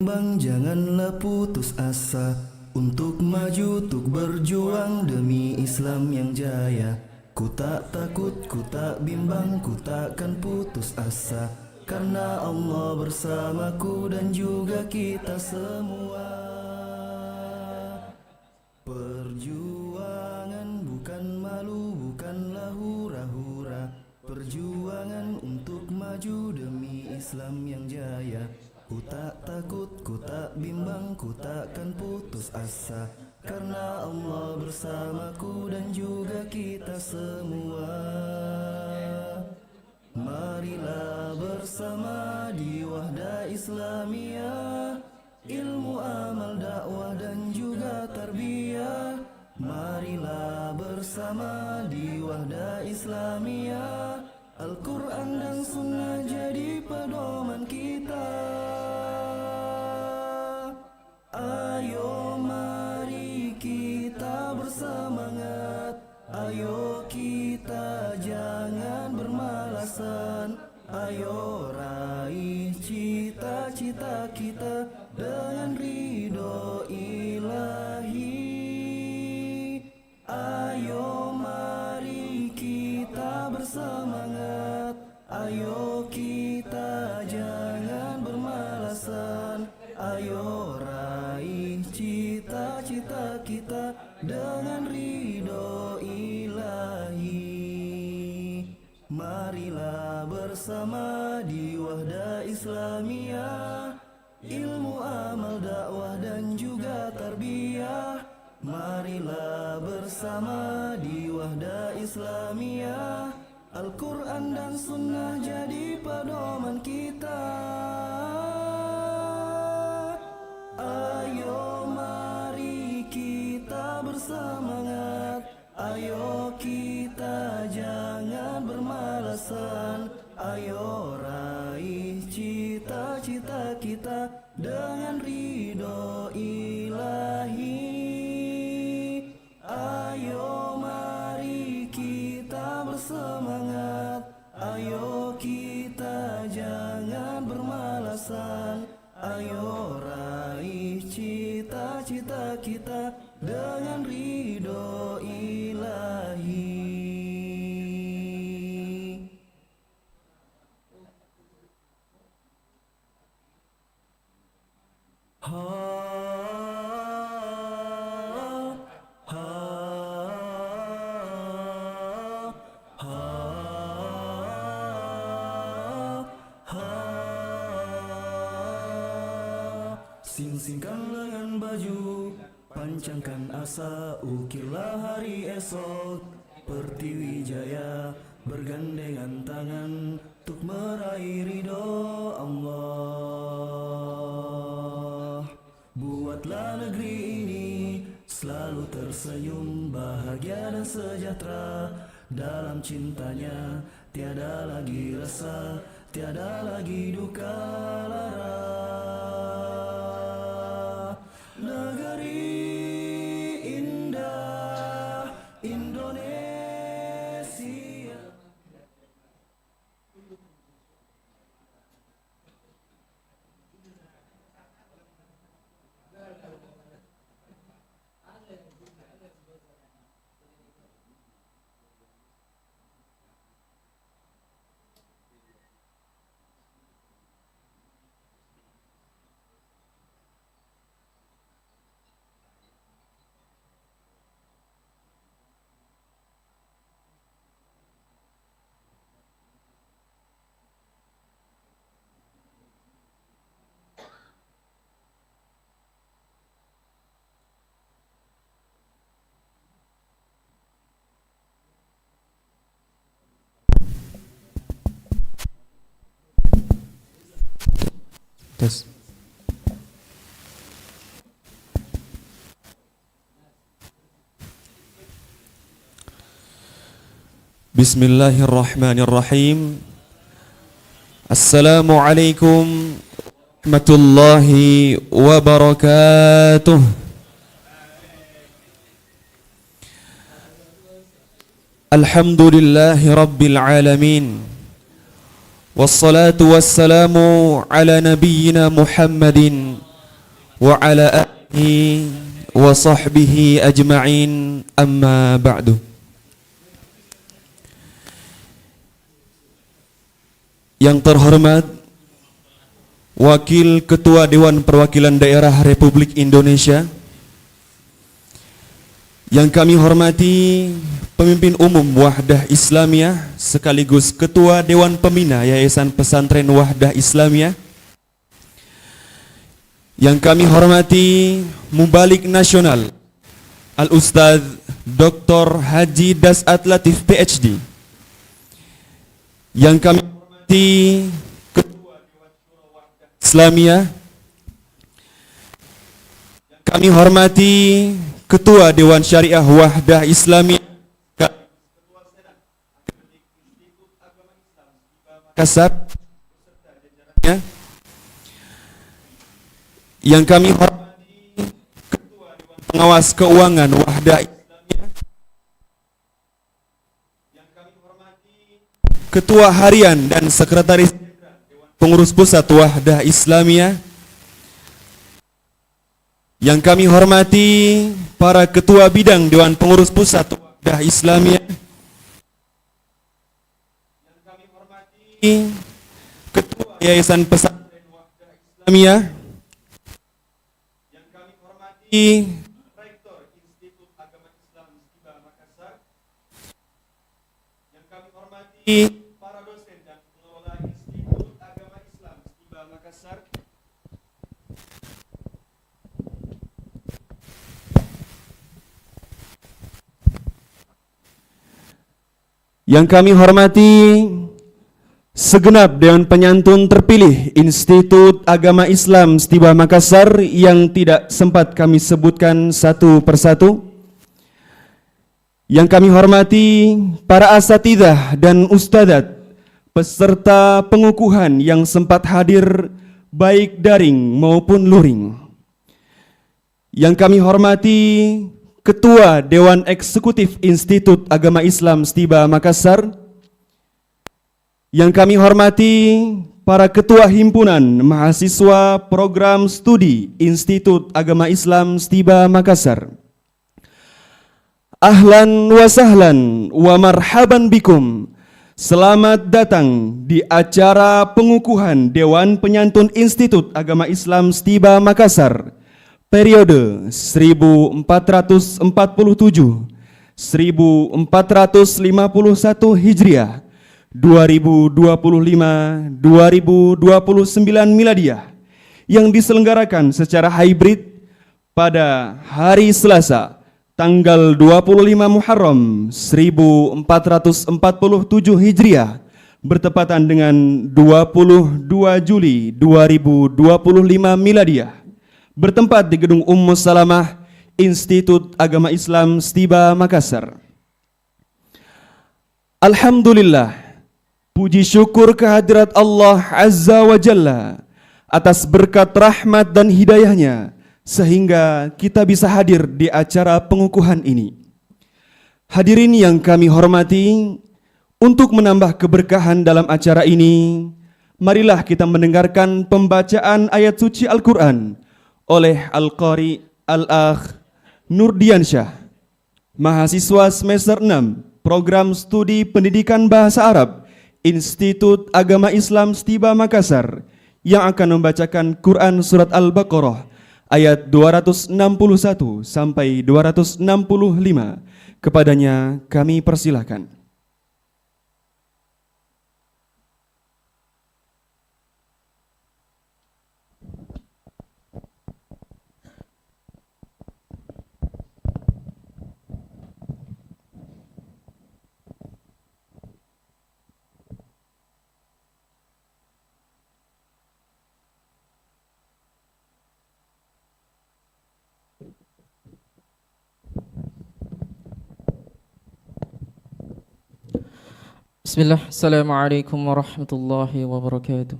Bang, janganlah putus asa untuk maju, untuk berjuang demi Islam yang jaya. Ku tak takut, ku tak bimbang, ku takkan putus asa, karena Allah bersamaku dan juga kita semua. Perjuangan bukan malu, bukanlah hura-hura. Perjuangan untuk maju demi Islam yang jaya. Ku tak takut, ku tak bimbang, ku takkan putus asa, karena Allah bersamaku dan juga kita semua. Marilah bersama di Wahda Islamiyah, ilmu, amal, dakwah dan juga tarbiyah. Marilah bersama di Wahda Islamiyah, Al-Quran dan Sunnah jadi pedoman kita. Ayo mari kita bersemangat, ayo kita jangan bermalasan. Ayo raih cita-cita kita dengan ridho ilahi. Ayo mari kita bersemangat, ayo kita jangan bermalasan. Ayo raih cita-cita kita dengan ridho ilahi. Marilah bersama di Wahda Islamiyah, ilmu, amal, dakwah dan juga tarbiyah. Marilah bersama di Wahda Islamiyah, Al-Quran dan Sunnah jadi pedoman kita. Ayo mari kita bersemangat, ayo kita jangan bermalasan. Ayo raih cita-cita kita dengan ridho ilahi. Ayo mari kita bersemangat, ayo kita jangan bermalasan. Ayo raih cita-cita kita dengan ridho ilahi. Sing-singkan lengan baju, pancangkan asa, ukirlah hari esok. Pertiwi jaya, bergandengan tangan untuk meraih ridho Allah. Buatlah negeri ini selalu tersenyum, bahagia dan sejahtera. Dalam cintanya tiada lagi rasa, tiada lagi duka lara. Negeri indah Indonesia. Tes. Bismillahirrahmanirrahim. Assalamualaikum warahmatullahi wabarakatuh. Alhamdulillahi rabbil alamin. Wassalatu wassalamu ala nabiyyina Muhammadin وعلى آله وصحبه أجمعين أما بعد. Yang terhormat Wakil Ketua Dewan Perwakilan Daerah Republik Indonesia, yang kami hormati Pemimpin Umum Wahdah Islamiyah sekaligus Ketua Dewan Pembina Yayasan Pesantren Wahdah Islamiyah, yang kami hormati Mubalik Nasional Al-Ustadz Dr. Haji Das'at Latif PhD, yang kami hormati Ketua Dewan Syuro Wahdah Islamiyah, yang kami hormati Ketua Dewan Syariah Wahdah Islamiyah, Ketua Senat Akademik Institut Agama Islam Makassar beserta jajarannya, yang kami hormati Ketua Dewan Pengawas Keuangan Wahdah Islamiyah, yang kami hormati Ketua Harian dan Sekretaris Jenderal Dewan Pengurus Pusat Wahdah Islamiyah, yang kami hormati para Ketua Bidang Dewan Pengurus Pusat Wahdah Islamiyah, yang kami hormati Ketua Yayasan Pesantren Wahdah Islamiyah, yang kami hormati Rektor Institut Agama Islam Stiba Makassar, yang kami hormati para dosen dan pengelola Institut Agama Islam Stiba Makassar, yang kami hormati segenap Dewan Penyantun terpilih Institut Agama Islam Stiba Makassar yang tidak sempat kami sebutkan satu persatu, yang kami hormati para asatidzah dan ustadzat peserta pengukuhan yang sempat hadir baik daring maupun luring, yang kami hormati Ketua Dewan Eksekutif Institut Agama Islam Stiba Makassar, yang kami hormati para Ketua Himpunan Mahasiswa Program Studi Institut Agama Islam Stiba Makassar. Ahlan wa sahlan wa marhaban bikum. Selamat datang di acara pengukuhan Dewan Penyantun Institut Agama Islam Stiba Makassar periode 1447 1451 Hijriah 2025 2029 Miladiah yang diselenggarakan secara hybrid pada hari Selasa tanggal 25 Muharram 1447 Hijriah bertepatan dengan 22 Juli 2025 Miladiah, bertempat di Gedung Salamah Institut Agama Islam Stiba Makassar. Alhamdulillah, puji syukur kehadirat Allah Azza wa Jalla atas berkat rahmat dan hidayahnya sehingga kita bisa hadir di acara pengukuhan ini. Hadirin yang kami hormati, untuk menambah keberkahan dalam acara ini, marilah kita mendengarkan pembacaan ayat suci Al-Quran oleh Al-Qari Al-Akh Nurdiansyah, mahasiswa semester 6 Program Studi Pendidikan Bahasa Arab Institut Agama Islam Stiba Makassar, yang akan membacakan Quran Surat Al-Baqarah ayat 261 sampai 265. Kepadanya kami persilahkan. Bismillah, Assalamualaikum warahmatullahi wabarakatuh.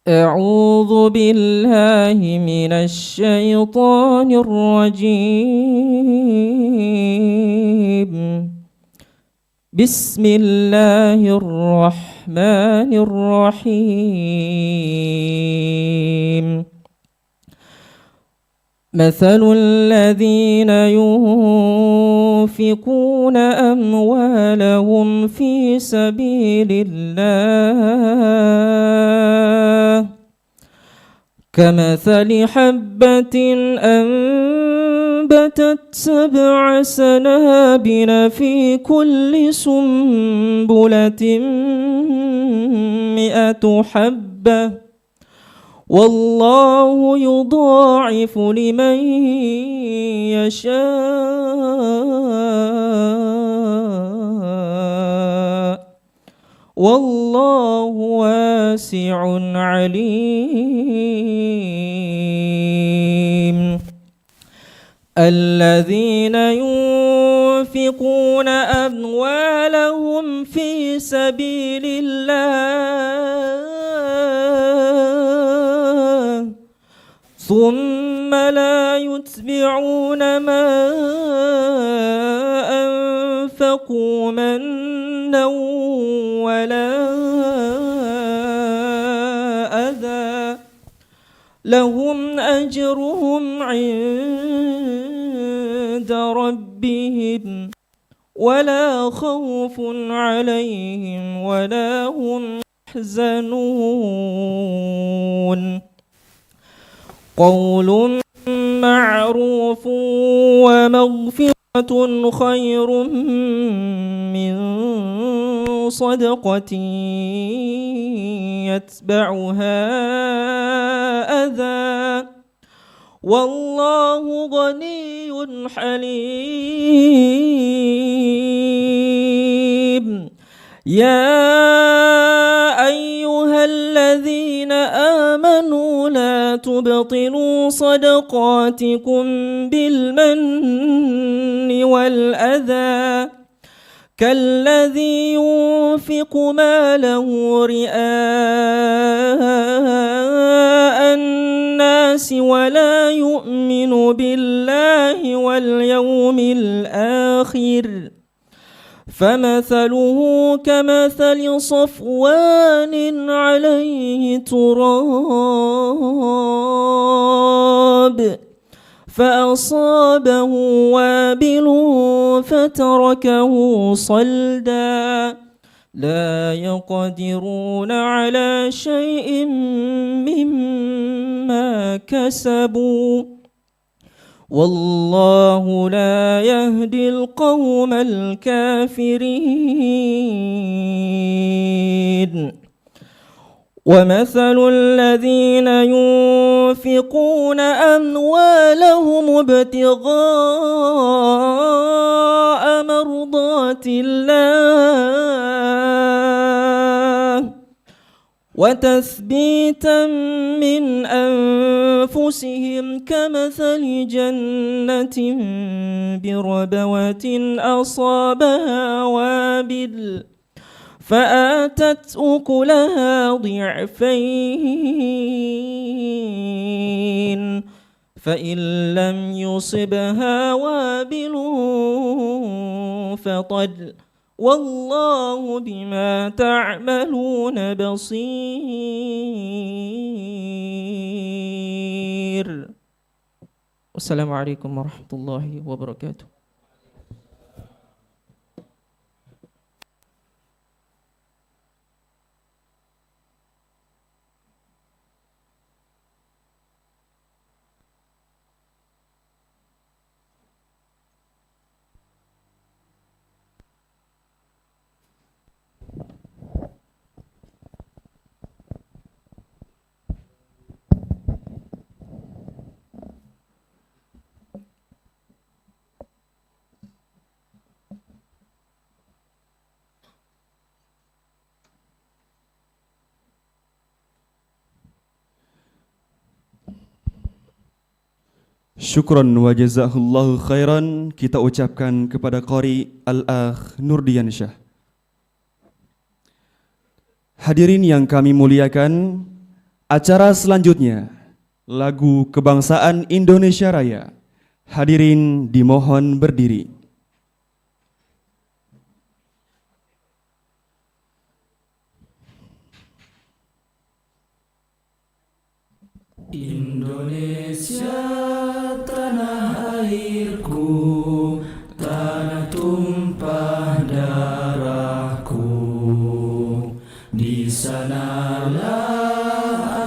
A'udzu billahi minasy syaithanir rajim. بسم الله الرحمن الرحيم مثل الذين ينفقون أموالهم في سبيل الله كمثل حبة أنبتت 7 سنابل في كل سنبلة 100 حبة والله يضاعف لمن يشاء والله واسع عليم الذين ينفقون أموالهم في سبيل الله ثم لا يتبعون ما أنفقوا منا ولا أذى لهم أجرهم عند ربهم ولا خوف عليهم ولا هم يحزنون قول معروف ومغفرة خير من صدقة يتبعها أذى والله غني حليم يا أيها الذين آمنوا لا تبطلوا صدقاتكم بالمن والأذى كالذي ينفق ماله رئاء الناس ولا يؤمن بالله واليوم الآخر فمثله كمثل صفوان عليه تراب فأصابه وابل فتركه صلدا لا يقدرون على شيء مما كسبوا والله لا يهدي القوم الكافرين ومثل الذين ينفقون أموالهم ابتغاء مرضات الله وتثبيتا من أنفسهم كمثل جنة بربوة أصابها وابل فآتت أكلها ضعفين فإن لم يصبها وابل فطل والله بما تعملون بصير والسلام عليكم ورحمة الله وبركاته. Syukran wa jazahullahu khairan kita ucapkan kepada Qari Al-Akh Nurdiansyah. Hadirin yang kami muliakan, acara selanjutnya lagu kebangsaan Indonesia Raya. Hadirin dimohon berdiri. Indonesia tanah airku, tanah tumpah darahku. Di sanalah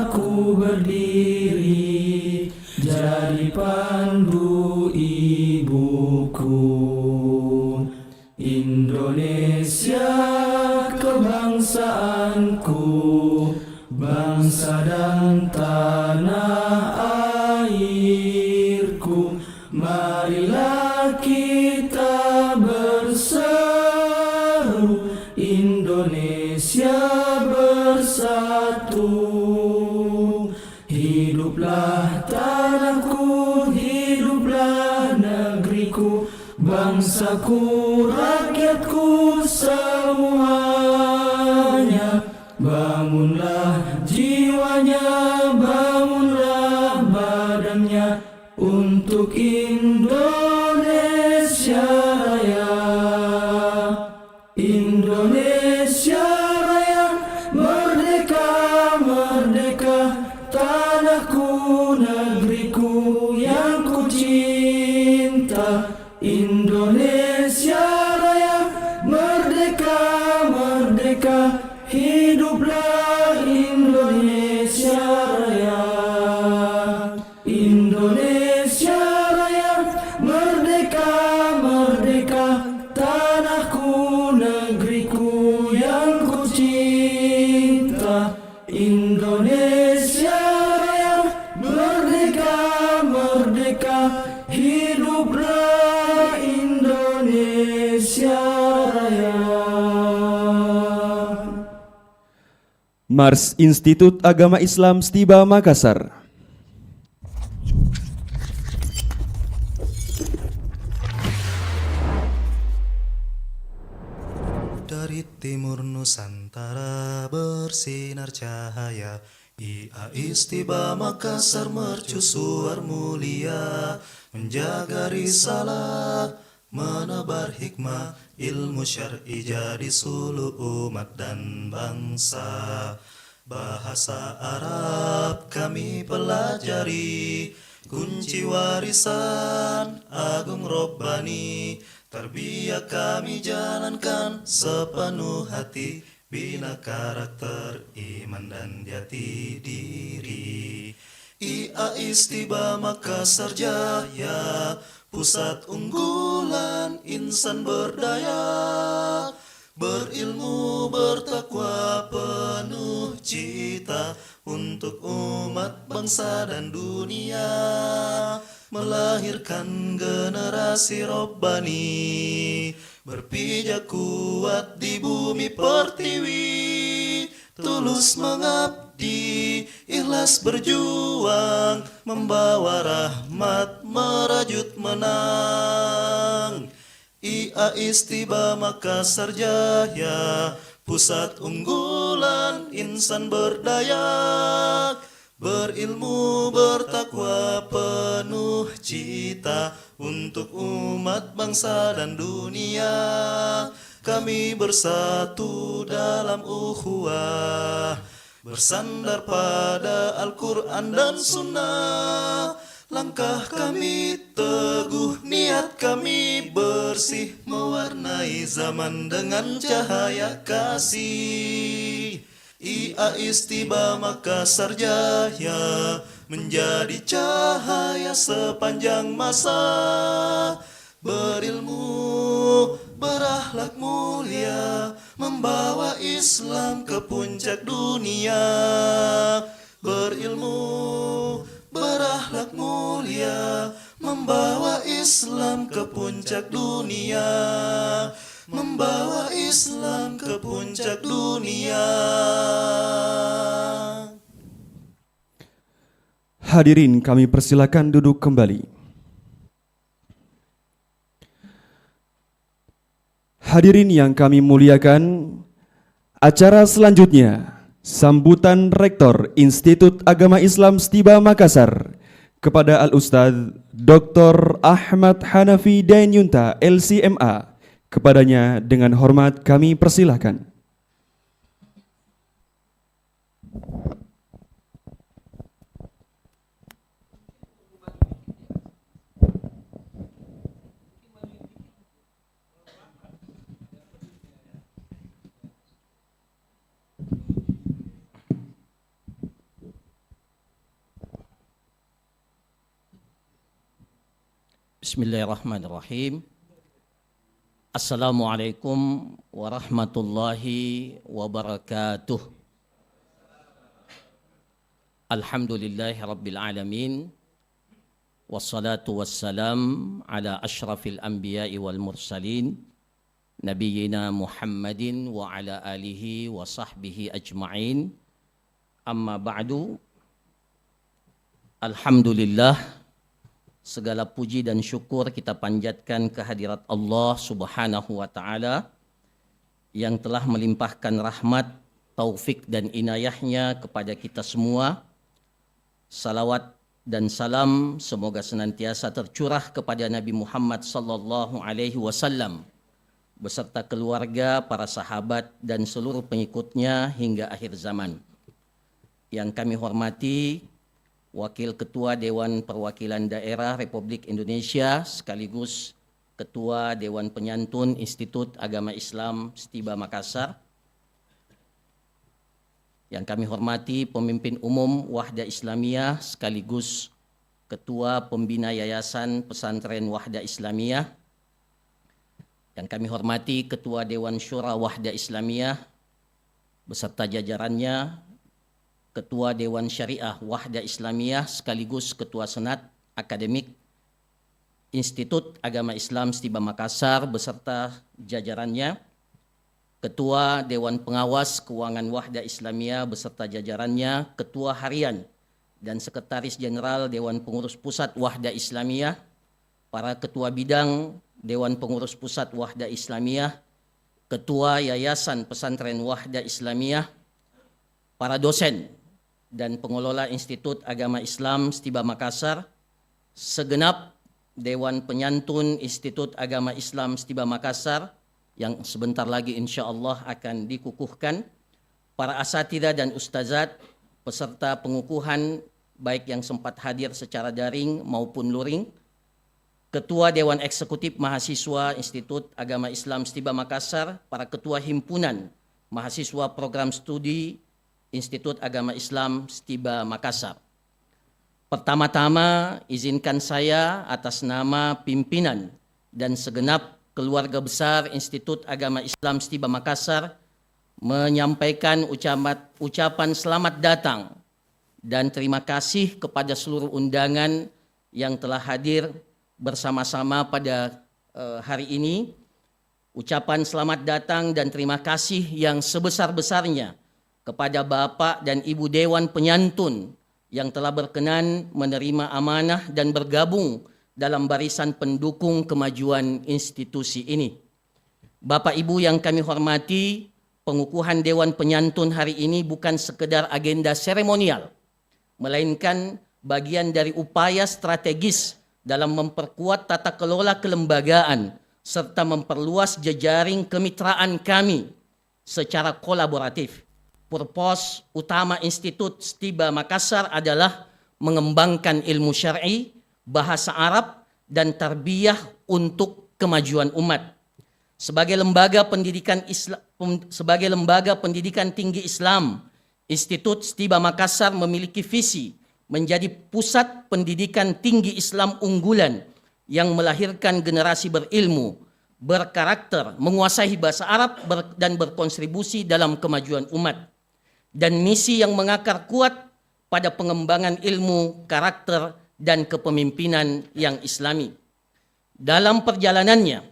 aku berdiri, jadi pandu ibuku. Indonesia kebangsaanku, bangsa dan tanah airku. Marilah kita berseru, Indonesia bersatu. Hiduplah tanahku, hiduplah negeriku, bangsaku, rakyatku semuanya. Bangunlah jiwanya, bangunlah badannya untuk Indonesia Raya. Indonesia Raya, merdeka, merdeka, tanahku, negeriku yang ku cinta. Indonesia Raya, merdeka, merdeka, hiduplah Indonesia Raya. Indonesia Raya, merdeka, merdeka, tanahku, negeriku yang ku cinta. Indonesia Raya, merdeka, merdeka, hiduplah Indonesia Raya. Mars Institut Agama Islam Stiba Makassar. Dari timur Nusantara bersinar cahaya, IA Istiba Makassar mercusuar mulia, menjaga risalah, menebar hikmah, ilmu syar'i jadi suluh umat dan bangsa. Bahasa Arab kami pelajari, kunci warisan agung Robbani. Tarbiyah kami jalankan sepenuh hati, bina karakter, iman dan jati diri. IA Istiba Makassar Jaya, pusat unggulan insan berdaya, berilmu bertakwa penuh cita untuk umat bangsa dan dunia, melahirkan generasi Robbani, berpijak kuat di bumi pertiwi, tulus mengabdi, ikhlas berjuang, membawa rahmat, merajut menang. IA Istiba Makassar Jaya, pusat unggulan insan berdaya, berilmu bertakwa penuh cita untuk umat bangsa dan dunia. Kami bersatu dalam ukhuwah, bersandar pada Al-Quran dan Sunnah. Langkah kami teguh, niat kami bersih, mewarnai zaman dengan cahaya kasih. IA Istiba Makassar Jaya, menjadi cahaya sepanjang masa, berilmu, berakhlak mulia, membawa Islam ke puncak dunia. Berilmu, berakhlak mulia, membawa Islam ke puncak dunia, membawa Islam ke puncak dunia. Hadirin kami persilakan duduk kembali. Hadirin yang kami muliakan, acara selanjutnya sambutan Rektor Institut Agama Islam Stiba Makassar kepada Al-Ustadz Dr. Ahmad Hanafi Dainyunta LCMA. Kepadanya dengan hormat kami persilahkan. Bismillahirrahmanirrahim. Assalamualaikum warahmatullahi wabarakatuh. Alhamdulillahi rabbil alamin. Wassalatu wassalam ala ashrafil anbiya'i wal mursalin. Nabiyyina Muhammadin wa ala alihi wa sahbihi ajma'in. Amma ba'du. Alhamdulillah. Segala puji dan syukur kita panjatkan kehadirat Allah Subhanahu wa Ta'ala yang telah melimpahkan rahmat, taufik dan inayahnya kepada kita semua. Salawat dan salam semoga senantiasa tercurah kepada Nabi Muhammad sallallahu alaihi wasallam beserta keluarga, para sahabat dan seluruh pengikutnya hingga akhir zaman. Yang kami hormati Wakil Ketua Dewan Perwakilan Daerah Republik Indonesia sekaligus Ketua Dewan Penyantun Institut Agama Islam Setiba Makassar. Yang kami hormati Pemimpin Umum Wahda Islamiyah sekaligus Ketua Pembina Yayasan Pesantren Wahda Islamiyah. Yang kami hormati Ketua Dewan Syura Wahda Islamiyah beserta jajarannya, Ketua Dewan Syariah Wahda Islamiyah sekaligus Ketua Senat Akademik Institut Agama Islam Setiba Makassar beserta jajarannya, Ketua Dewan Pengawas Keuangan Wahda Islamiyah beserta jajarannya, Ketua Harian dan Sekretaris Jenderal Dewan Pengurus Pusat Wahda Islamiyah, para Ketua Bidang Dewan Pengurus Pusat Wahda Islamiyah, Ketua Yayasan Pesantren Wahda Islamiyah, para dosen dan pengelola Institut Agama Islam Setiba Makassar, segenap Dewan Penyantun Institut Agama Islam Setiba Makassar yang sebentar lagi insya Allah akan dikukuhkan, para asatidzah dan ustazat, peserta pengukuhan baik yang sempat hadir secara daring maupun luring, Ketua Dewan Eksekutif Mahasiswa Institut Agama Islam Setiba Makassar, para Ketua Himpunan Mahasiswa Program Studi Institut Agama Islam Setiba Makassar. Pertama-tama izinkan saya atas nama pimpinan dan segenap keluarga besar Institut Agama Islam Setiba Makassar menyampaikan ucapan selamat datang dan terima kasih kepada seluruh undangan yang telah hadir bersama-sama pada hari ini. Ucapan selamat datang dan terima kasih yang sebesar-besarnya kepada Bapak dan Ibu Dewan Penyantun yang telah berkenan menerima amanah dan bergabung dalam barisan pendukung kemajuan institusi ini. Bapak Ibu yang kami hormati, pengukuhan Dewan Penyantun hari ini bukan sekedar agenda seremonial, melainkan bagian dari upaya strategis dalam memperkuat tata kelola kelembagaan serta memperluas jejaring kemitraan kami secara kolaboratif. Purpose utama Institut Setiba Makassar adalah mengembangkan ilmu syar'i, bahasa Arab, dan tarbiyah untuk kemajuan umat. Sebagai lembaga pendidikan tinggi Islam, Institut Setiba Makassar memiliki visi menjadi pusat pendidikan tinggi Islam unggulan yang melahirkan generasi berilmu, berkarakter, menguasai bahasa Arab, dan berkontribusi dalam kemajuan umat. Dan misi yang mengakar kuat pada pengembangan ilmu, karakter, dan kepemimpinan yang islami. Dalam perjalanannya,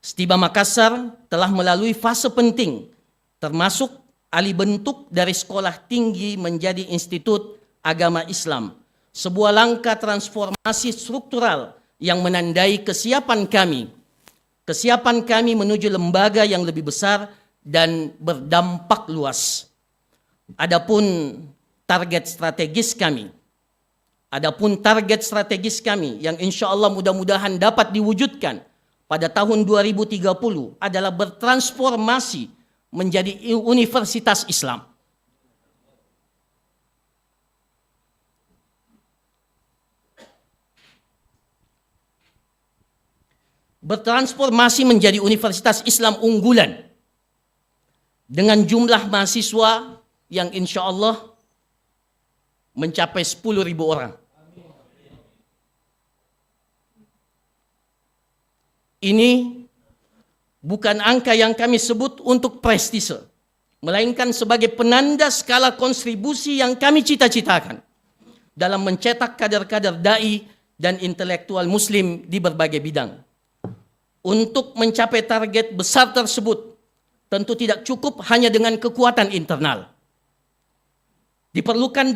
Setiba Makassar telah melalui fase penting, termasuk alih bentuk dari sekolah tinggi menjadi Institut Agama Islam, sebuah langkah transformasi struktural yang menandai kesiapan kami menuju lembaga yang lebih besar dan berdampak luas. Adapun target strategis kami yang insya Allah mudah-mudahan dapat diwujudkan pada tahun 2030 adalah bertransformasi menjadi universitas Islam. Bertransformasi menjadi universitas Islam unggulan dengan jumlah mahasiswa yang insya Allah mencapai 10.000 orang. Ini bukan angka yang kami sebut untuk prestise, melainkan sebagai penanda skala kontribusi yang kami cita-citakan dalam mencetak kader-kader dai dan intelektual muslim di berbagai bidang. Untuk mencapai target besar tersebut, tentu tidak cukup hanya dengan kekuatan internal. Diperlukan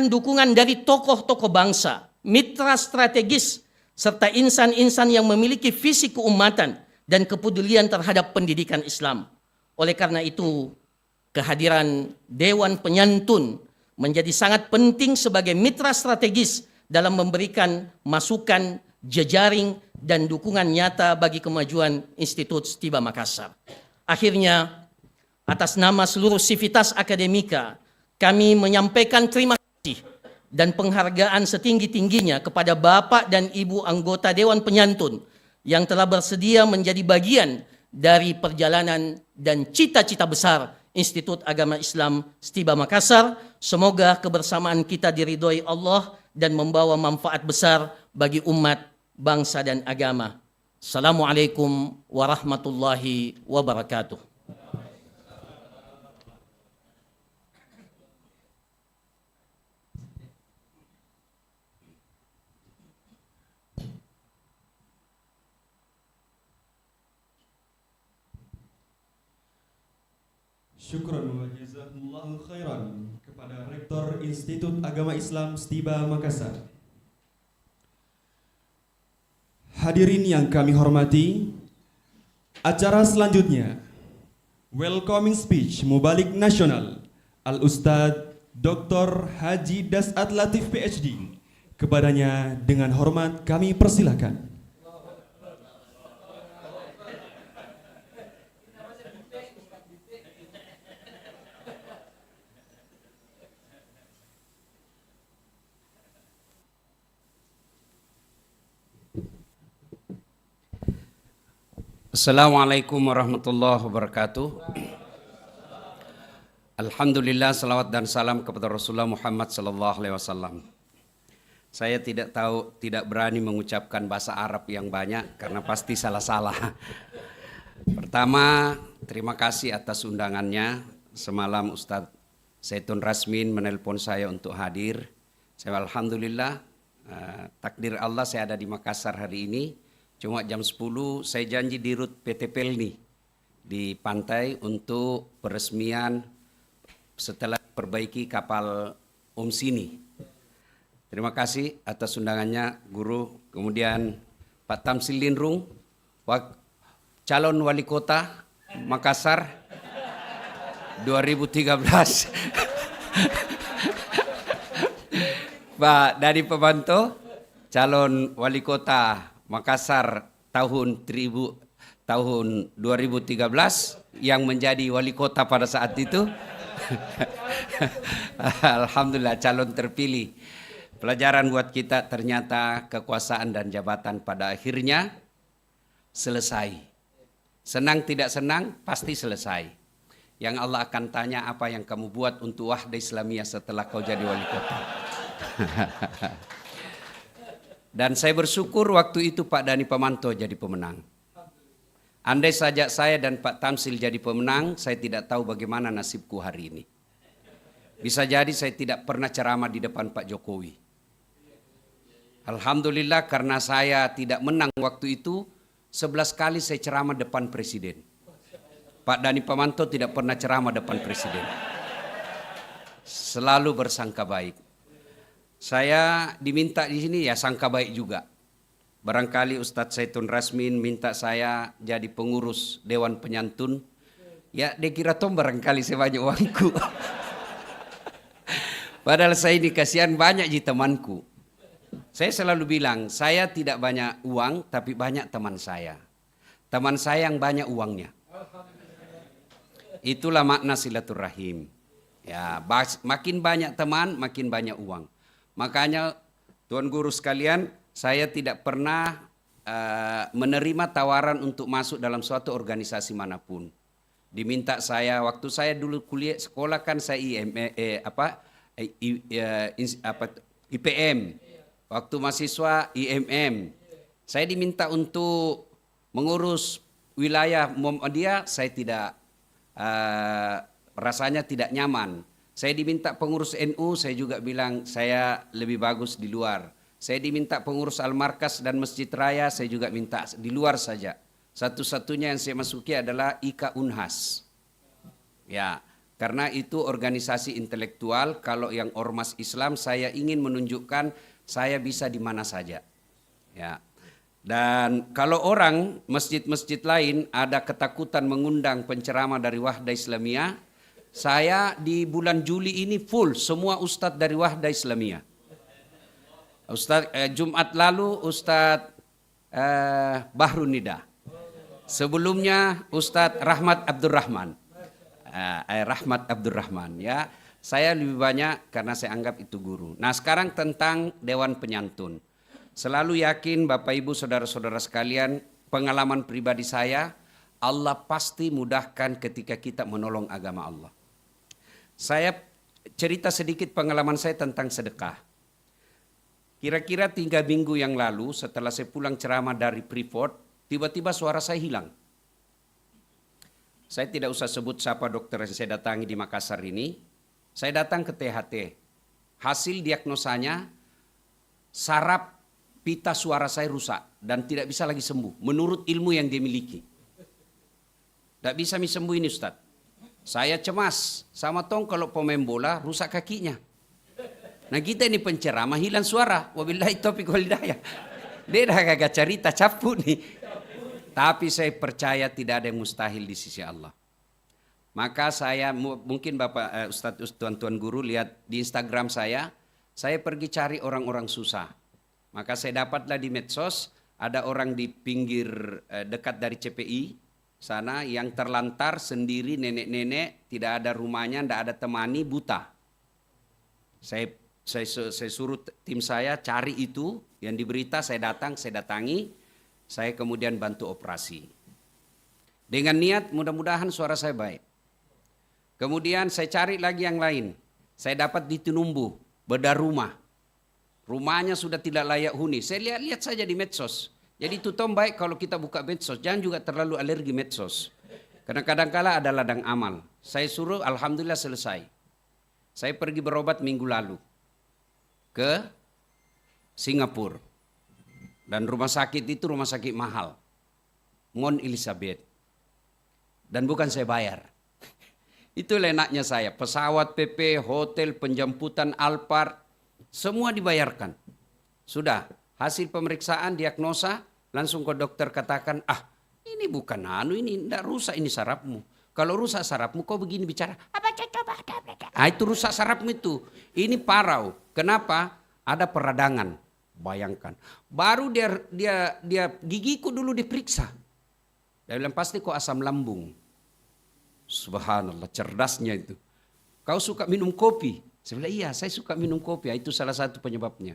dukungan dari tokoh-tokoh bangsa, mitra strategis, serta insan-insan yang memiliki visi keumatan dan kepedulian terhadap pendidikan Islam. Oleh karena itu, kehadiran Dewan Penyantun menjadi sangat penting sebagai mitra strategis dalam memberikan masukan, jejaring, dan dukungan nyata bagi kemajuan Institut Stiba Makassar. Akhirnya, atas nama seluruh sivitas akademika, kami menyampaikan terima kasih dan penghargaan setinggi-tingginya kepada Bapak dan Ibu anggota Dewan Penyantun yang telah bersedia menjadi bagian dari perjalanan dan cita-cita besar Institut Agama Islam Stiba Makassar. Semoga kebersamaan kita diridhoi Allah dan membawa manfaat besar bagi umat, bangsa, dan agama. Assalamualaikum warahmatullahi wabarakatuh. Syukran wa jazakumullahu khairan kepada Rektor Institut Agama Islam Stiba Makassar. Hadirin yang kami hormati, acara selanjutnya Welcoming Speech Mubalik Nasional Al-Ustadz Dr. Haji Das'at Latif PhD. Kepadanya dengan hormat kami persilakan. Assalamualaikum warahmatullahi wabarakatuh. Alhamdulillah, salawat dan salam kepada Rasulullah Muhammad sallallahu alaihi wasallam. Saya tidak berani mengucapkan bahasa Arab yang banyak karena pasti salah-salah. Pertama, terima kasih atas undangannya. Semalam Ustadz Zaitun Rasmin menelpon saya untuk hadir. Saya alhamdulillah, takdir Allah saya ada di Makassar hari ini. Cuma jam 10 saya janji di Rut PT Pelni di pantai untuk peresmian setelah perbaiki kapal Sini. Terima kasih atas undangannya Guru. Kemudian Pak Tamsil Lindrung, calon wali kota Makassar 2013. Pak Dadi Pemanto, calon wali kota Makassar tahun 2013 yang menjadi wali kota pada saat itu. Alhamdulillah calon terpilih. Pelajaran buat kita ternyata kekuasaan dan jabatan pada akhirnya selesai. Senang tidak senang pasti selesai. Yang Allah akan tanya apa yang kamu buat untuk Wahda Islamiyah setelah kau jadi wali kota. Dan saya bersyukur waktu itu Pak Dani Pemanto jadi pemenang. Andai saja saya dan Pak Tamsil jadi pemenang, saya tidak tahu bagaimana nasibku hari ini. Bisa jadi saya tidak pernah ceramah di depan Pak Jokowi. Alhamdulillah karena saya tidak menang waktu itu, 11 kali saya ceramah depan Presiden. Pak Dani Pemanto tidak pernah ceramah depan Presiden. Selalu bersangka baik. Saya diminta di sini ya sangka baik juga. Barangkali Ustadz Zaitun Rasmin minta saya jadi pengurus Dewan Penyantun. Ya dia kira tom barangkali saya banyak uangku. Padahal saya ini kasihan banyak di temanku. Saya selalu bilang saya tidak banyak uang tapi banyak teman saya. Teman saya yang banyak uangnya. Itulah makna silaturahim. Ya, makin banyak teman makin banyak uang. Makanya Tuan Guru sekalian, saya tidak pernah menerima tawaran untuk masuk dalam suatu organisasi manapun. Diminta saya, waktu saya dulu kuliah sekolah kan saya IPM. Waktu mahasiswa IMM. Saya diminta untuk mengurus wilayah Muhammadiyah, saya tidak rasanya tidak nyaman. Saya diminta pengurus NU, saya juga bilang saya lebih bagus di luar. Saya diminta pengurus Al-Markas dan Masjid Raya, saya juga minta di luar saja. Satu-satunya yang saya masuki adalah IKA Unhas. Ya, karena itu organisasi intelektual. Kalau yang ormas Islam, saya ingin menunjukkan saya bisa di mana saja. Ya. Dan kalau orang masjid-masjid lain ada ketakutan mengundang penceramah dari Wahdah Islamiyah, saya di bulan Juli ini full semua ustadz dari Wahdah Islamiyah. Jumat lalu Ustadz Bahrun Nida. Sebelumnya Ustadz Rahmat Abdurrahman. Rahmat Abdurrahman ya. Saya lebih banyak karena saya anggap itu guru. Nah sekarang tentang Dewan Penyantun. Selalu yakin Bapak Ibu Saudara-saudara sekalian, pengalaman pribadi saya, Allah pasti mudahkan ketika kita menolong agama Allah. Saya cerita sedikit pengalaman saya tentang sedekah. Kira-kira 3 minggu yang lalu setelah saya pulang ceramah dari Freeport, tiba-tiba suara saya hilang. Saya tidak usah sebut siapa dokter yang saya datangi di Makassar ini. Saya datang ke THT. Hasil diagnosanya saraf pita suara saya rusak dan tidak bisa lagi sembuh menurut ilmu yang dia miliki. Tidak bisa sembuh ini Ustaz. Saya cemas sama tong kalau pemain bola rusak kakinya. Nah kita ini penceramah hilang suara. Wabillahi taufiq wal hidayah. Dia dah kagak cerita capu nih. Tapi saya percaya tidak ada yang mustahil di sisi Allah. Maka saya mungkin Bapak Ustadz tuan-tuan guru lihat di Instagram saya pergi cari orang-orang susah. Maka saya dapatlah di medsos ada orang di pinggir dekat dari CPI sana yang terlantar sendiri, nenek-nenek, tidak ada rumahnya, tidak ada temani, buta. Saya suruh tim saya cari itu yang diberita, saya datangi, saya kemudian bantu operasi. Dengan niat mudah-mudahan suara saya baik. Kemudian saya cari lagi yang lain. Saya dapat di Tinumbu, bedah rumah. Rumahnya sudah tidak layak huni. Saya lihat saja di medsos. Jadi itu tom baik kalau kita buka medsos. Jangan juga terlalu alergi medsos. Karena kadang-kala ada ladang amal. Saya suruh, alhamdulillah selesai. Saya pergi berobat minggu lalu ke Singapura. Dan rumah sakit itu rumah sakit mahal. Mount Elizabeth. Dan bukan saya bayar. Itu enaknya saya. Pesawat PP, hotel, penjemputan Alphard. Semua dibayarkan. Sudah, hasil pemeriksaan, diagnosa, langsung ke dokter katakan, ini bukan ini tidak rusak ini sarafmu. Kalau rusak sarafmu, kau begini bicara. Itu rusak sarafmu itu. Ini parau. Kenapa? Ada peradangan. Bayangkan. Baru dia gigiku dulu diperiksa. Dia bilang pasti kok asam lambung. Subhanallah, cerdasnya itu. Kau suka minum kopi? Saya bilang iya, saya suka minum kopi. Itu salah satu penyebabnya.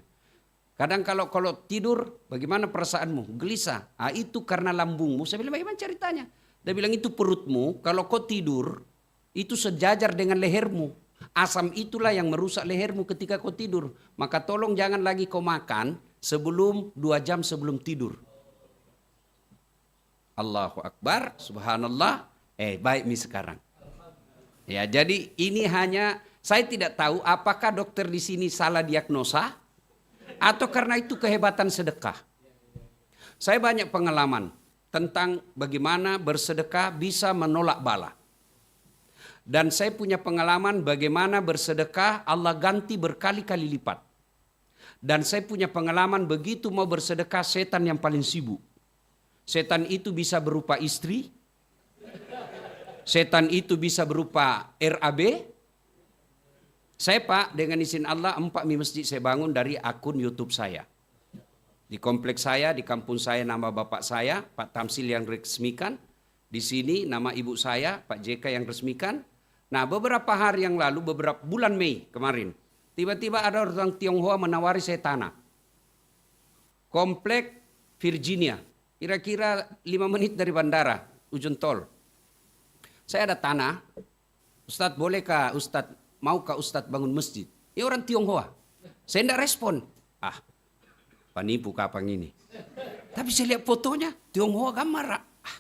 Kadang kalau tidur, bagaimana perasaanmu? Gelisah. Itu karena lambungmu. Saya bilang bagaimana ceritanya? Dia bilang itu perutmu. Kalau kau tidur, itu sejajar dengan lehermu. Asam itulah yang merusak lehermu ketika kau tidur. Maka tolong jangan lagi kau makan sebelum 2 jam sebelum tidur. Allahu Akbar, subhanallah. Baik nih sekarang. Ya, jadi ini hanya saya tidak tahu apakah dokter di sini salah diagnosa atau karena itu kehebatan sedekah. Saya banyak pengalaman tentang bagaimana bersedekah bisa menolak bala. Dan saya punya pengalaman bagaimana bersedekah Allah ganti berkali-kali lipat. Dan saya punya pengalaman begitu mau bersedekah setan yang paling sibuk. Setan itu bisa berupa istri. Setan itu bisa berupa RAB. Saya Pak dengan izin Allah 4 masjid saya bangun dari akun YouTube saya. Di kompleks saya, di kampung saya nama bapak saya, Pak Tamsil yang resmikan. Di sini nama ibu saya, Pak JK yang resmikan. Nah beberapa hari yang lalu, beberapa bulan Mei kemarin, tiba-tiba ada orang Tionghoa menawari saya tanah. Komplek Virginia, kira-kira 5 menit dari bandara, ujung tol. Saya ada tanah, Ustadz bolehkah Ustadz, maukah Ustadz bangun masjid? Ya orang Tionghoa. Saya tidak respon. penipu kapang ini. Tapi saya lihat fotonya, Tionghoa gambar.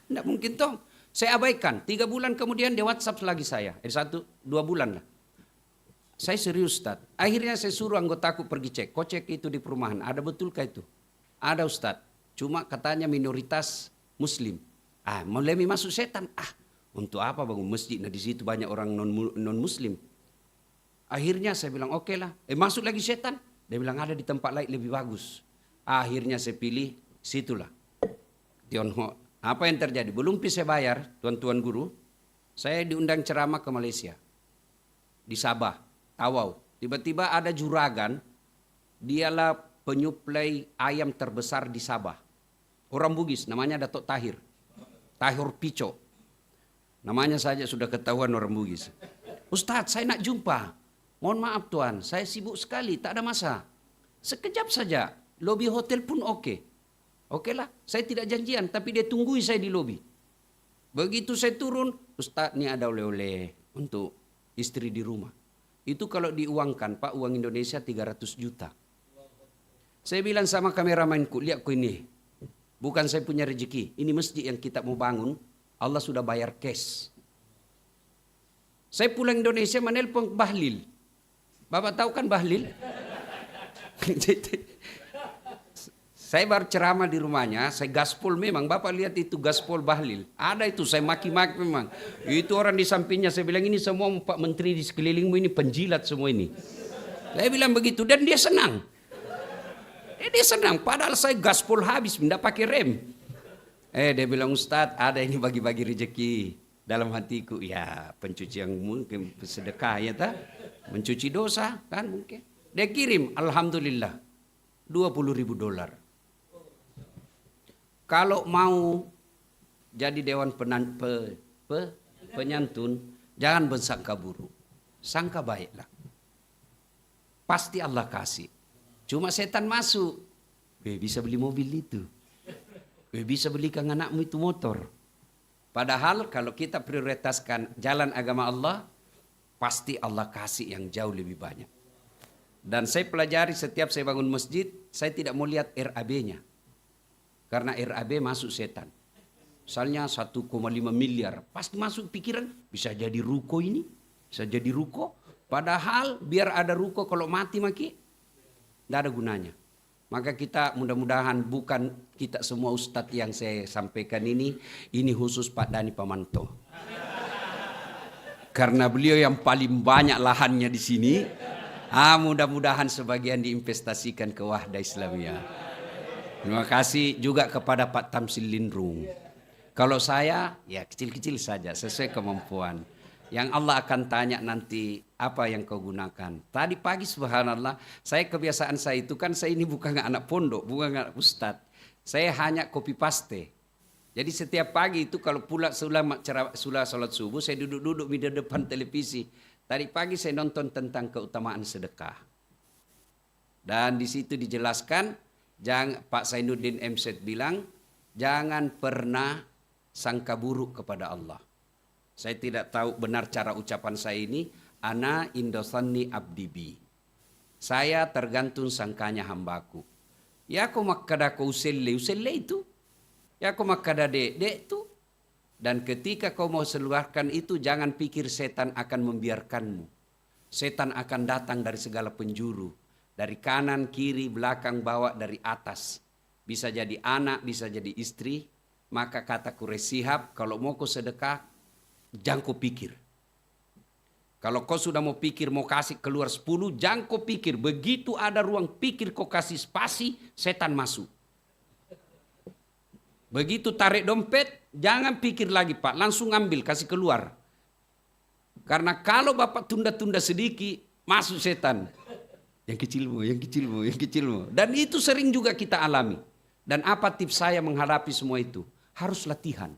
Enggak mungkin toh. Saya abaikan. 3 bulan kemudian dia WhatsApp lagi saya. 1-2 bulan lah. Saya serius Ustaz. Akhirnya saya suruh anggotaku pergi cek. Kau cek itu di perumahan. Ada betulkah itu? Ada Ustaz. Cuma katanya minoritas Muslim. Mulai masuk setan. Untuk apa bangun masjid? Nah di situ banyak orang non Muslim. Akhirnya saya bilang oke lah. Masuk lagi setan. Dia bilang ada di tempat lain lebih bagus. Akhirnya saya pilih situlah. Tionghoa. Apa yang terjadi? Belum saya bayar, tuan-tuan guru. Saya diundang ceramah ke Malaysia. Di Sabah, Tawau. Tiba-tiba ada juragan. Dialah penyuplai ayam terbesar di Sabah. Orang Bugis, namanya Datuk Tahir. Tahir Pico. Namanya saja sudah ketahuan orang Bugis. Ustadz, saya nak jumpa. Mohon maaf tuan, saya sibuk sekali, tak ada masa. Sekejap saja, lobi hotel pun oke. Oke lah, saya tidak janjian, tapi dia tunggui saya di lobi. Begitu saya turun, Ustadz ini ada oleh-oleh untuk istri di rumah. Itu kalau diuangkan, Pak, uang Indonesia 300 juta. Saya bilang sama kameramanku, lihat ku ini. Bukan saya punya rezeki, ini masjid yang kita mau bangun, Allah sudah bayar cash. Saya pulang Indonesia menelpon Bahlil. Bapak tahu kan Bahlil? Saya baru ceramah di rumahnya, saya gaspol memang. Bapak lihat itu gaspol Bahlil. Ada itu, saya maki-maki memang. Itu orang di sampingnya, saya bilang ini semua Pak Menteri di sekelilingmu ini penjilat semua ini. Saya bilang begitu dan dia senang. Dia senang, padahal saya gaspol habis, tidak pakai rem. Dia bilang Ustadz ada ini bagi-bagi rezeki dalam hatiku. Ya pencucian mungkin sedekah ya tak? Mencuci dosa kan mungkin. Dia kirim, Alhamdulillah, $20.000. Kalau mau jadi dewan penyantun, jangan bersangka buruk. Sangka baiklah. Pasti Allah kasih. Cuma setan masuk. Bisa beli mobil itu. Bisa belikan anakmu itu motor. Padahal kalau kita prioritaskan jalan agama Allah, pasti Allah kasih yang jauh lebih banyak. Dan saya pelajari setiap saya bangun masjid, saya tidak mau lihat RAB-nya. Karena RAB masuk setan. Misalnya 1,5 miliar. Pasti masuk pikiran, bisa jadi ruko ini. Bisa jadi ruko. Padahal biar ada ruko kalau mati maki, tidak ada gunanya. Maka kita mudah-mudahan bukan kita semua ustadz yang saya sampaikan ini khusus Pak Dhani Pamanto. Karena beliau yang paling banyak lahannya di sini. Mudah-mudahan sebagian diinvestasikan ke Wahda Islamiyah. Terima kasih juga kepada Pak Tamsil Lindrung. Kalau saya, ya kecil-kecil saja, sesuai kemampuan. Yang Allah akan tanya nanti, apa yang kau gunakan. Tadi pagi subhanallah, kebiasaan saya itu kan saya ini bukan anak pondok, bukan anak ustadz. Saya hanya copy paste. Jadi setiap pagi itu kalau pulang sudah sholat subuh, saya duduk-duduk di depan televisi. Tadi pagi saya nonton tentang keutamaan sedekah. Dan di situ dijelaskan, Pak Zainuddin M.Syed bilang, jangan pernah sangka buruk kepada Allah. Saya tidak tahu benar cara ucapan saya ini. Ana indosanni abdibi. Saya tergantung sangkanya hambaku. Ya aku makkada kau uselle itu. Ya aku makkada de itu. Dan ketika kau mau seluarkan itu, jangan pikir setan akan membiarkanmu. Setan akan datang dari segala penjuru. Dari kanan, kiri, belakang, bawah, dari atas. Bisa jadi anak, bisa jadi istri. Maka kata Quraisy Shihab, kalau mau kau sedekah, jangan kau pikir. Kalau kau sudah mau pikir, mau kasih keluar 10, jangan kau pikir. Begitu ada ruang pikir kau kasih spasi, setan masuk. Begitu tarik dompet, jangan pikir lagi Pak, langsung ambil, kasih keluar. Karena kalau Bapak tunda-tunda sedikit, masuk setan. Yang kecilmu. Dan itu sering juga kita alami. Dan apa tips saya menghadapi semua itu? Harus latihan.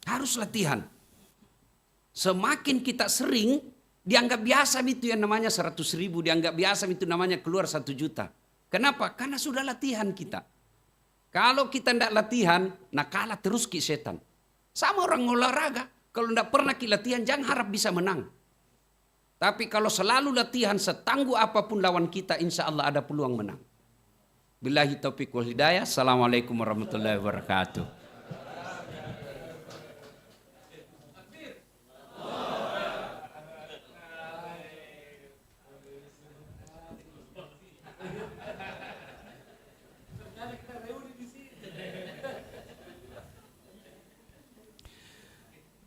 Harus latihan. Semakin kita sering, dianggap biasa itu yang namanya 100.000, dianggap biasa itu namanya keluar 1 juta. Kenapa? Karena sudah latihan kita. Kalau kita tidak latihan, nah kalah terus ki setan. Sama orang olahraga, kalau tidak pernah ki latihan, jangan harap bisa menang. Tapi kalau selalu latihan, setangguh apapun lawan kita, insya Allah ada peluang menang. Billahi taufiq wal hidayah. Assalamualaikum warahmatullahi wabarakatuh.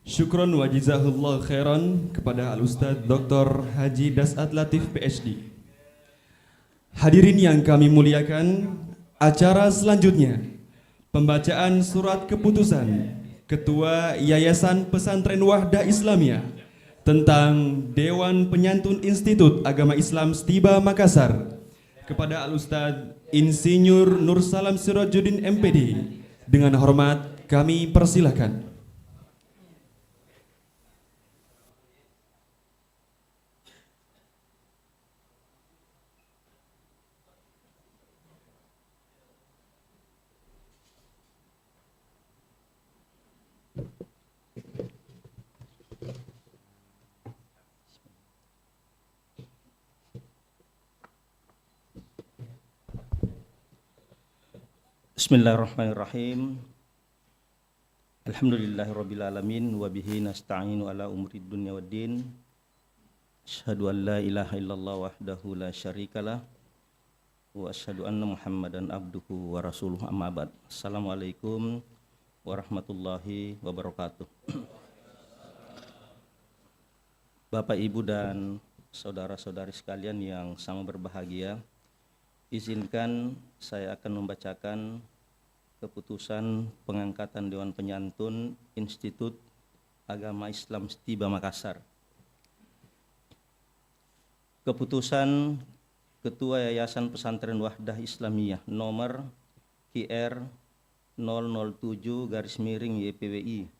Syukron wa jazahullah khairan kepada Al-Ustadz Dr. Haji Das'ad Latif PhD. Hadirin yang kami muliakan, acara selanjutnya pembacaan surat keputusan Ketua Yayasan Pesantren Wahdah Islamiyah tentang Dewan Penyantun Institut Agama Islam Setiba Makassar kepada Al-Ustadz Insinyur Nur Salam Sirajuddin MPD. Dengan hormat kami persilahkan. Bismillahirrahmanirrahim. Alhamdulillahirabbil alamin wa bihi nasta'inu ala umuri dunya waddin. Asyhadu an la ilaha illallah wahdahu la syarikalah wa asyhadu anna Muhammadan abduhu wa rasuluhu amma ba'd. Assalamualaikum warahmatullahi wabarakatuh. Bapak, Ibu dan saudara-saudari sekalian yang sama berbahagia, izinkan saya akan membacakan keputusan pengangkatan Dewan Penyantun Institut Agama Islam Setiba Makassar. Keputusan Ketua Yayasan Pesantren Wahdah Islamiyah nomor QR 007/YPWI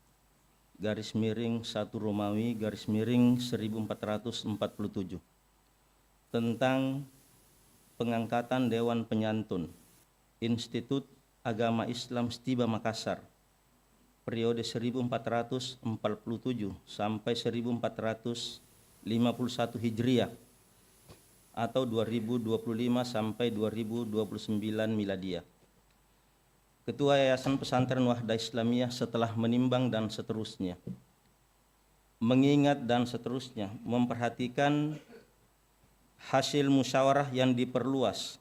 _1 Romawi _1447 tentang pengangkatan Dewan Penyantun Institut Agama Islam Setiba Makassar periode 1447 sampai 1451 Hijriah atau 2025 sampai 2029 Miladiah. Ketua Yayasan Pesantren Wahdah Islamiyah setelah menimbang dan seterusnya, mengingat dan seterusnya, memperhatikan hasil musyawarah yang diperluas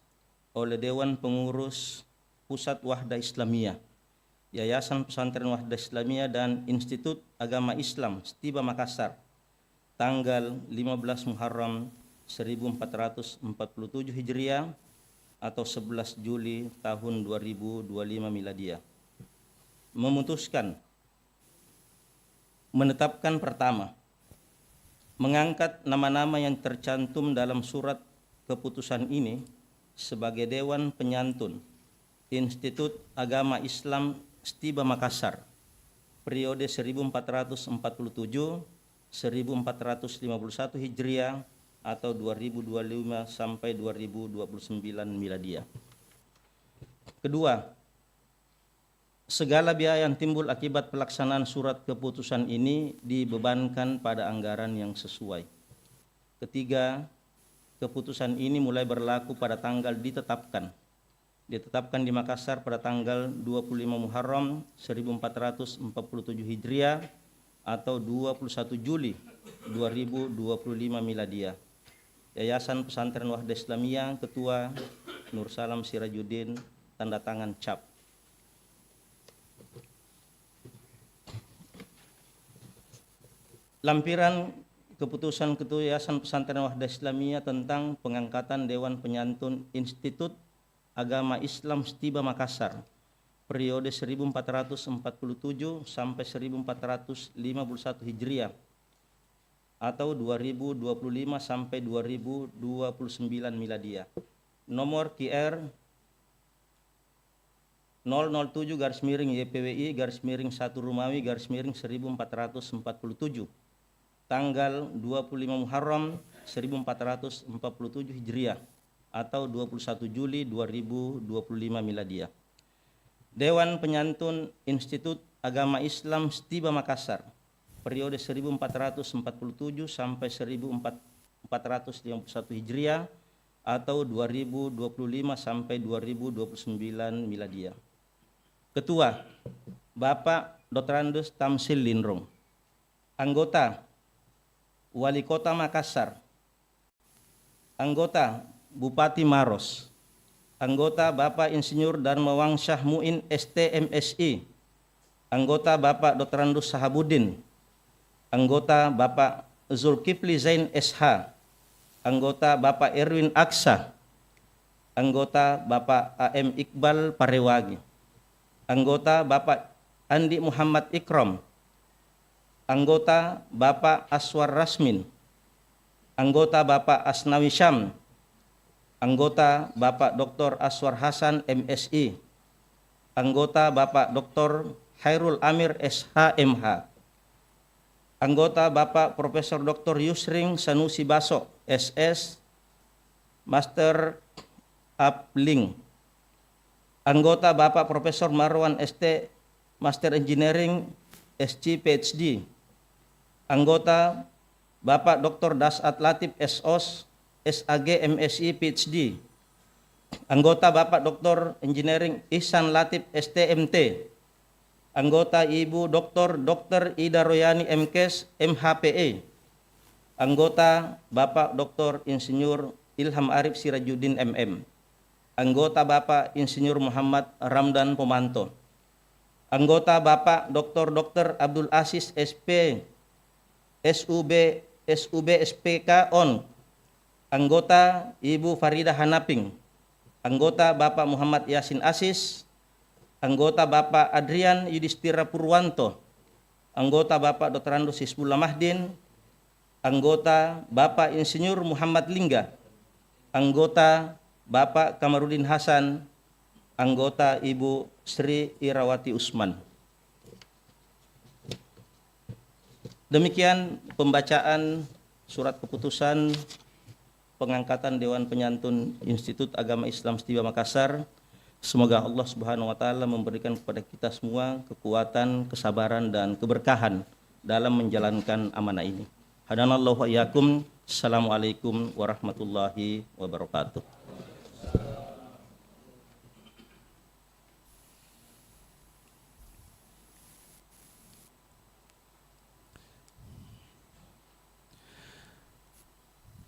oleh Dewan Pengurus Pusat Wahdah Islamiyah, Yayasan Pesantren Wahdah Islamiyah dan Institut Agama Islam Setiba Makassar tanggal 15 Muharram 1447 Hijriah atau 11 Juli tahun 2025 Miladiah, memutuskan menetapkan pertama, mengangkat nama-nama yang tercantum dalam surat keputusan ini sebagai Dewan Penyantun Institut Agama Islam Setiba Makassar periode 1447 1451 Hijriah atau 2025 sampai 2029 Miladiah. Kedua, segala biaya yang timbul akibat pelaksanaan surat keputusan ini dibebankan pada anggaran yang sesuai. Ketiga, keputusan ini mulai berlaku pada tanggal ditetapkan di Makassar pada tanggal 25 Muharram 1447 Hijriah atau 21 Juli 2025 Miladiah. Yayasan Pesantren Wahdah Islamiyah, Ketua Nur Salam Sirajuddin, tanda tangan cap. Lampiran keputusan Ketua Yayasan Pesantren Wahdah Islamiyah tentang pengangkatan Dewan Penyantun Institut Agama Islam Setiba Makassar periode 1447 sampai 1451 Hijriah atau 2025 sampai 2029 Miladiah. Nomor QR 007/YPWI _1 Romawi _1447 tanggal 25 Muharram 1447 Hijriah atau 21 Juli 2025 Miladiah. Dewan Penyantun Institut Agama Islam Setiba Makassar periode 1447 sampai 1451 Hijriah atau 2025 sampai 2029 miladiah. Ketua, Bapak Dr. Andes Tamsil Linrong. Anggota, Wali Kota Makassar. Anggota, Bupati Maros. Anggota, Bapak Insinyur Darmawan Syah Muin STMSI. Anggota, Bapak Dr. Andus Sahabuddin. Anggota, Bapak Zulkifli Zain SH. Anggota, Bapak Erwin Aksa. Anggota, Bapak AM Iqbal Parewagi. Anggota, Bapak Andi Muhammad Ikram. Anggota, Bapak Aswar Rasmin. Anggota, Bapak Asnawi Syam. Anggota, Bapak Dr. Aswar Hasan MSI. Anggota, Bapak Dr. Hairul Amir SHMH. Anggota, Bapak Profesor Dr. Yusring Sanusi Baso SS Master Upling. Anggota, Bapak Profesor Marwan ST Master Engineering SC PhD. Anggota, Bapak Dr. Dasat Latif SOS SAG MSI PhD. Anggota, Bapak Dr. Engineering Ihsan Latif STMT. Anggota, Ibu Dr. Ida Royani MKes MHPE. Anggota, Bapak Dr. Insinyur Ilham Arif Sirajuddin MM. Anggota, Bapak Insinyur Muhammad Ramdan Pomanto. Anggota, Bapak Dr. Abdul Aziz SP SUB SPK ON. Anggota, Ibu Farida Hanaping. Anggota, Bapak Muhammad Yasin Asis. Anggota, Bapak Adrian Yudhistira Purwanto. Anggota, Bapak Dr. Andus Hizbullah Mahdin. Anggota, Bapak Insinyur Muhammad Lingga. Anggota, Bapak Kamarudin Hasan. Anggota, Ibu Sri Irawati Usman. Demikian pembacaan surat keputusan pengangkatan Dewan Penyantun Institut Agama Islam Setiba Makassar. Semoga Allah Subhanahu wa taala memberikan kepada kita semua kekuatan, kesabaran dan keberkahan dalam menjalankan amanah ini. Hadanallahu wa iyyakum. Assalamualaikum warahmatullahi wabarakatuh.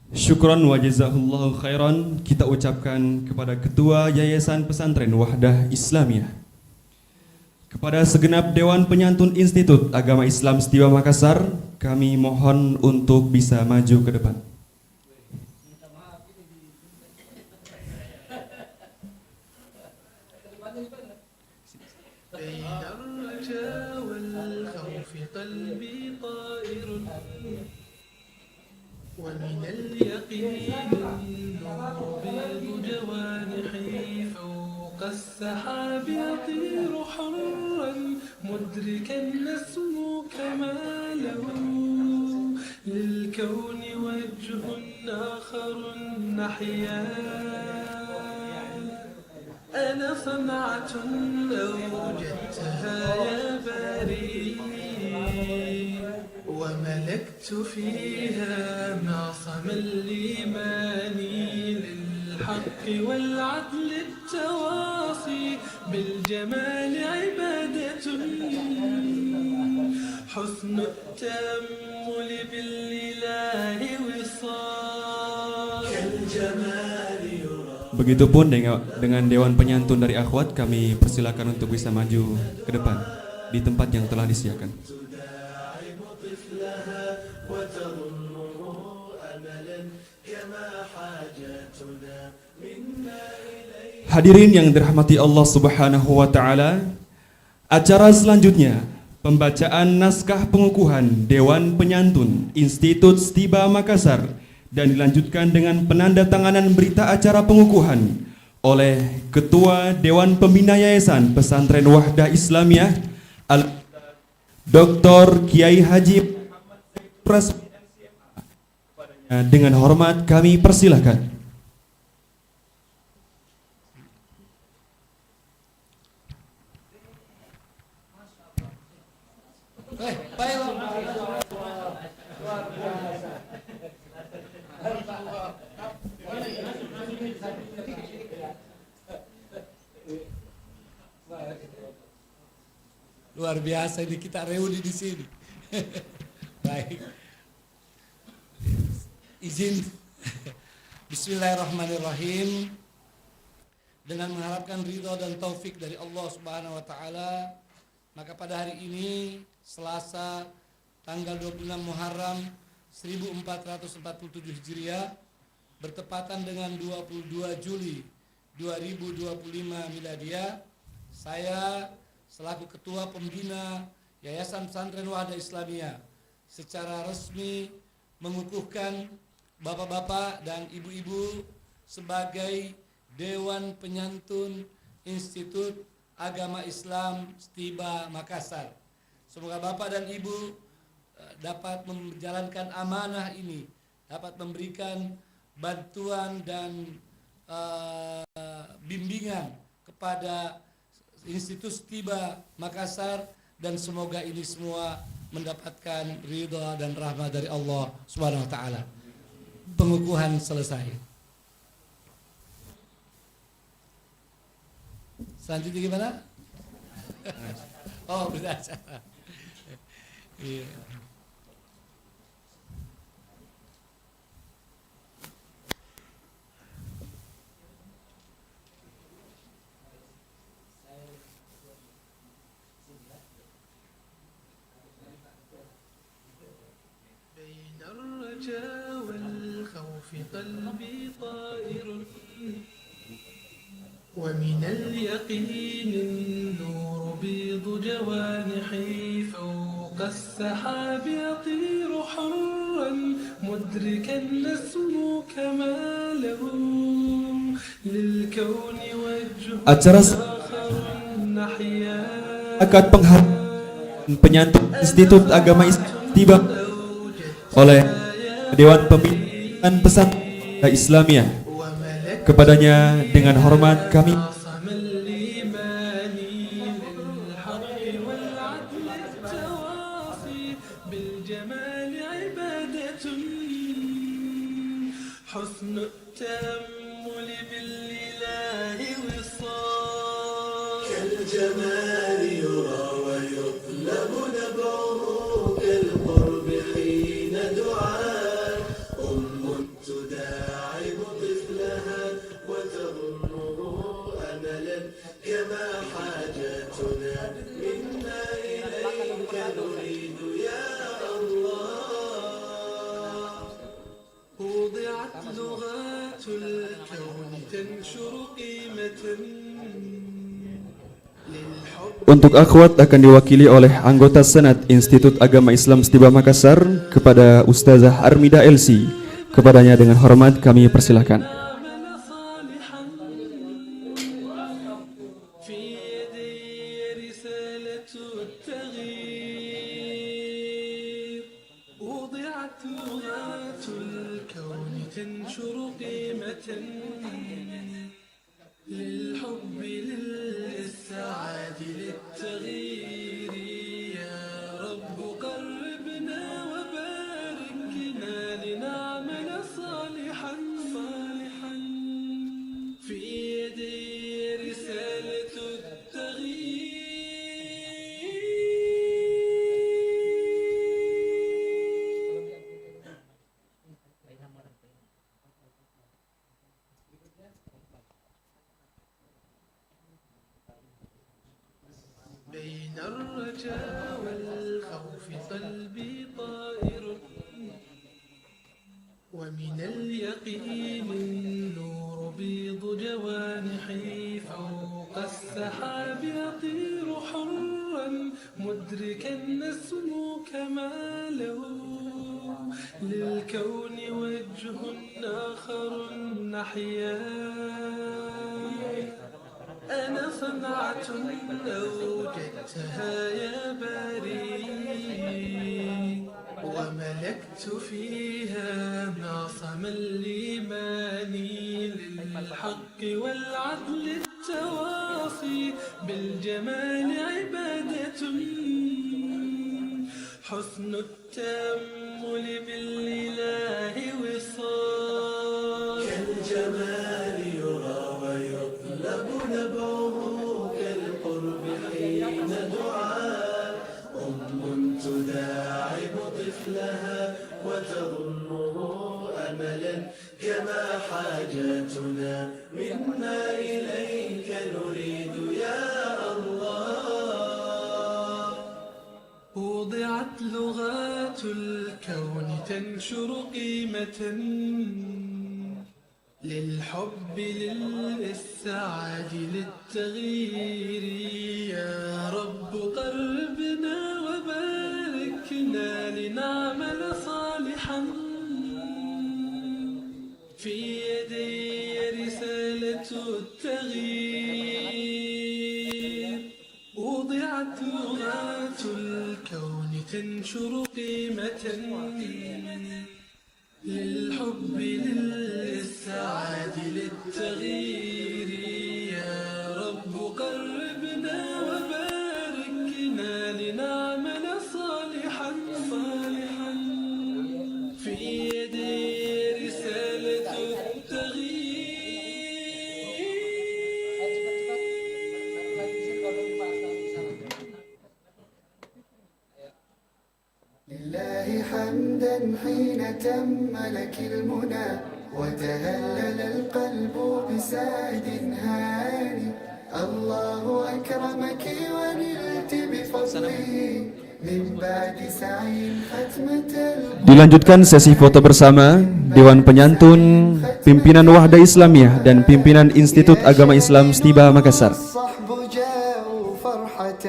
Syukran wa jazakallahu khairan kita ucapkan kepada Ketua Yayasan Pesantren Wahdah Islamiyah. Kepada segenap Dewan Penyantun Institut Agama Islam Setiba Makassar, kami mohon untuk bisa maju ke depan. ومن اليقين النور بيض جوانحي فوق السحاب يطير حرا مدركا نسمو كماله للكون وجه آخر نحيا أنا صنعة أوجدتها يا باري وملكت فيها معصم الإيمان للحق والعدل التواصي بالجمال عبادة حسن التأمل بالإله وصال كالجمال يرى. Begitupun dengan Dewan Penyantun dari Akhwat, kami persilakan untuk bisa maju ke depan di tempat yang telah disediakan. Hadirin yang dirahmati Allah Subhanahu wa taala, acara selanjutnya pembacaan naskah pengukuhan Dewan Penyantun Institut Setiba Makassar dan dilanjutkan dengan penandatanganan berita acara pengukuhan oleh Ketua Dewan Pembina Yayasan Pesantren Wahdah Islamiyah Dr. Kiai Haji Pras. Dengan hormat kami persilahkan. Luar biasa ini kita reuni di sini. Baik. Izin. Bismillahirrahmanirrahim. Dengan mengharapkan ridha dan taufik dari Allah Subhanahu wa taala, maka pada hari ini Selasa tanggal 26 Muharram 1447 Hijriah bertepatan dengan 22 Juli 2025 Miladiah, saya selaku Ketua Pembina Yayasan Pesantren Wahda Islamiyah secara resmi mengukuhkan bapak-bapak dan ibu-ibu sebagai Dewan Penyantun Institut Agama Islam Stiba Makassar. Semoga bapak dan ibu dapat menjalankan amanah ini, dapat memberikan bantuan dan bimbingan kepada Institut Stiba Makassar, dan semoga ini semua mendapatkan ridha dan rahmat dari Allah Subhanahu wa taala. Pengukuhan selesai. Selanjutnya gimana? Oh, beracara. Iya. بين الرجاء والخوف قلبي طائر ومن اليقين النور بيض جوانحي فوق السحاب يطير حرا مدركا نسمو كماله للكون وجه Acara آخر نحيا akad penyantun Institut Agama Islam tiba oleh Dewan Pembinaan Pesantren Islamiyah. Kepadanya dengan hormat kami عصم الإيمان للحق والعدل التواصي بالجمال عبادة حسن التأمل بالإله وصال كالجمال يرى ويطلب نبعه كالقرب حين دعاء أم تداعب طفلها وتظنه أملا كما حاجاتنا منا إليك نريد يا الله وضعت لغات الكون تنشر قيمة للحب untuk akhwat akan diwakili oleh anggota Senat Institut Agama Islam Stiba Makassar kepada Ustazah Armida LC. Kepadanya dengan hormat kami persilahkan. عمل صالحا في يدي رسالة التغيير وضعت لغات الكون تنشر قيمة للحب للسعادة للتغيير يا رب قربنا وباركنا لنعمل صالحا في يدي رسالة بين الرجاء والخوف قلبي طائر ومن اليقين النور بيض جوانحي فوق السحاب يطير حرا مدركا نسمو كماله للكون وجه آخر نحيا أنا صنعة أوجدتها يا باري وملكت فيها معصم الإيمان للحق والعدل التواصي بالجمال عبادة حسن التأمل بالإله وصال كالجمال يرى ويطلب نبعه كالقرب حين دعاء تداعب طفلها وتظنه أملا كما حاجاتنا منا إليك نريد يا الله. وضعت لغات الكون تنشر قيمة للحب للإسعاد للتغيير. يا رب قربنا وباركنا لنعمل صالحا في يدي رسالة التغيير. وضعت لغات الكون تنشر قيمة للحب للسعاد للتغيير. يا رب قربنا وباركنا لنعمل صالحا في يدي رسالة التغيير. لله حمدا حين تم لك المنى وتهلل القلب بسعد هاني. الله أكرمك ونلت بفضله من بعد سعي ختمة. Dilanjutkan sesi foto bersama Dewan Penyantun, Pimpinan Wahda Islamiyah dan Pimpinan Institut Agama Islam Stiba Makassar. الصحب جاءوا فرحة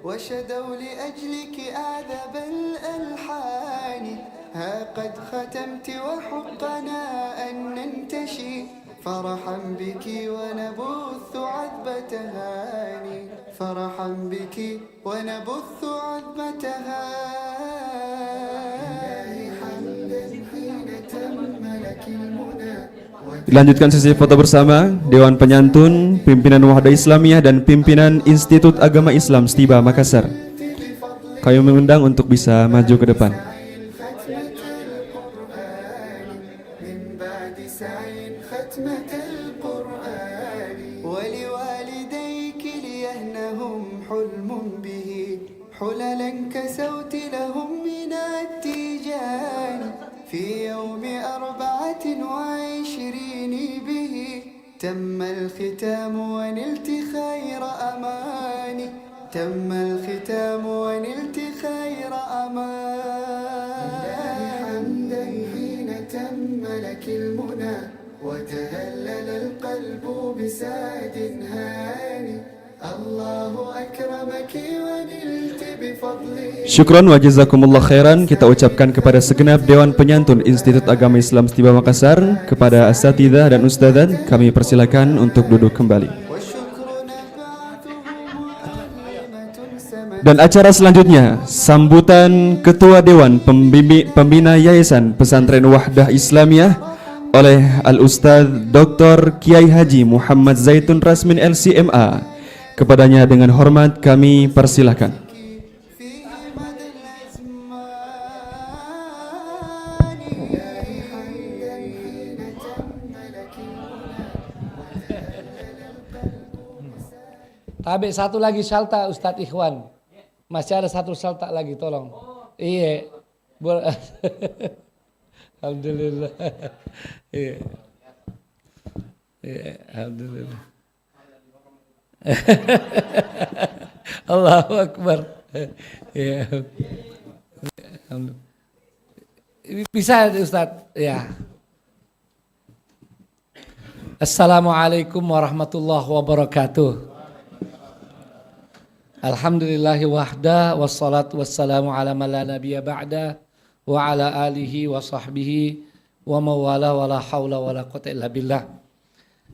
وشدوا لأجلك أعذب الألحان. ها قد ختمت وحقنا أن ننتشي فرحا بك ونبث عذب تهاني. فرحا بك ونبث عذب تهاني. حمدا حين تم لك المنى. Dilanjutkan sesi foto bersama Dewan Penyantun, Pimpinan Wahda Islamiyah dan Pimpinan Institut Agama Islam Stiba Makassar. Kami mengundang untuk bisa maju ke depan. ولوالديك ليهنهم حلم به حللا كسوت لهم من التيجان. في يوم 24 به تم الختام ونلت خير أماني. تم الختام ونلت خير أماني. حمدا حين تم لك المنى وتهلل القلب بسعد هاني. الله أكرمك ونلت بفضله. Syukron wa jazakumullah khairan kita ucapkan kepada segenap Dewan Penyantun Institut Agama Islam Stiba Makassar, kepada asatidzah dan ustadzat kami persilakan untuk duduk kembali. Dan acara selanjutnya sambutan Ketua Dewan Pembina Yayasan Pesantren Wahdah Islamiyah oleh Al-Ustadz Dr. Kiai Haji Muhammad Zaitun Rasmin LCMA. Kepadanya dengan hormat kami persilahkan. Tabe satu lagi salta Ustadz Ikhwan. Masih ada satu salta lagi tolong. Iya. Alhamdulillah. Iya. Iya, alhamdulillah. Allahu Akbar. Ya. Bisa Ustaz? Ya. Assalamualaikum warahmatullahi wabarakatuh. Alhamdulillahi wahda wassalatu wassalamu ala man la nabiyya ba'da wa ala alihi wa sahbihi wa mawala wa la hawla wa la quwwata illa billah.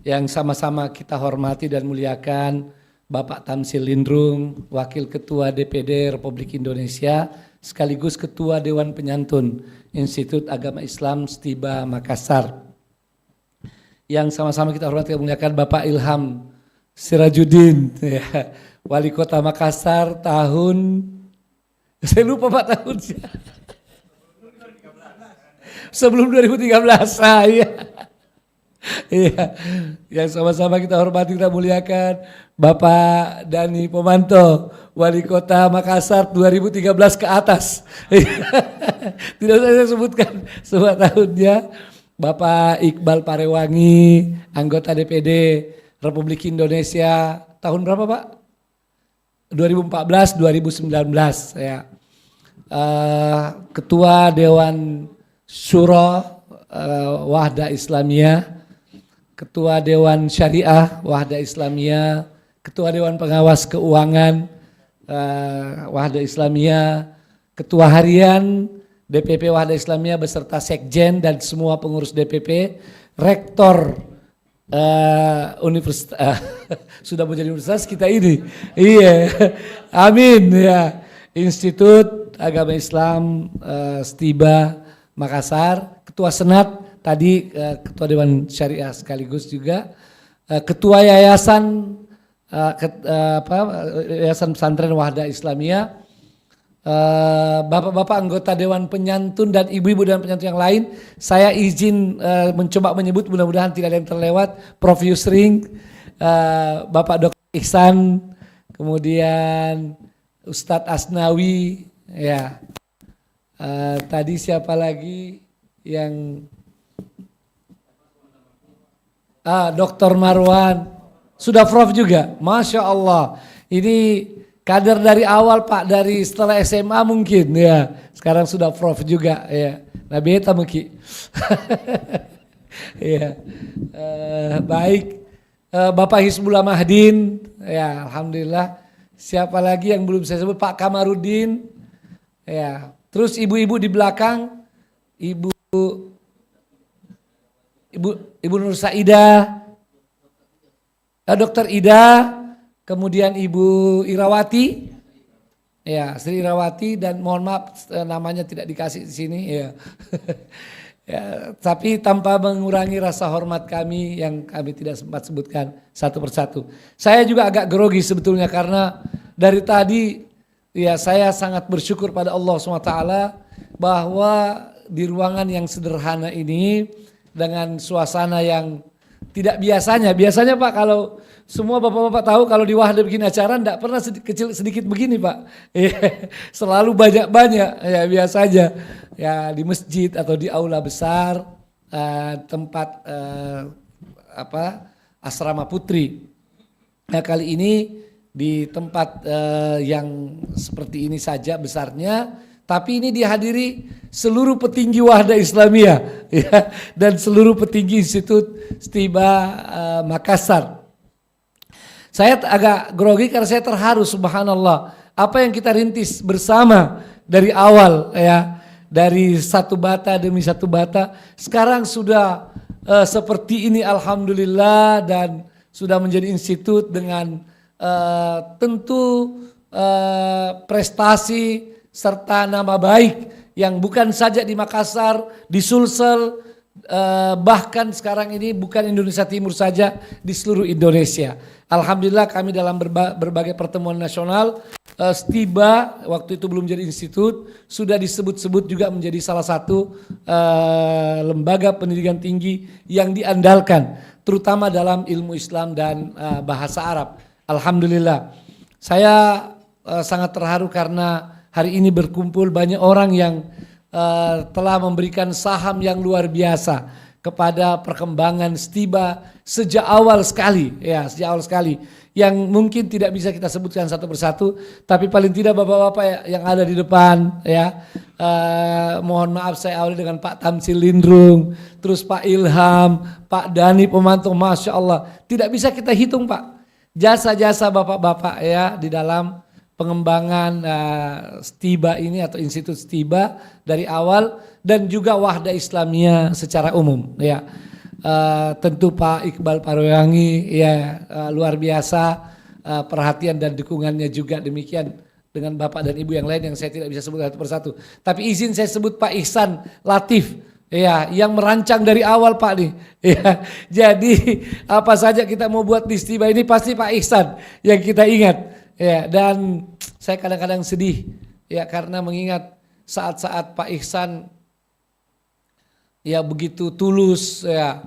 Yang sama-sama kita hormati dan muliakan Bapak Tamsil Lindrung, Wakil Ketua DPD Republik Indonesia, sekaligus Ketua Dewan Penyantun Institut Agama Islam Stiba Makassar. Yang sama-sama kita hormati dan muliakan Bapak Ilham Sirajuddin, ya, Wali Kota Makassar tahun, saya lupa Pak tahun, sebelum 2013, saya. Iya, yang sama-sama kita hormati, kita muliakan Bapak Dani Pomanto, Wali Kota Makassar 2013 ke atas. Tidak usah saya sebutkan semua tahunnya. Bapak Iqbal Parewangi, anggota DPD Republik Indonesia, tahun berapa Pak? 2014-2019 ya. Ketua Dewan Syuro Wahda Islamiyah, Ketua Dewan Syariah Wahda Islamiyah, Ketua Dewan Pengawas Keuangan Wahda Islamiyah, Ketua Harian DPP Wahda Islamiyah beserta Sekjen dan semua pengurus DPP, Rektor universitas sudah menjadi universitas kita ini, iya, amin ya, Institut Agama Islam Stiba Makassar, Ketua Senat tadi, Ketua Dewan Syariah sekaligus juga, Ketua Yayasan Yayasan Pesantren Wahda Islamiyah, bapak-bapak anggota Dewan Penyantun dan ibu-ibu Dewan Penyantun yang lain. Saya izin mencoba menyebut, mudah-mudahan tidak ada yang terlewat. Prof Yusring, Bapak Dr. Ihsan, kemudian Ustadz Asnawi, ya. Tadi siapa lagi yang Dr. Marwan, sudah Prof juga, Masya Allah. Ini kader dari awal Pak, dari setelah SMA mungkin ya. Sekarang sudah Prof juga ya. Nah beta mungkin. Ya. Baik. Bapak Hizbullah Mahdin ya, alhamdulillah. Siapa lagi yang belum saya sebut? Pak Kamarudin. Ya. Terus ibu-ibu di belakang, Ibu Nur Saidah, Dr. Ida, kemudian Ibu Irawati, ya Sri Irawati, dan mohon maaf namanya tidak dikasih di sini, ya. Ya, tapi tanpa mengurangi rasa hormat kami yang kami tidak sempat sebutkan satu persatu. Saya juga agak grogi sebetulnya karena dari tadi ya saya sangat bersyukur pada Allah SWT bahwa di ruangan yang sederhana ini dengan suasana yang tidak biasanya Pak, kalau semua bapak-bapak tahu kalau di Wahda bikin acara enggak pernah kecil sedikit begini Pak. Selalu banyak-banyak ya, biasanya ya di masjid atau di aula besar, tempat asrama putri. Nah kali ini di tempat yang seperti ini saja besarnya, tapi ini dihadiri seluruh petinggi Wahda Islamiyah ya, dan seluruh petinggi Institut Stiba Makassar. Saya agak grogi karena saya terharu, subhanallah, apa yang kita rintis bersama dari awal ya, dari satu bata demi satu bata, sekarang sudah seperti ini alhamdulillah, dan sudah menjadi institut dengan tentu prestasi serta nama baik yang bukan saja di Makassar, di Sulsel, bahkan sekarang ini bukan Indonesia Timur saja, di seluruh Indonesia. Alhamdulillah kami dalam berbagai pertemuan nasional, Stiba waktu itu belum jadi institut, sudah disebut-sebut juga menjadi salah satu lembaga pendidikan tinggi yang diandalkan, terutama dalam ilmu Islam dan bahasa Arab. Alhamdulillah, saya sangat terharu karena hari ini berkumpul banyak orang yang telah memberikan saham yang luar biasa kepada perkembangan Stiba sejak awal sekali, ya sejak awal sekali, yang mungkin tidak bisa kita sebutkan satu persatu, tapi paling tidak bapak-bapak yang ada di depan, ya, mohon maaf saya awali dengan Pak Tamsil Lindrung, terus Pak Ilham, Pak Dani Pomanto, Masya Allah, tidak bisa kita hitung Pak, jasa-jasa bapak-bapak ya di dalam pengembangan Stiba ini atau Institut Stiba dari awal, dan juga Wahda Islamiyah secara umum ya. Tentu Pak Iqbal Parewangi ya, luar biasa perhatian dan dukungannya juga demikian dengan Bapak dan Ibu yang lain yang saya tidak bisa sebut satu persatu. Tapi izin saya sebut Pak Ihsan Latif ya, yang merancang dari awal Pak nih ya. Jadi apa saja kita mau buat di Stiba ini pasti Pak Ihsan yang kita ingat. Ya, dan saya kadang-kadang sedih ya karena mengingat saat-saat Pak Ihsan ya begitu tulus ya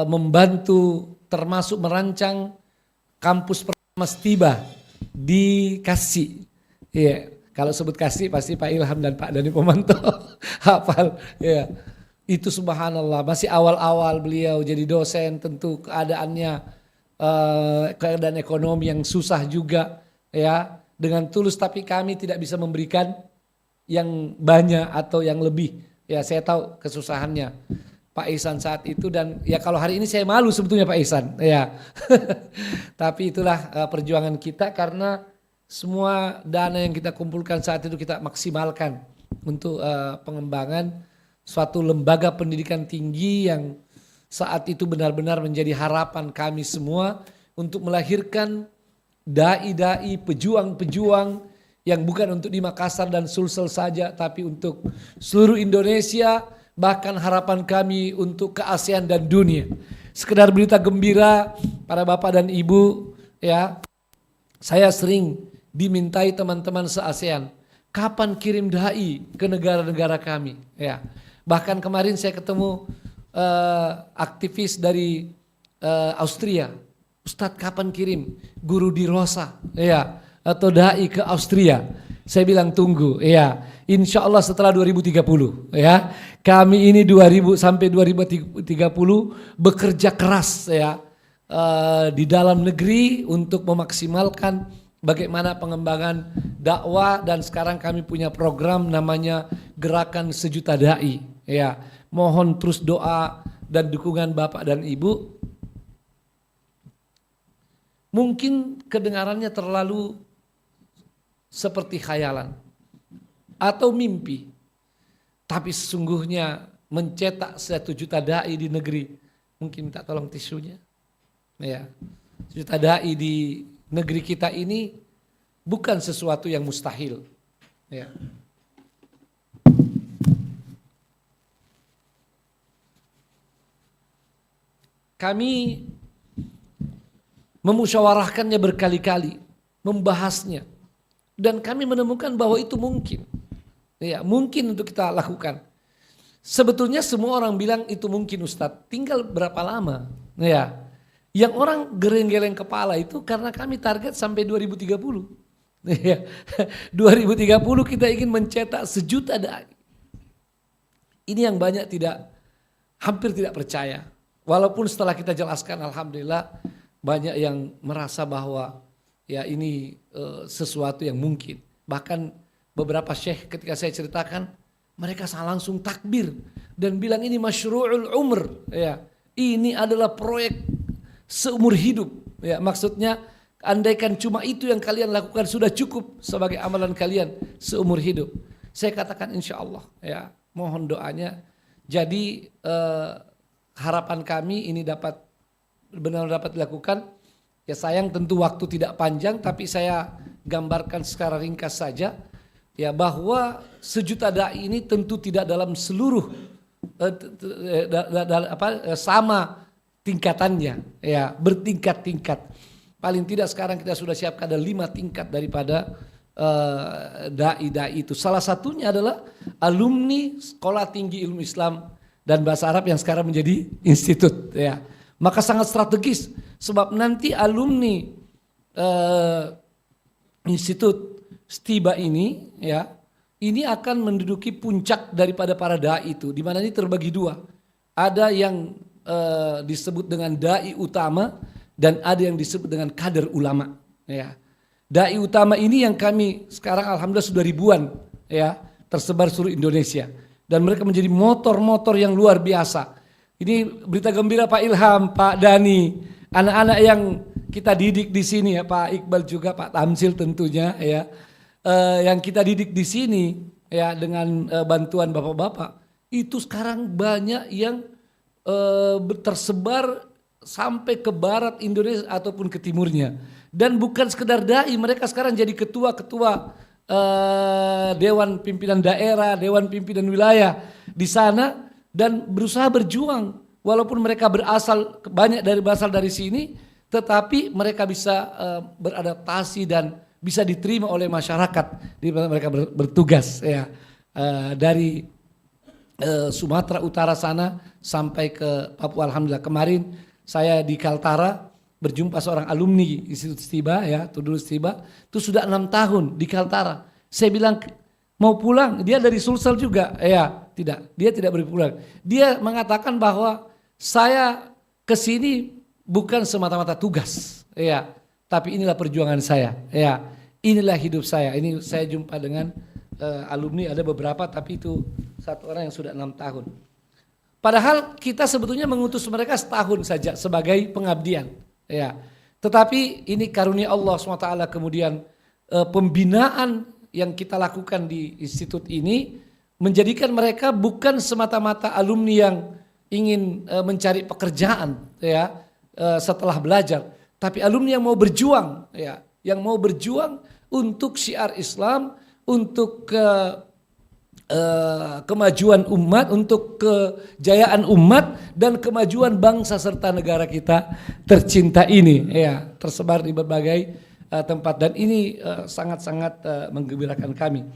membantu termasuk merancang kampus pertama Stiba di Kasih. Iya, kalau sebut Kasih pasti Pak Ilham dan Pak Dhani Pomanto hafal. Ya, itu subhanallah masih awal-awal beliau jadi dosen, tentu keadaannya keadaan ekonomi yang susah juga ya, dengan tulus, tapi kami tidak bisa memberikan yang banyak atau yang lebih. Ya, saya tahu kesusahannya Pak Ihsan saat itu, dan ya kalau hari ini saya malu sebetulnya Pak Ihsan ya. Tapi itulah perjuangan kita, karena semua dana yang kita kumpulkan saat itu kita maksimalkan untuk pengembangan suatu lembaga pendidikan tinggi yang saat itu benar-benar menjadi harapan kami semua untuk melahirkan dai-dai, pejuang-pejuang yang bukan untuk di Makassar dan Sulsel saja, tapi untuk seluruh Indonesia, bahkan harapan kami untuk ke ASEAN dan dunia. Sekedar berita gembira para bapak dan ibu ya, saya sering dimintai teman-teman se-ASEAN, kapan kirim dai ke negara-negara kami ya. Bahkan kemarin saya ketemu aktivis dari Austria, Ustadz kapan kirim guru di Rosa ya, atau dai ke Austria. Saya bilang tunggu ya, insya Allah setelah 2030 ya. Kami ini 2000 sampai 2030 bekerja keras ya di dalam negeri untuk memaksimalkan bagaimana pengembangan dakwah, dan sekarang kami punya program namanya Gerakan Sejuta Dai ya. Mohon terus doa dan dukungan Bapak dan Ibu. Mungkin kedengarannya terlalu seperti khayalan atau mimpi, tapi sesungguhnya mencetak 1 juta dai di negeri, mungkin minta tolong tisunya ya, 1 juta dai di negeri kita ini bukan sesuatu yang mustahil ya. Kami memusyawarahkannya berkali-kali, membahasnya, dan kami menemukan bahwa itu mungkin. Ya, mungkin untuk kita lakukan. Sebetulnya semua orang bilang itu mungkin Ustadz, tinggal berapa lama. Ya. Yang orang geleng-geleng kepala itu karena kami target sampai 2030. Ya. 2030 kita ingin mencetak 1 juta dai. Ini yang banyak hampir tidak percaya. Walaupun setelah kita jelaskan, alhamdulillah banyak yang merasa bahwa ya ini sesuatu yang mungkin. Bahkan beberapa syekh ketika saya ceritakan, mereka langsung takbir dan bilang ini masyru'ul umr ya. Ini adalah proyek seumur hidup ya. Maksudnya andaikan cuma itu yang kalian lakukan sudah cukup sebagai amalan kalian seumur hidup. Saya katakan insya Allah ya, mohon doanya. Jadi harapan kami ini benar-benar dapat dilakukan. Ya sayang tentu waktu tidak panjang, tapi saya gambarkan secara ringkas saja ya, bahwa 1 juta dai ini tentu tidak dalam seluruh sama tingkatannya ya, bertingkat-tingkat. Paling tidak sekarang kita sudah siapkan ada 5 tingkat daripada dai-dai itu. Salah satunya adalah alumni Sekolah Tinggi Ilmu Islam dan Bahasa Arab yang sekarang menjadi institut ya. Maka sangat strategis, sebab nanti alumni institut Stiba ini ya, ini akan menduduki puncak daripada para dai itu, di mana ini terbagi 2. Ada yang disebut dengan dai utama dan ada yang disebut dengan kader ulama ya. Dai utama ini yang kami sekarang alhamdulillah sudah ribuan ya, tersebar seluruh Indonesia, dan mereka menjadi motor-motor yang luar biasa. Ini berita gembira Pak Ilham, Pak Dhani, anak-anak yang kita didik di sini ya, Pak Iqbal juga, Pak Tamsil tentunya ya, yang kita didik di sini ya dengan bantuan bapak-bapak, itu sekarang banyak yang tersebar sampai ke barat Indonesia ataupun ke timurnya, dan bukan sekedar dai, mereka sekarang jadi ketua-ketua dewan pimpinan daerah, dewan pimpinan wilayah di sana. Dan berusaha berjuang, walaupun mereka banyak berasal dari sini, tetapi mereka bisa beradaptasi dan bisa diterima oleh masyarakat di mana mereka bertugas ya, dari Sumatera Utara sana sampai ke Papua. Alhamdulillah kemarin saya di Kaltara berjumpa seorang alumni Institut Stiba ya, dulu Stiba, itu sudah 6 tahun di Kaltara. Saya bilang mau pulang, dia dari Sulsel juga, ya tidak, dia tidak boleh pulang. Dia mengatakan bahwa saya kesini bukan semata-mata tugas, ya, tapi inilah perjuangan saya, ya, inilah hidup saya. Ini saya jumpa dengan alumni ada beberapa, tapi itu satu orang yang sudah 6 tahun. Padahal kita sebetulnya mengutus mereka setahun saja sebagai pengabdian, ya. Tetapi ini karunia Allah SWT, kemudian pembinaan yang kita lakukan di institut ini menjadikan mereka bukan semata-mata alumni yang ingin mencari pekerjaan, ya, setelah belajar, tapi alumni yang mau berjuang, ya, yang mau berjuang untuk syiar Islam, untuk kemajuan umat, untuk kejayaan umat dan kemajuan bangsa serta negara kita tercinta ini, ya, tersebar di berbagai tempat, dan ini sangat-sangat menggembirakan kami.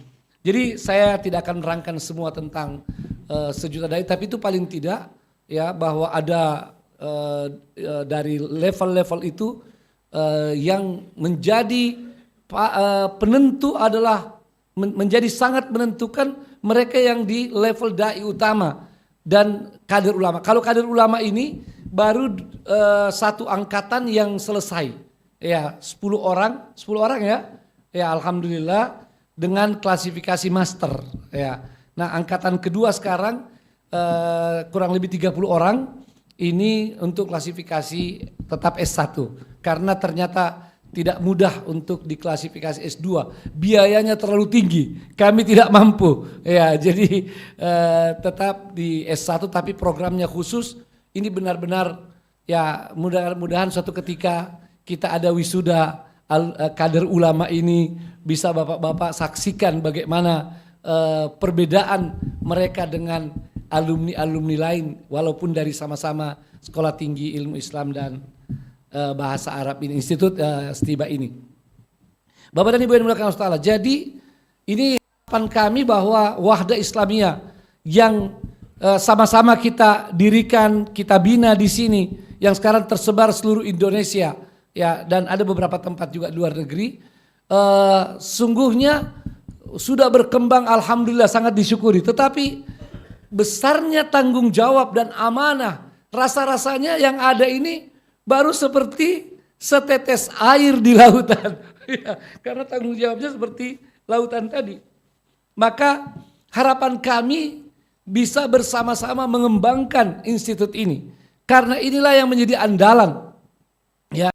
Jadi saya tidak akan menerangkan semua tentang sejuta dai, tapi itu paling tidak, ya, bahwa ada dari level-level itu yang menjadi penentu adalah menjadi sangat menentukan mereka yang di level dai utama dan kader ulama. Kalau kader ulama ini baru satu angkatan yang selesai, ya, 10 orang ya, alhamdulillah dengan klasifikasi master, ya. Nah, angkatan kedua sekarang kurang lebih 30 orang ini untuk klasifikasi tetap S1 karena ternyata tidak mudah untuk diklasifikasi S2, biayanya terlalu tinggi, kami tidak mampu, ya, jadi tetap di S1 tapi programnya khusus. Ini benar-benar, ya, mudah-mudahan suatu ketika kita ada wisuda kader ulama ini bisa bapak-bapak saksikan bagaimana perbedaan mereka dengan alumni-alumni lain walaupun dari sama-sama Sekolah Tinggi Ilmu Islam dan Bahasa Arab ini, Institut Stiba ini. Bapak dan Ibu yang dimuliakan Allah Ta'ala, jadi ini harapan kami bahwa Wahda Islamiyah yang sama-sama kita dirikan, kita bina di sini, yang sekarang tersebar seluruh Indonesia, ya, dan ada beberapa tempat juga di luar negeri, sungguhnya sudah berkembang, alhamdulillah, sangat disyukuri. Tetapi besarnya tanggung jawab dan amanah, rasa-rasanya yang ada ini baru seperti setetes air di lautan, ya, karena tanggung jawabnya seperti lautan tadi. Maka harapan kami bisa bersama-sama mengembangkan institut ini, karena inilah yang menjadi andalan, ya,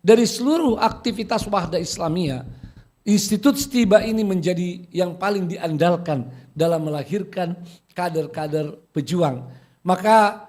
dari seluruh aktivitas Wahda Islamiyah. Institut Stiba ini menjadi yang paling diandalkan dalam melahirkan kader-kader pejuang. Maka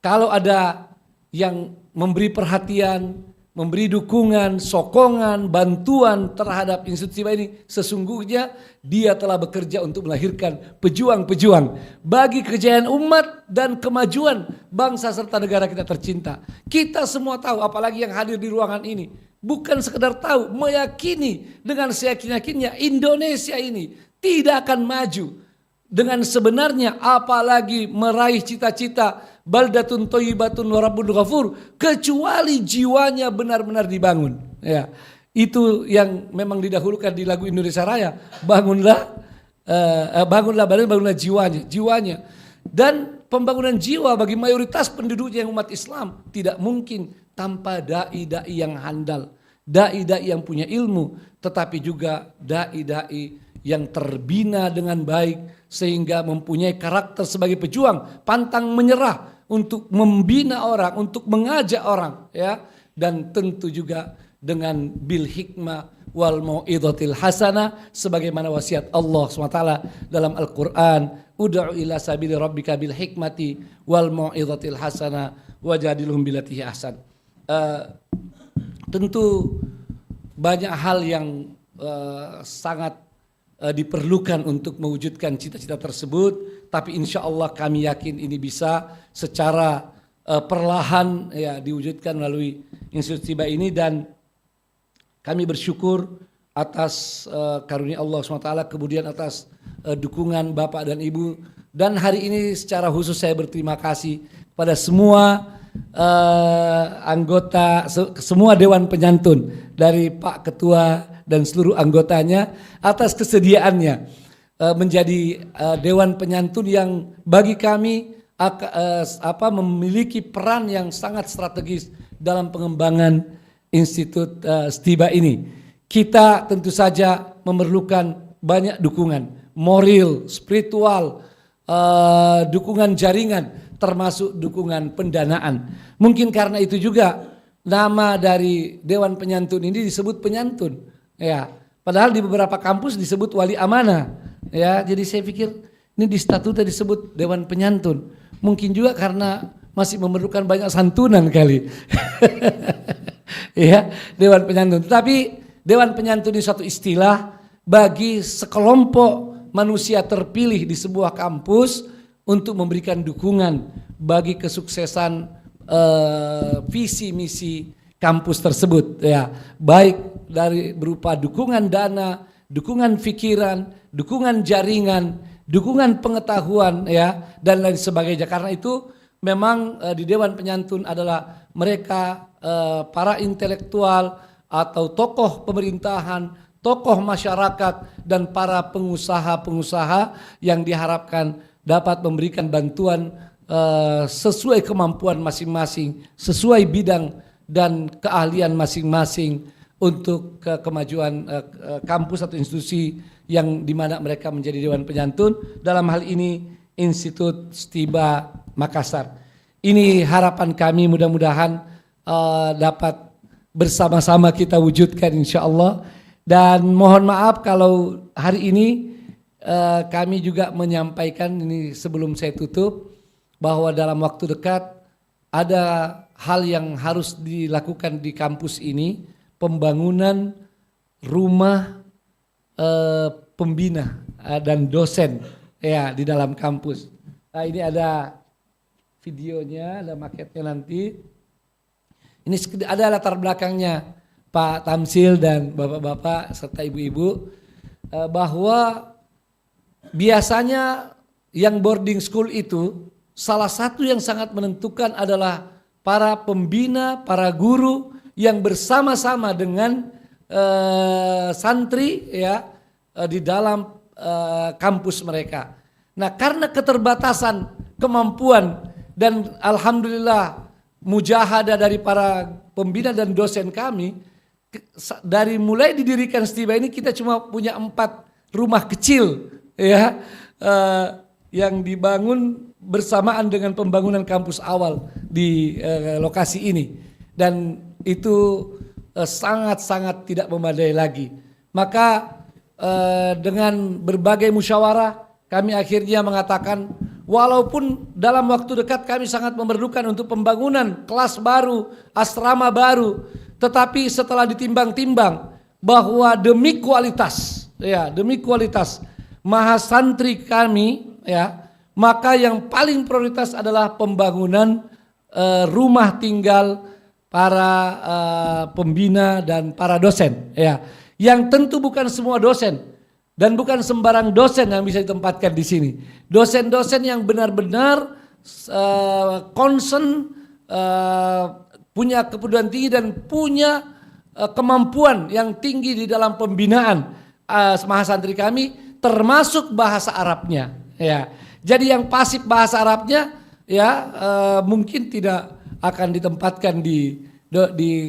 kalau ada yang memberi perhatian, memberi dukungan, sokongan, bantuan terhadap Institut Stiba ini, sesungguhnya dia telah bekerja untuk melahirkan pejuang-pejuang bagi kejayaan umat dan kemajuan bangsa serta negara kita tercinta. Kita semua tahu, apalagi yang hadir di ruangan ini, bukan sekedar tahu, meyakini dengan seyakin-yakinnya Indonesia ini tidak akan maju dengan sebenarnya, apalagi meraih cita-cita baldatun thayyibatun wa rabbun ghafur, kecuali jiwanya benar-benar dibangun, ya. Itu yang memang didahulukan di lagu Indonesia Raya, bangunlah jiwanya. Dan pembangunan jiwa bagi mayoritas penduduknya yang umat Islam tidak mungkin tanpa dai-dai yang handal, dai-dai yang punya ilmu, tetapi juga dai-dai yang terbina dengan baik sehingga mempunyai karakter sebagai pejuang, pantang menyerah untuk membina orang, untuk mengajak orang, ya, dan tentu juga dengan bil hikmah wal mau'izatil hasanah sebagaimana wasiat Allah SWT dalam Al-Qur'an, ud'u ila sabili rabbika bil hikmati wal mau'izatil hasanah wajadilhum billati ahsan. Tentu banyak hal yang sangat diperlukan untuk mewujudkan cita-cita tersebut, tapi insya Allah kami yakin ini bisa secara perlahan, ya, diwujudkan melalui Institut Stiba ini, dan kami bersyukur atas karunia Allah SWT, kemudian atas dukungan Bapak dan Ibu Dan hari ini secara khusus saya berterima kasih kepada semua anggota, semua Dewan Penyantun dari Pak Ketua dan seluruh anggotanya atas kesediaannya menjadi Dewan Penyantun yang bagi kami memiliki peran yang sangat strategis dalam pengembangan Institut Stiba ini. Kita tentu saja memerlukan banyak dukungan moral, spiritual, dukungan jaringan, termasuk dukungan pendanaan. Mungkin karena itu juga nama dari Dewan Penyantun ini disebut penyantun, ya. Padahal di beberapa kampus disebut wali amanah, ya. Jadi saya pikir ini di statuta disebut Dewan Penyantun. Mungkin juga karena masih memerlukan banyak santunan kali, ya, Dewan Penyantun. Tetapi Dewan Penyantun ini suatu istilah bagi sekelompok manusia terpilih di sebuah kampus untuk memberikan dukungan bagi kesuksesan visi misi kampus tersebut, ya, baik dari berupa dukungan dana, dukungan pikiran, dukungan jaringan, dukungan pengetahuan, ya, dan lain sebagainya. Karena itu memang di Dewan Penyantun adalah mereka para intelektual atau tokoh pemerintahan, tokoh masyarakat, dan para pengusaha-pengusaha yang diharapkan dapat memberikan bantuan sesuai kemampuan masing-masing, sesuai bidang dan keahlian masing-masing untuk kemajuan kampus atau institusi yang dimana mereka menjadi Dewan Penyantun. Dalam hal ini Institut Stiba Makassar. Ini harapan kami, mudah-mudahan dapat bersama-sama kita wujudkan insya-Allah. Dan mohon maaf kalau hari ini kami juga menyampaikan ini sebelum saya tutup bahwa dalam waktu dekat ada hal yang harus dilakukan di kampus ini, pembangunan rumah pembina dan dosen, ya, di dalam kampus. Nah, ini ada videonya, ada maketnya nanti. Ini ada latar belakangnya Pak Tamsil dan bapak-bapak serta ibu-ibu, bahwa biasanya yang boarding school itu salah satu yang sangat menentukan adalah para pembina, para guru yang bersama-sama dengan santri, ya, di dalam kampus mereka. Nah, karena keterbatasan kemampuan dan alhamdulillah mujahadah dari para pembina dan dosen kami, dari mulai didirikan Stiba ini kita cuma punya 4 rumah kecil, ya, yang dibangun bersamaan dengan pembangunan kampus awal di lokasi ini, dan itu sangat-sangat tidak memadai lagi. Maka dengan berbagai musyawarah kami akhirnya mengatakan walaupun dalam waktu dekat kami sangat memerlukan untuk pembangunan kelas baru, asrama baru, tetapi setelah ditimbang-timbang bahwa demi kualitas, ya, demi kualitas mahasantri kami, ya, maka yang paling prioritas adalah pembangunan rumah tinggal para pembina dan para dosen, ya, yang tentu bukan semua dosen dan bukan sembarang dosen yang bisa ditempatkan di sini. Dosen-dosen yang benar-benar concern, punya kepedulian tinggi dan punya kemampuan yang tinggi di dalam pembinaan mahasantri kami, termasuk bahasa Arabnya, ya. Jadi yang pasif bahasa Arabnya, ya, mungkin tidak akan ditempatkan di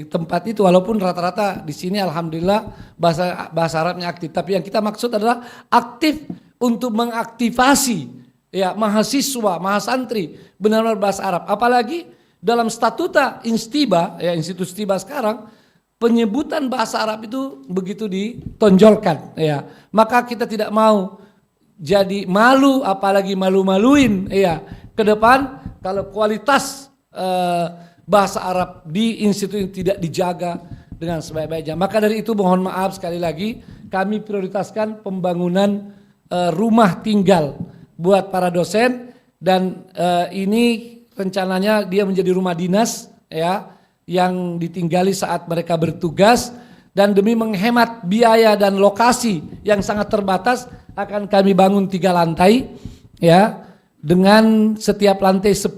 tempat itu, walaupun rata-rata di sini alhamdulillah bahasa Arabnya aktif. Tapi yang kita maksud adalah aktif untuk mengaktifasi, ya, mahasiswa, mahasantri benar-benar bahasa Arab. Apalagi dalam statuta Instiba, ya, Institut Stiba sekarang, penyebutan bahasa Arab itu begitu ditonjolkan, ya. Maka kita tidak mau jadi malu, apalagi malu-maluin, ya, ke depan kalau kualitas bahasa Arab di institut ini tidak dijaga dengan sebaik-baiknya. Maka dari itu mohon maaf sekali lagi, kami prioritaskan pembangunan rumah tinggal buat para dosen, dan ini rencananya dia menjadi rumah dinas, ya, yang ditinggali saat mereka bertugas, dan demi menghemat biaya dan lokasi yang sangat terbatas akan kami bangun 3 lantai, ya, dengan setiap lantai 10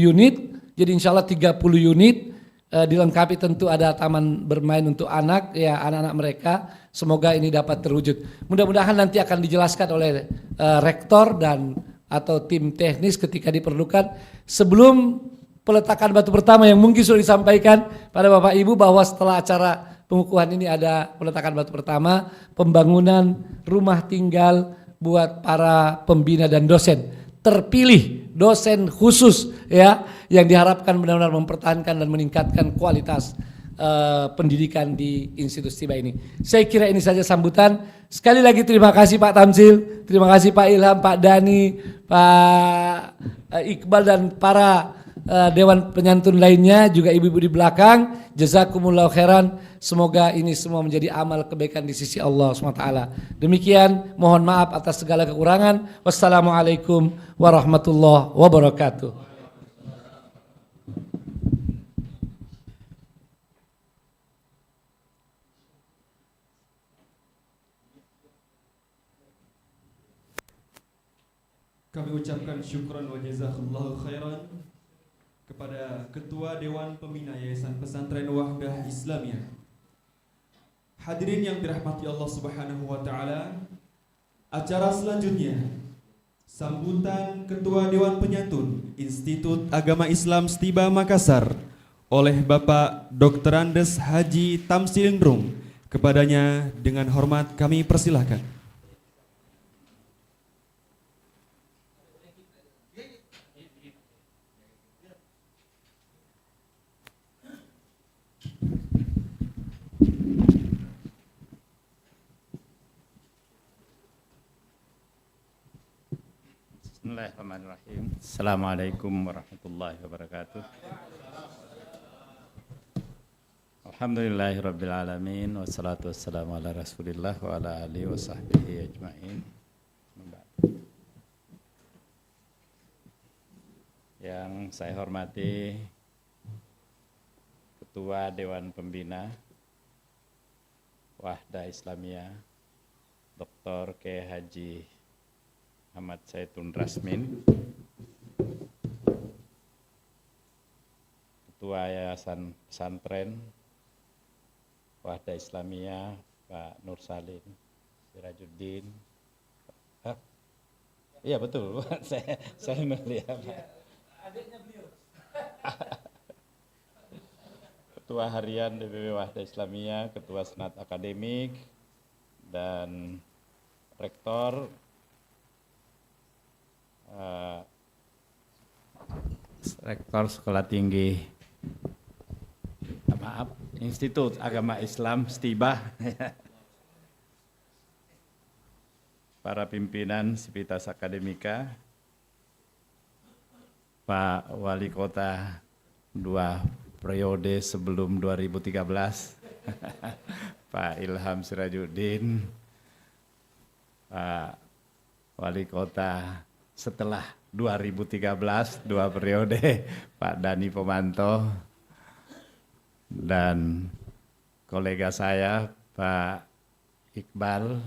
unit, jadi insya Allah 30 unit, dilengkapi tentu ada taman bermain untuk anak, ya anak-anak mereka. Semoga ini dapat terwujud. Mudah-mudahan nanti akan dijelaskan oleh rektor dan atau tim teknis ketika diperlukan. Sebelum peletakan batu pertama yang mungkin sudah disampaikan pada Bapak Ibu bahwa setelah acara pengukuhan ini ada peletakan batu pertama, pembangunan rumah tinggal buat para pembina dan dosen terpilih, dosen khusus ya, yang diharapkan benar-benar mempertahankan dan meningkatkan kualitas pendidikan di institusi TIBA ini. Saya kira ini saja sambutan. Sekali lagi terima kasih Pak Tamsil, terima kasih Pak Ilham, Pak Dani, Pak Iqbal dan para dewan penyantun lainnya, juga ibu-ibu di belakang. Jazakumullah khairan. Semoga ini semua menjadi amal kebaikan di sisi Allah SWT. Demikian, mohon maaf atas segala kekurangan. Wassalamualaikum warahmatullahi wabarakatuh. Kami ucapkan syukran wa jazakallahu khairan kepada Ketua Dewan Pembina Yayasan Pesantren Wahdah Islamiyah. Hadirin yang dirahmati Allah Subhanahu wa taala, acara selanjutnya sambutan Ketua Dewan Penyantun Institut Agama Islam STIBA Makassar oleh Bapak Dr. Andes Haji Tamsil Indrum. Kepadanya dengan hormat kami persilahkan. Bismillahirrahmanirrahim. Assalamualaikum warahmatullahi wabarakatuh. Alhamdulillahirabbil alamin wassalatu wassalamu ala Rasulillah wa ala alihi wa sahbihi ajmain. Yang saya hormati Ketua Dewan Pembina Wahdah Islamiyah Dr. K. Haji Ahmad Zaitun Rasmin, Ketua Yayasan Pesantren Wahdah Islamiyah Pak Nur Salim Sirajuddin. Iya betul, saya melihat. Ketua Harian DPP Wahdah Islamiyah, Ketua Senat Akademik, dan Rektor Rektor Sekolah Tinggi Institut Agama Islam STIBA, para pimpinan Sivitas Akademika, Pak Wali Kota 2 periode sebelum 2013, Pak Ilham Sirajuddin, Pak Wali Kota setelah 2013 2 periode, Pak Dani Pomanto, dan kolega saya Pak Iqbal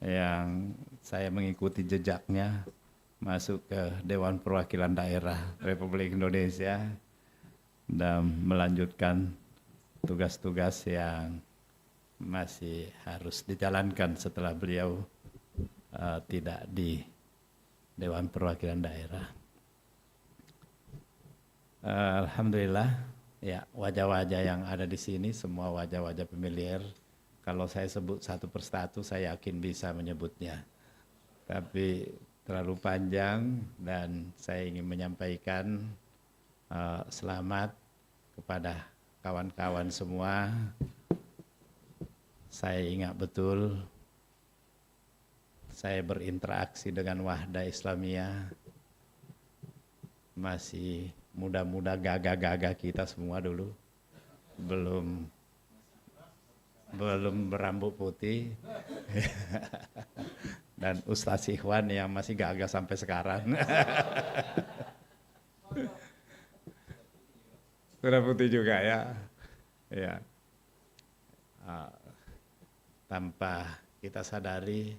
yang saya mengikuti jejaknya masuk ke Dewan Perwakilan Daerah Republik Indonesia dan melanjutkan tugas-tugas yang masih harus dijalankan setelah beliau tidak di Dewan Perwakilan Daerah. Alhamdulillah, ya wajah-wajah yang ada di sini semua wajah-wajah familiar. Kalau saya sebut satu persatu, saya yakin bisa menyebutnya. Tapi terlalu panjang dan saya ingin menyampaikan selamat kepada kawan-kawan semua. Saya ingat betul saya berinteraksi dengan Wahdah Islamiyah masih muda-muda, gagah-gagah kita semua dulu, belum berambut putih, dan Ustaz Ikhwan yang masih gagah sampai sekarang. Sudah putih juga ya, ya. Tanpa kita sadari,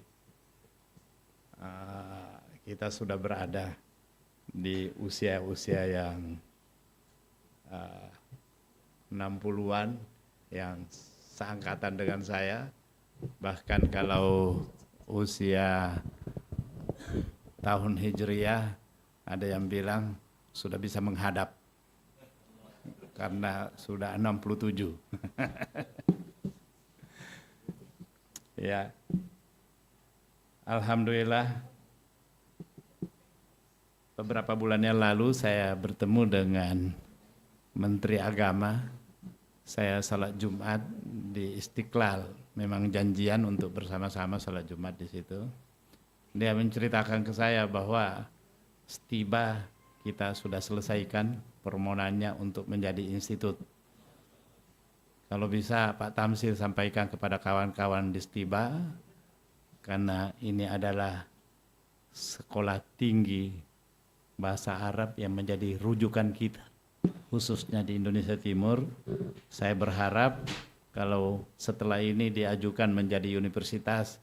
kita sudah berada di usia-usia yang 60-an, yang seangkatan dengan saya. Bahkan kalau usia tahun Hijriyah, ada yang bilang sudah bisa menghadap karena sudah 67. Ya, alhamdulillah beberapa bulan yang lalu saya bertemu dengan Menteri Agama. Saya salat Jumat di Istiqlal, memang janjian untuk bersama-sama salat Jumat di situ. Dia menceritakan ke saya bahwa Stiba kita sudah selesaikan permohonannya untuk menjadi institut. Kalau bisa Pak Tamsil sampaikan kepada kawan-kawan di Stiba, karena ini adalah sekolah tinggi bahasa Arab yang menjadi rujukan kita, khususnya di Indonesia Timur. Saya berharap kalau setelah ini diajukan menjadi universitas,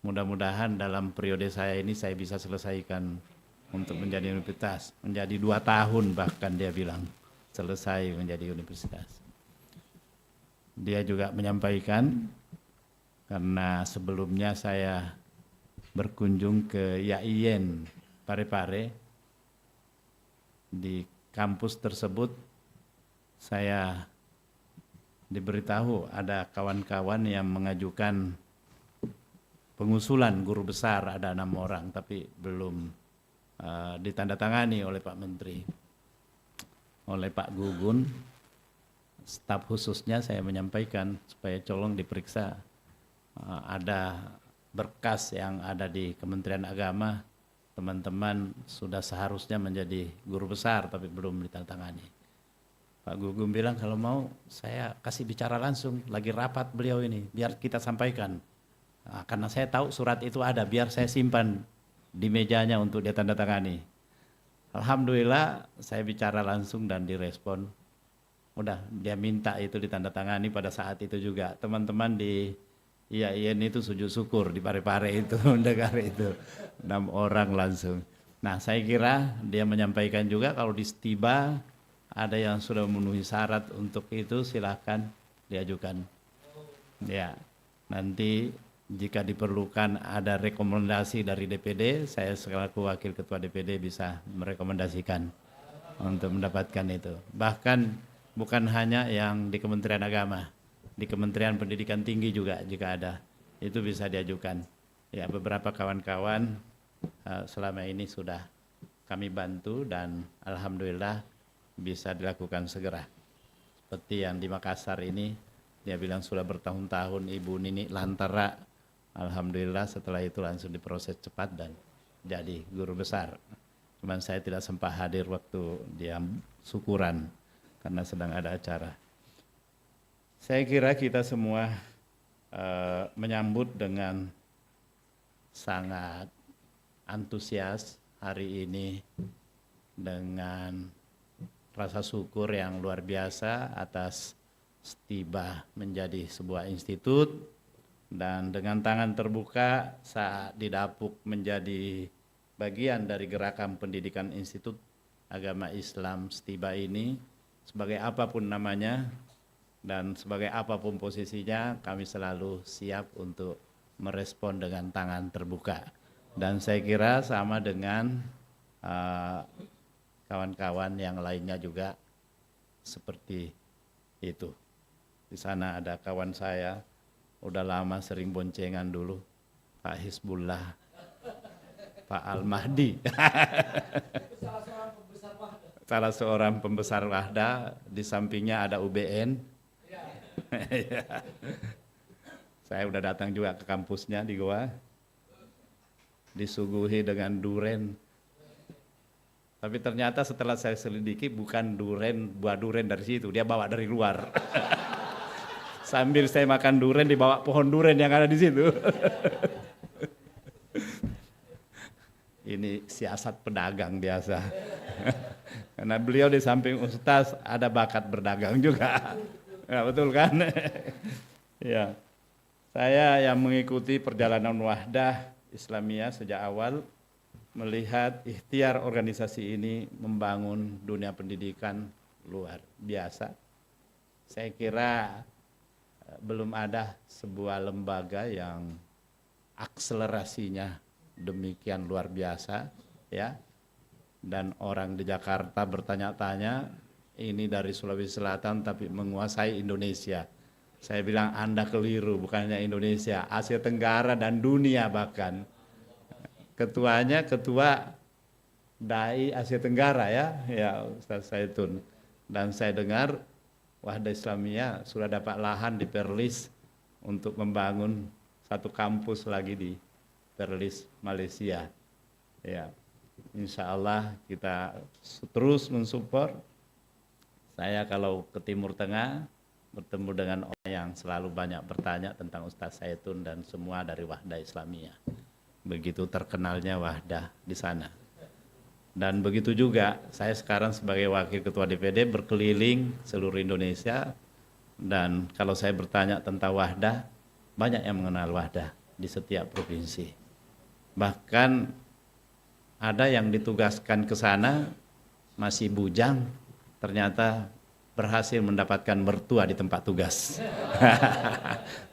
mudah-mudahan dalam periode saya ini saya bisa selesaikan untuk menjadi universitas. Menjadi 2 tahun bahkan dia bilang selesai menjadi universitas. Dia juga menyampaikan, karena sebelumnya saya berkunjung ke YAIN Parepare, di kampus tersebut saya diberitahu ada kawan-kawan yang mengajukan pengusulan guru besar, ada 6 orang, tapi belum ditandatangani oleh Pak Menteri, oleh Pak Gugun. Staf khususnya saya menyampaikan supaya tolong diperiksa, ada berkas yang ada di Kementerian Agama, teman-teman sudah seharusnya menjadi guru besar tapi belum ditandatangani. Pak Gugun bilang kalau mau saya kasih bicara langsung, lagi rapat beliau ini, biar kita sampaikan. Karena saya tahu surat itu ada, biar saya simpan di mejanya untuk dia tanda tangani. Alhamdulillah saya bicara langsung dan direspon. Udah dia minta itu ditandatangani pada saat itu juga. Teman-teman di IAIN itu sujud syukur di Parepare itu, mendengar itu 6 orang langsung. Nah saya kira dia menyampaikan juga kalau di Stiba ada yang sudah memenuhi syarat untuk itu, silahkan diajukan. Ya, nanti jika diperlukan ada rekomendasi dari DPD, saya selaku wakil ketua DPD bisa merekomendasikan untuk mendapatkan itu. Bahkan bukan hanya yang di Kementerian Agama, di Kementerian Pendidikan Tinggi juga jika ada, itu bisa diajukan. Ya, beberapa kawan-kawan selama ini sudah kami bantu dan alhamdulillah bisa dilakukan segera. Seperti yang di Makassar ini, dia bilang sudah bertahun-tahun Ibu Nini Lantara, alhamdulillah setelah itu langsung diproses cepat dan jadi guru besar. Cuman saya tidak sempat hadir waktu dia syukuran karena sedang ada acara. Saya kira kita semua menyambut dengan sangat antusias hari ini dengan rasa syukur yang luar biasa atas Stiba menjadi sebuah institut, dan dengan tangan terbuka saat didapuk menjadi bagian dari gerakan pendidikan Institut Agama Islam Stiba ini. Sebagai apapun namanya dan sebagai apapun posisinya, kami selalu siap untuk merespon dengan tangan terbuka. Dan saya kira sama dengan kawan-kawan yang lainnya juga seperti itu. Di sana ada kawan saya, udah lama sering boncengan dulu, Pak Hizbullah, Pak Al-Mahdi. Salah seorang pembesar Wahda, di sampingnya ada UBN. Saya udah datang juga ke kampusnya di Goa, disuguhi dengan duren. Tapi ternyata setelah saya selidiki bukan duren, buah duren dari situ, dia bawa dari luar. Sambil saya makan duren, dibawa pohon duren yang ada di situ. Ini siasat pedagang biasa. Karena beliau di samping ustaz ada bakat berdagang juga. Ya, betul kan? Ya. Saya yang mengikuti perjalanan Wahdah Islamiyah sejak awal melihat ikhtiar organisasi ini membangun dunia pendidikan luar biasa. Saya kira belum ada sebuah lembaga yang akselerasinya demikian luar biasa, ya. Dan orang di Jakarta bertanya-tanya, ini dari Sulawesi Selatan tapi menguasai Indonesia. Saya bilang Anda keliru, bukannya Indonesia, Asia Tenggara dan dunia bahkan. Ketuanya ketua Dai Asia Tenggara ya Ustaz Zaitun. Dan saya dengar Wahda Islamiyah sudah dapat lahan di Perlis untuk membangun satu kampus lagi di Perlis, Malaysia. Ya, insya Allah kita terus mensupport. Saya kalau ke Timur Tengah bertemu dengan orang yang selalu banyak bertanya tentang Ustaz Zaitun dan semua dari Wahda Islamiyah. Begitu terkenalnya Wahda di sana. Dan begitu juga saya sekarang sebagai Wakil Ketua DPD berkeliling seluruh Indonesia, dan kalau saya bertanya tentang Wahda, banyak yang mengenal Wahda di setiap provinsi. Bahkan ada yang ditugaskan ke sana masih bujang, ternyata berhasil mendapatkan mertua di tempat tugas.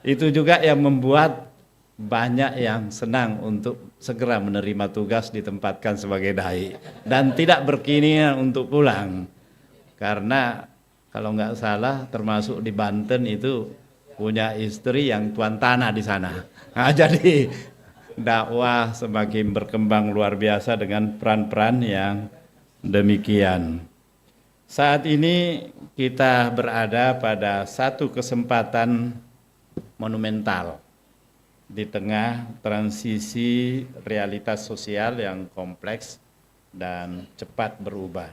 Itu juga yang membuat banyak yang senang untuk segera menerima tugas ditempatkan sebagai dai dan tidak berkeinginan untuk pulang, karena kalau nggak salah termasuk di Banten itu punya istri yang tuan tanah di sana. Nah, jadi dakwah semakin berkembang luar biasa dengan peran-peran yang demikian. Saat ini kita berada pada satu kesempatan monumental di tengah transisi realitas sosial yang kompleks dan cepat berubah.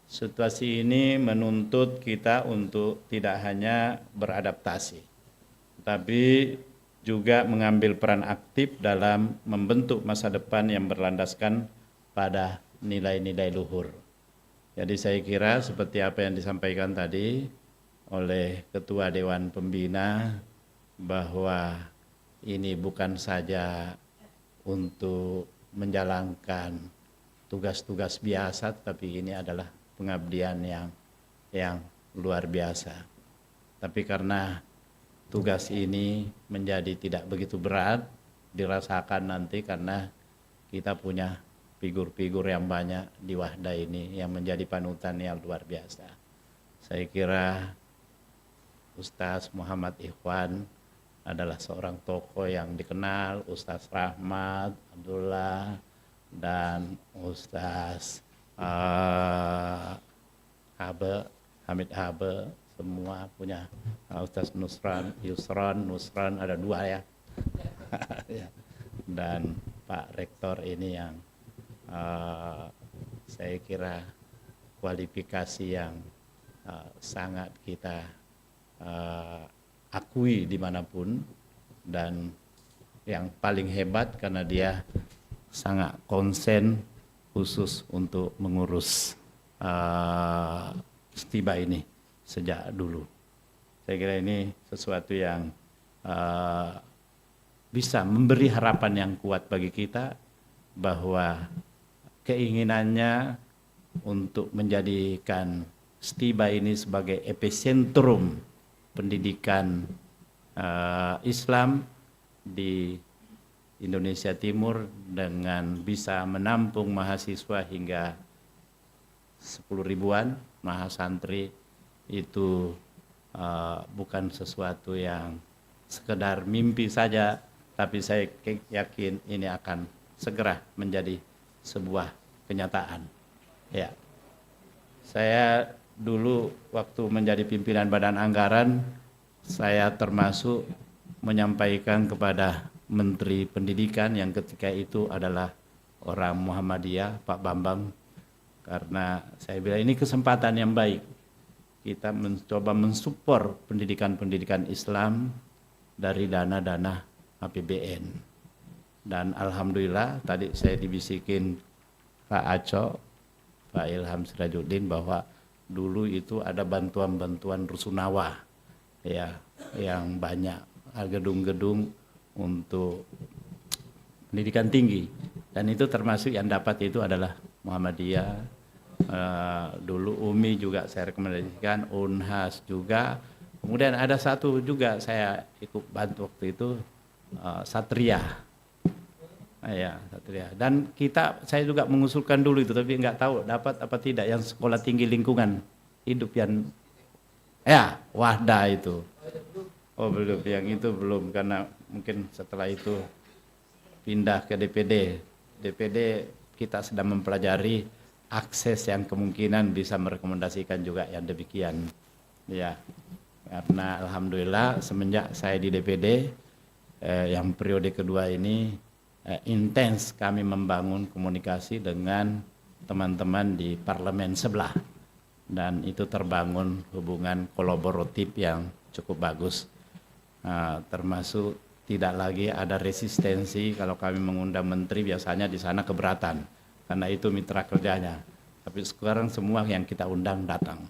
Situasi ini menuntut kita untuk tidak hanya beradaptasi, tapi juga mengambil peran aktif dalam membentuk masa depan yang berlandaskan pada nilai-nilai luhur. Jadi saya kira seperti apa yang disampaikan tadi oleh Ketua Dewan Pembina, bahwa ini bukan saja untuk menjalankan tugas-tugas biasa, tapi ini adalah pengabdian yang luar biasa. Tapi karena tugas ini menjadi tidak begitu berat, dirasakan nanti karena kita punya figur-figur yang banyak di Wahda ini yang menjadi panutan yang luar biasa. Saya kira Ustaz Muhammad Ikhwan adalah seorang tokoh yang dikenal, Ustaz Rahmat Abdullah dan Ustaz Hamid Habe, semua punya Ustaz Nusran ada dua ya. Dan Pak Rektor ini yang saya kira kualifikasi yang sangat kita akui dimanapun, dan yang paling hebat karena dia sangat konsen khusus untuk mengurus Stiba ini sejak dulu. Saya kira ini sesuatu yang bisa memberi harapan yang kuat bagi kita bahwa keinginannya untuk menjadikan Stiba ini sebagai epicentrum pendidikan Islam di Indonesia Timur dengan bisa menampung mahasiswa hingga 10 ribuan mahasantri itu bukan sesuatu yang sekedar mimpi saja, tapi saya yakin ini akan segera menjadi sebuah kenyataan. Ya, saya dulu waktu menjadi pimpinan Badan Anggaran, saya termasuk menyampaikan kepada Menteri Pendidikan yang ketika itu adalah orang Muhammadiyah, Pak Bambang, karena saya bilang ini kesempatan yang baik. Kita mencoba mensupport pendidikan-pendidikan Islam dari dana-dana APBN. Dan alhamdulillah tadi saya dibisikin Pak Aco, Pak Ilham Sirajuddin bahwa dulu itu ada bantuan-bantuan rusunawa ya yang banyak, gedung-gedung untuk pendidikan tinggi, dan itu termasuk yang dapat itu adalah Muhammadiyah, dulu UMI juga saya rekomendasikan, Unhas juga, kemudian ada satu juga saya ikut bantu waktu itu, Satria. Ya, Satria. Dan saya juga mengusulkan dulu itu, tapi nggak tahu dapat apa tidak yang sekolah tinggi lingkungan hidup yang Wahda itu. Oh belum, yang itu belum, karena mungkin setelah itu pindah ke DPD. DPD kita sedang mempelajari akses yang kemungkinan bisa merekomendasikan juga yang demikian. Ya, karena alhamdulillah semenjak saya di DPD yang periode kedua ini intens kami membangun komunikasi dengan teman-teman di parlemen sebelah, dan itu terbangun hubungan kolaboratif yang cukup bagus, termasuk tidak lagi ada resistensi. Kalau kami mengundang menteri biasanya di sana keberatan karena itu mitra kerjanya, tapi sekarang semua yang kita undang datang.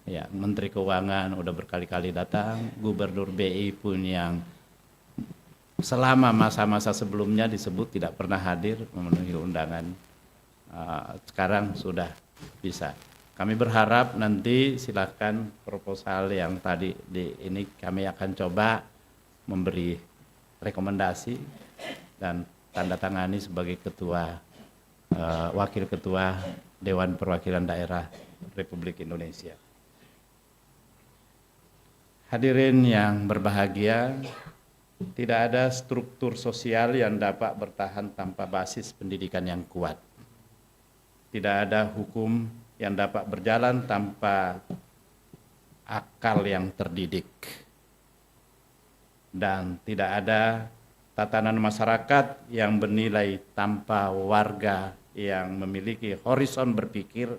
Ya, Menteri Keuangan udah berkali-kali datang, Gubernur BI pun yang selama masa-masa sebelumnya disebut tidak pernah hadir memenuhi undangan, sekarang sudah bisa. Kami berharap nanti silakan proposal yang tadi ini kami akan coba memberi rekomendasi dan tanda tangani sebagai wakil ketua Dewan Perwakilan Daerah Republik Indonesia. Hadirin yang berbahagia, tidak ada struktur sosial yang dapat bertahan tanpa basis pendidikan yang kuat. Tidak ada hukum yang dapat berjalan tanpa akal yang terdidik. Dan tidak ada tatanan masyarakat yang bernilai tanpa warga yang memiliki horizon berpikir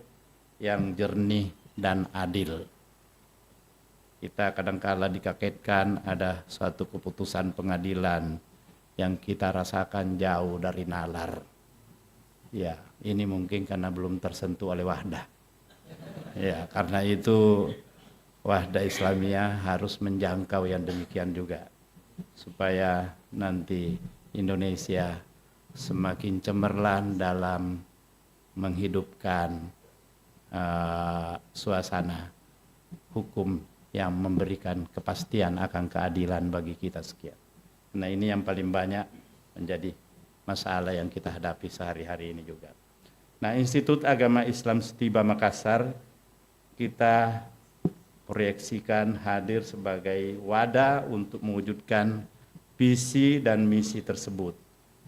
yang jernih dan adil. Kita kadangkala dikagetkan ada suatu keputusan pengadilan yang kita rasakan jauh dari nalar. Ya, ini mungkin karena belum tersentuh oleh Wahda. Ya, karena itu Wahda Islamiyah harus menjangkau yang demikian juga, supaya nanti Indonesia semakin cemerlang dalam menghidupkan suasana hukum yang memberikan kepastian akan keadilan bagi kita sekian. Nah, ini yang paling banyak menjadi masalah yang kita hadapi sehari-hari ini juga. Nah, Institut Agama Islam Setiba Makassar kita proyeksikan hadir sebagai wadah untuk mewujudkan visi dan misi tersebut,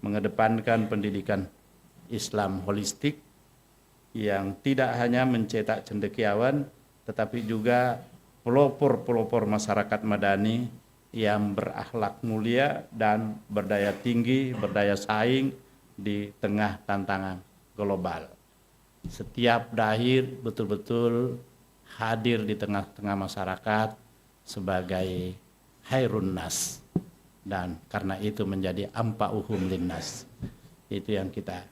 mengedepankan pendidikan Islam holistik yang tidak hanya mencetak cendekiawan, tetapi juga pelopor-pelopor masyarakat madani yang berakhlak mulia dan berdaya tinggi, berdaya saing di tengah tantangan global. Setiap dai betul-betul hadir di tengah-tengah masyarakat sebagai khairun nas, dan karena itu menjadi ampa'uhum linnas. Itu yang kita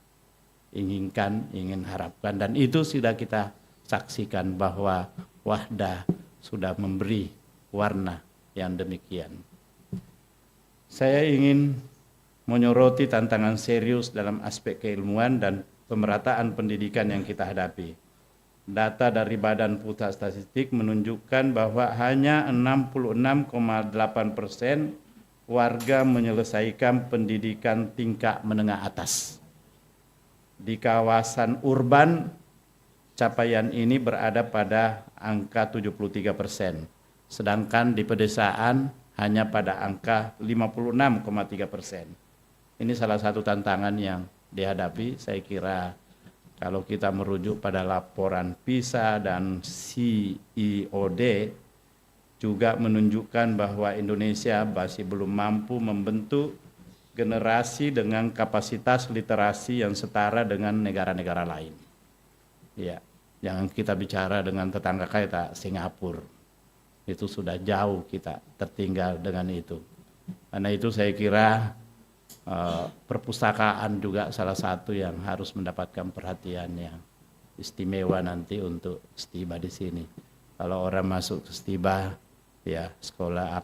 inginkan, ingin harapkan, dan itu sudah kita saksikan bahwa Wahda sudah memberi warna yang demikian. Saya ingin menyoroti tantangan serius dalam aspek keilmuan dan pemerataan pendidikan yang kita hadapi. Data dari Badan Pusat Statistik menunjukkan bahwa hanya 66,8% warga menyelesaikan pendidikan tingkat menengah atas. Di kawasan urban, capaian ini berada pada angka 73%, sedangkan di pedesaan hanya pada angka 56,3%. Ini salah satu tantangan yang dihadapi. Saya kira kalau kita merujuk pada laporan PISA dan CEOD juga menunjukkan bahwa Indonesia masih belum mampu membentuk generasi dengan kapasitas literasi yang setara dengan negara-negara lain. Ya, jangan kita bicara dengan tetangga kita Singapura. Itu sudah jauh kita tertinggal dengan itu. Karena itu saya kira perpustakaan juga salah satu yang harus mendapatkan perhatian yang istimewa nanti untuk Setiba di sini. Kalau orang masuk ke Setiba, ya sekolah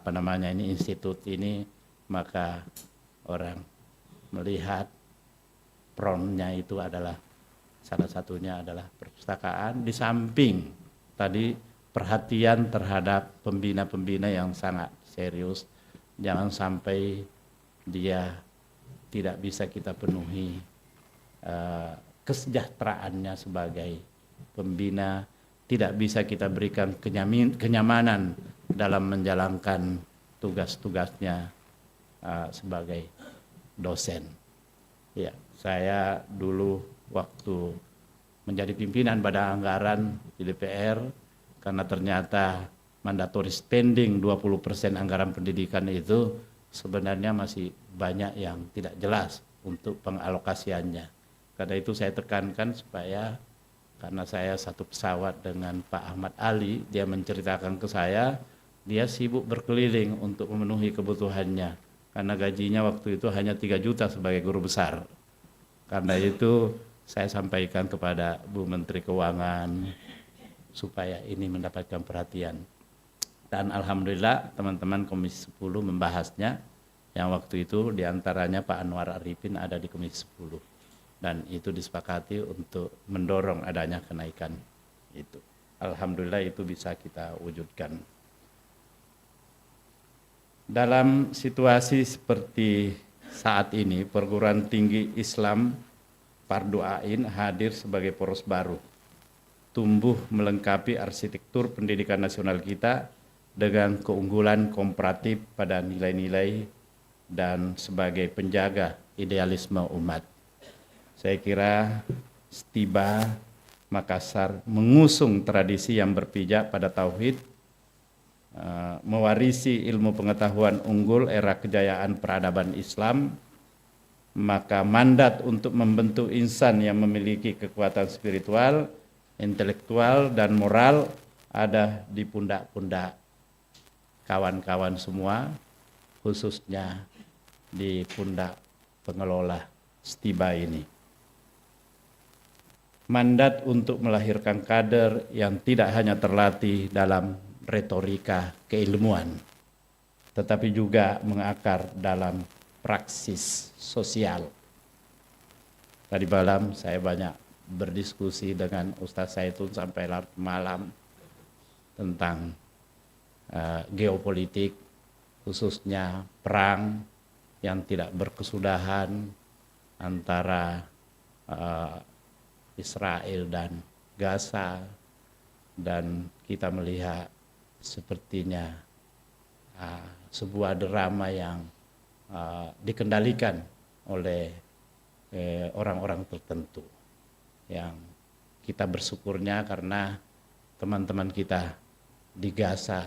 institut ini, maka orang melihat peronnya itu adalah salah satunya adalah perpustakaan, di samping tadi perhatian terhadap pembina-pembina yang sangat serius. Jangan sampai dia tidak bisa kita penuhi kesejahteraannya sebagai pembina, tidak bisa kita berikan kenyamanan dalam menjalankan tugas-tugasnya sebagai dosen. Ya, saya dulu waktu menjadi pimpinan badan anggaran di DPR, karena ternyata mandatory spending 20% anggaran pendidikan itu sebenarnya masih banyak yang tidak jelas untuk pengalokasiannya. Karena itu saya tekankan supaya, karena saya satu pesawat dengan Pak Ahmad Ali, dia menceritakan ke saya, dia sibuk berkeliling untuk memenuhi kebutuhannya. Karena gajinya waktu itu hanya 3 juta sebagai guru besar. Karena itu saya sampaikan kepada Bu Menteri Keuangan supaya ini mendapatkan perhatian. Dan alhamdulillah teman-teman Komisi 10 membahasnya, yang waktu itu diantaranya Pak Anwar Arifin ada di Komisi 10. Dan itu disepakati untuk mendorong adanya kenaikan itu. Alhamdulillah itu bisa kita wujudkan. Dalam situasi seperti saat ini, perguruan tinggi Islam Fardu Ain hadir sebagai poros baru, tumbuh melengkapi arsitektur pendidikan nasional kita dengan keunggulan komparatif pada nilai-nilai dan sebagai penjaga idealisme umat. Saya kira Stiba Makassar mengusung tradisi yang berpijak pada tauhid, mewarisi ilmu pengetahuan unggul era kejayaan peradaban Islam, maka mandat untuk membentuk insan yang memiliki kekuatan spiritual, intelektual, dan moral ada di pundak-pundak kawan-kawan semua, khususnya di pundak pengelola Stiba ini. Mandat untuk melahirkan kader yang tidak hanya terlatih dalam retorika keilmuan, tetapi juga mengakar dalam praksis sosial. Tadi malam saya banyak berdiskusi dengan Ustaz Saitun sampai larut malam tentang geopolitik, khususnya perang yang tidak berkesudahan antara Israel dan Gaza, dan kita melihat sepertinya sebuah drama yang dikendalikan oleh orang-orang tertentu, yang kita bersyukurnya karena teman-teman kita di Gaza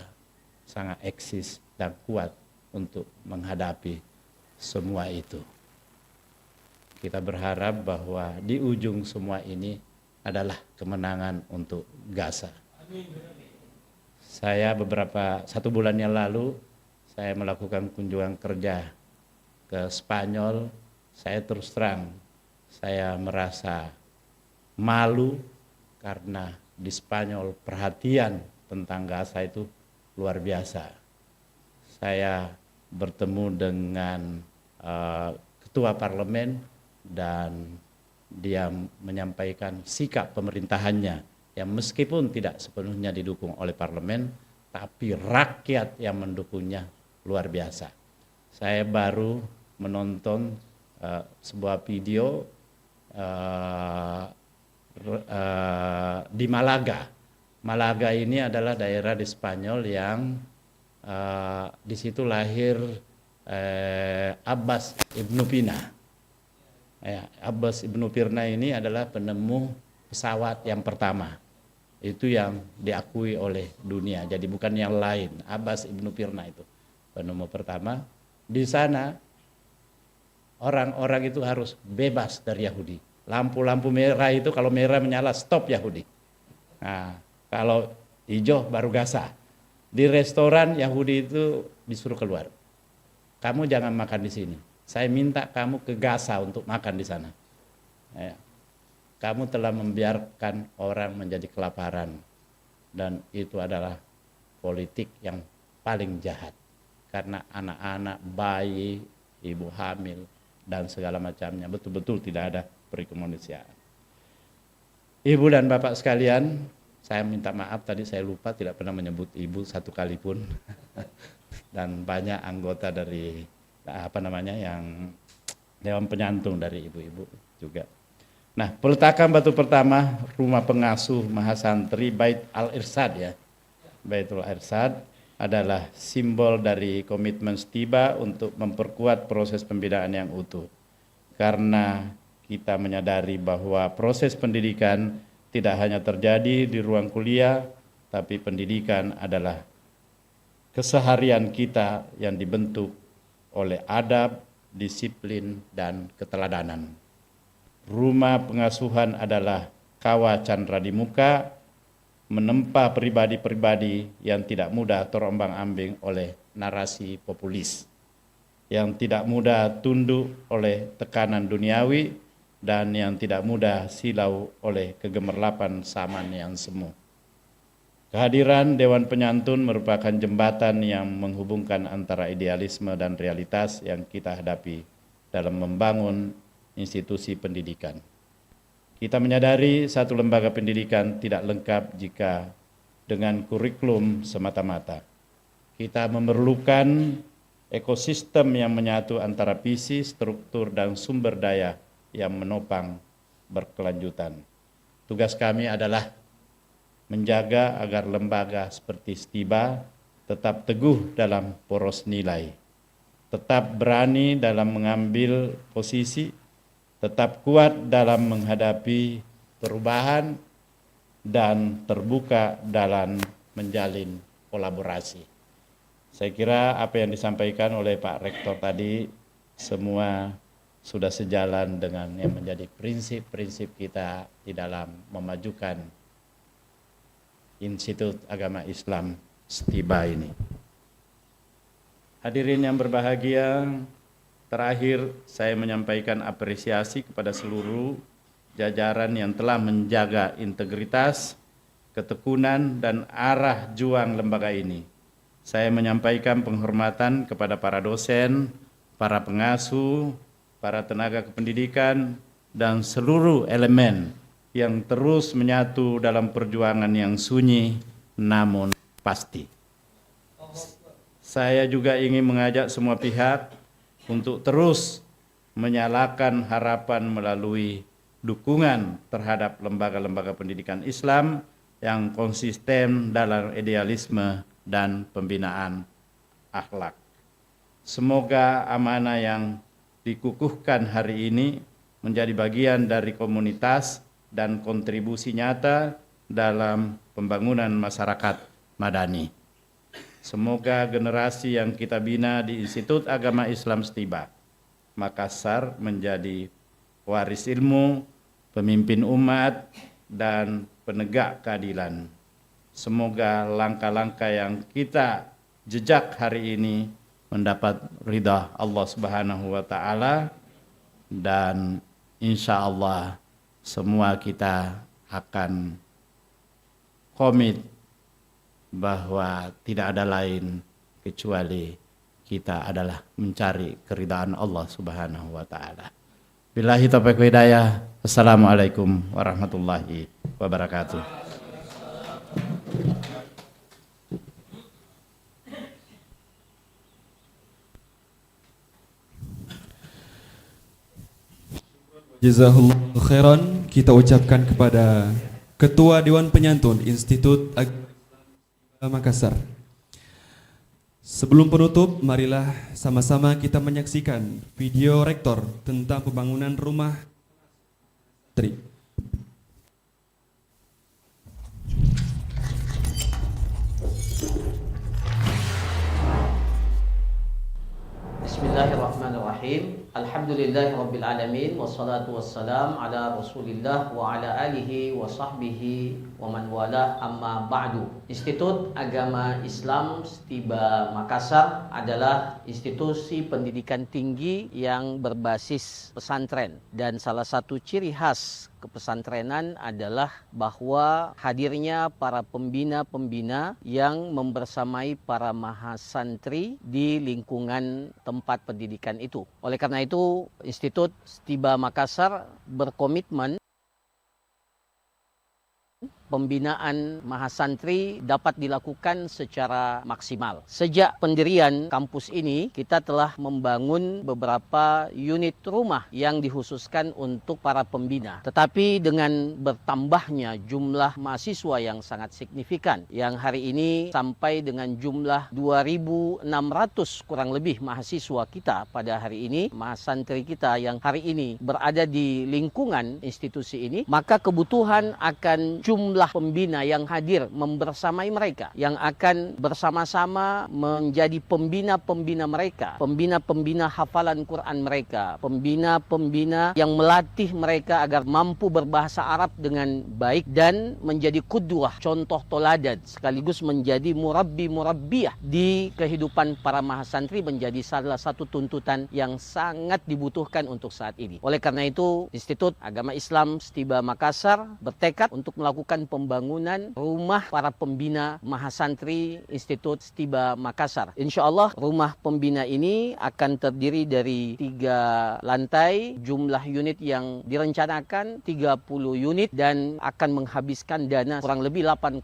sangat eksis dan kuat untuk menghadapi semua itu. Kita berharap bahwa di ujung semua ini adalah kemenangan untuk Gaza. Saya satu bulan yang lalu saya melakukan kunjungan kerja ke Spanyol. Saya terus terang, saya merasa malu karena di Spanyol perhatian tentang Gaza itu luar biasa. Saya bertemu dengan ketua parlemen dan dia menyampaikan sikap pemerintahannya yang meskipun tidak sepenuhnya didukung oleh parlemen, tapi rakyat yang mendukungnya luar biasa. Saya baru menonton sebuah video di Malaga. Malaga ini adalah daerah di Spanyol yang di situ lahir Abbas Ibnu Pina. Abbas Ibnu Pina ini adalah penemu pesawat yang pertama. Itu yang diakui oleh dunia. Jadi bukan yang lain. Abbas Ibnu Pina itu penemu pertama. Di sana orang-orang itu harus bebas dari Yahudi. Lampu-lampu merah itu kalau merah menyala stop Yahudi. Nah, kalau hijau baru Gaza. Di restoran Yahudi itu disuruh keluar. Kamu jangan makan di sini. Saya minta kamu ke Gaza untuk makan di sana. Kamu telah membiarkan orang menjadi kelaparan. Dan itu adalah politik yang paling jahat. Karena anak-anak, bayi, ibu hamil, dan segala macamnya. Betul-betul tidak ada perikemanusiaan. Ibu dan bapak sekalian, saya minta maaf tadi saya lupa tidak pernah menyebut ibu satu kali pun. Dan banyak anggota dari yang Dewan Penyantung dari ibu-ibu juga. Nah, peletakan batu pertama rumah pengasuh Mahasantri Bait Al-Irsyad ya. Baitul Irsyad adalah simbol dari komitmen Stiba untuk memperkuat proses pembinaan yang utuh. Karena kita menyadari bahwa proses pendidikan tidak hanya terjadi di ruang kuliah, tapi pendidikan adalah keseharian kita yang dibentuk oleh adab, disiplin, dan keteladanan. Rumah pengasuhan adalah kawah candra di muka, menempa pribadi-pribadi yang tidak mudah terombang-ambing oleh narasi populis, yang tidak mudah tunduk oleh tekanan duniawi, dan yang tidak mudah silau oleh kegemerlapan zaman yang semu. Kehadiran Dewan Penyantun merupakan jembatan yang menghubungkan antara idealisme dan realitas yang kita hadapi dalam membangun institusi pendidikan. Kita menyadari satu lembaga pendidikan tidak lengkap jika dengan kurikulum semata-mata. Kita memerlukan ekosistem yang menyatu antara visi, struktur, dan sumber daya yang menopang berkelanjutan. Tugas kami adalah menjaga agar lembaga seperti Stiba tetap teguh dalam poros nilai, tetap berani dalam mengambil posisi, tetap kuat dalam menghadapi perubahan, dan terbuka dalam menjalin kolaborasi. Saya kira apa yang disampaikan oleh Pak Rektor tadi semua sudah sejalan dengan yang menjadi prinsip-prinsip kita di dalam memajukan Institut Agama Islam Stiba ini. Hadirin yang berbahagia, terakhir saya menyampaikan apresiasi kepada seluruh jajaran yang telah menjaga integritas, ketekunan, dan arah juang lembaga ini. Saya menyampaikan penghormatan kepada para dosen, para pengasuh, para tenaga kependidikan, dan seluruh elemen yang terus menyatu dalam perjuangan yang sunyi namun pasti. Saya juga ingin mengajak semua pihak untuk terus menyalakan harapan melalui dukungan terhadap lembaga-lembaga pendidikan Islam yang konsisten dalam idealisme dan pembinaan akhlak. Semoga amanah yang dikukuhkan hari ini menjadi bagian dari komunitas dan kontribusi nyata dalam pembangunan masyarakat madani. Semoga generasi yang kita bina di Institut Agama Islam Stiba Makassar menjadi waris ilmu, pemimpin umat, dan penegak keadilan. Semoga langkah-langkah yang kita jejak hari ini mendapat ridha Allah Subhanahu wa Ta'ala, dan insya Allah semua kita akan komit bahwa tidak ada lain kecuali kita adalah mencari keridhaan Allah Subhanahu wa Ta'ala. Billahi taufiq wal hidayah. Assalamualaikum warahmatullahi wabarakatuh. Jazakallahu khairan kita ucapkan kepada Ketua Dewan Penyantun Institut Agama Makassar. Sebelum penutup, marilah sama-sama kita menyaksikan video rektor tentang pembangunan rumah santri. Bismillahirrahmanirrahim. Alhamdulillahirabbil alamin wassalatu wassalam ala Rasulillah wa ala alihi wa sahbihi wa man wala amma ba'du. Institut Agama Islam Stiba Makassar adalah institusi pendidikan tinggi yang berbasis pesantren, dan salah satu ciri khas kepesantrenan adalah bahwa hadirnya para pembina-pembina yang membersamai para mahasantri di lingkungan tempat pendidikan itu. Oleh karena itu, Institut Stiba Makassar berkomitmen pembinaan mahasantri dapat dilakukan secara maksimal. Sejak pendirian kampus ini, kita telah membangun beberapa unit rumah yang dikhususkan untuk para pembina. Tetapi dengan bertambahnya jumlah mahasiswa yang sangat signifikan, yang hari ini sampai dengan jumlah 2.600 kurang lebih mahasiswa kita pada hari ini, mahasantri kita yang hari ini berada di lingkungan institusi ini, maka kebutuhan akan jumlah pembina yang hadir membersamai mereka, yang akan bersama-sama menjadi pembina-pembina mereka, pembina-pembina hafalan Quran mereka, pembina-pembina yang melatih mereka agar mampu berbahasa Arab dengan baik dan menjadi qudwah, contoh toladan, sekaligus menjadi murabbi-murabbiyah di kehidupan para mahasantri, menjadi salah satu tuntutan yang sangat dibutuhkan untuk saat ini. Oleh karena itu, Institut Agama Islam Stiba Makassar bertekad untuk melakukan pembangunan rumah para pembina mahasantri Institut Stiba Makassar. Insya Allah rumah pembina ini akan terdiri dari 3 lantai, jumlah unit yang direncanakan 30 unit, dan akan menghabiskan dana kurang lebih 8,5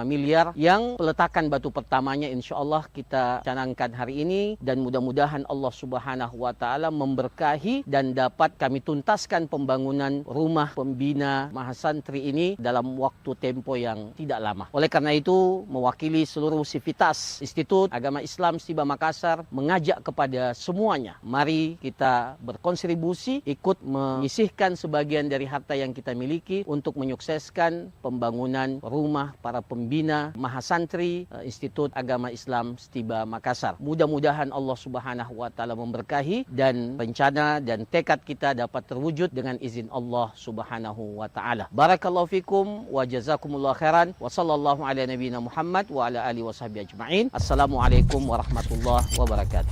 miliar, yang peletakan batu pertamanya insya Allah kita canangkan hari ini, dan mudah-mudahan Allah Subhanahu wa Ta'ala memberkahi dan dapat kami tuntaskan pembangunan rumah pembina mahasantri ini dalam waktu tempo yang tidak lama. Oleh karena itu, mewakili seluruh sivitas Institut Agama Islam Stiba Makassar mengajak kepada semuanya, mari kita berkontribusi, ikut menyisihkan sebagian dari harta yang kita miliki untuk menyukseskan pembangunan rumah para pembina mahasantri Institut Agama Islam Stiba Makassar. Mudah-mudahan Allah Subhanahu wa Ta'ala memberkahi dan rencana dan tekad kita dapat terwujud dengan izin Allah Subhanahu wa Ta'ala. Barakallahu fikum wa jazakumullah khairan wa sallallahu ala nabiyina Muhammad wa ala alihi washabihi ajma'in. Assalamualaikum warahmatullahi wabarakatuh.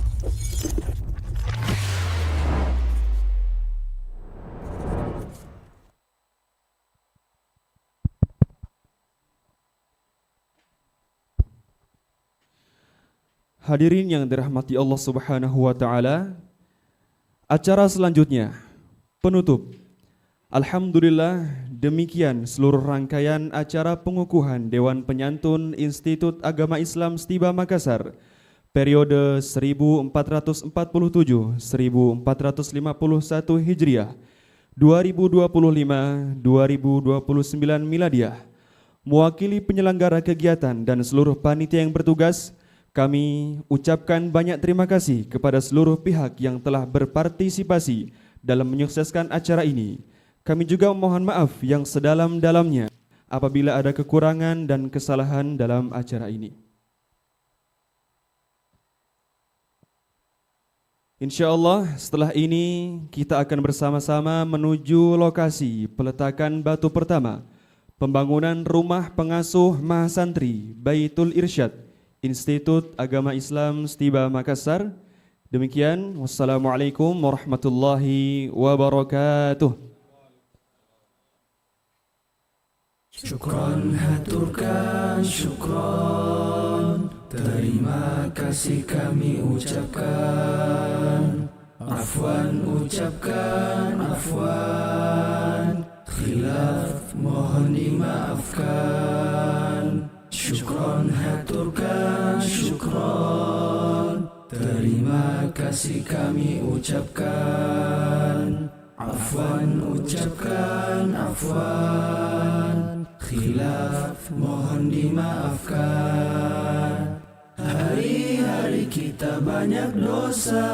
Hadirin yang dirahmati Allah Subhanahu wa Ta'ala, acara selanjutnya penutup. Alhamdulillah, demikian seluruh rangkaian acara pengukuhan Dewan Penyantun Institut Agama Islam Stiba Makassar periode 1447-1451 Hijriah 2025-2029 Miladiah. Mewakili penyelenggara kegiatan dan seluruh panitia yang bertugas, kami ucapkan banyak terima kasih kepada seluruh pihak yang telah berpartisipasi dalam menyukseskan acara ini. Kami juga mohon maaf yang sedalam-dalamnya apabila ada kekurangan dan kesalahan dalam acara ini. Insya Allah setelah ini kita akan bersama-sama menuju lokasi peletakan batu pertama pembangunan rumah pengasuh mahasantri Baitul Irsyad Institut Agama Islam Stiba Makassar. Demikian, wassalamualaikum warahmatullahi wabarakatuh. Syukron haturkan syukron, terima kasih kami ucapkan. Afwan ucapkan afwan, khilaf mohon dimaafkan. Syukron haturkan syukron, terima kasih kami ucapkan. Afwan ucapkan afwan, khilaf mohon dimaafkan. Hari-hari kita banyak dosa,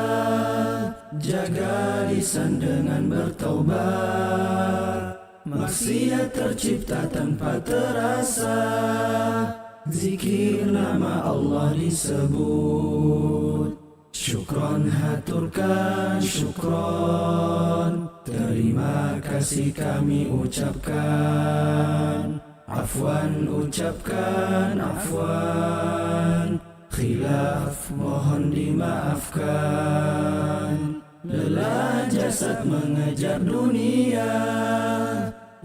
jaga lisan dengan bertaubat. Maksiat tercipta tanpa terasa, zikir nama Allah disebut. Syukron haturkan syukron, terima kasih kami ucapkan. Afwan ucapkan afwan, khilaf mohon dimaafkan. Lelah jasad mengejar dunia,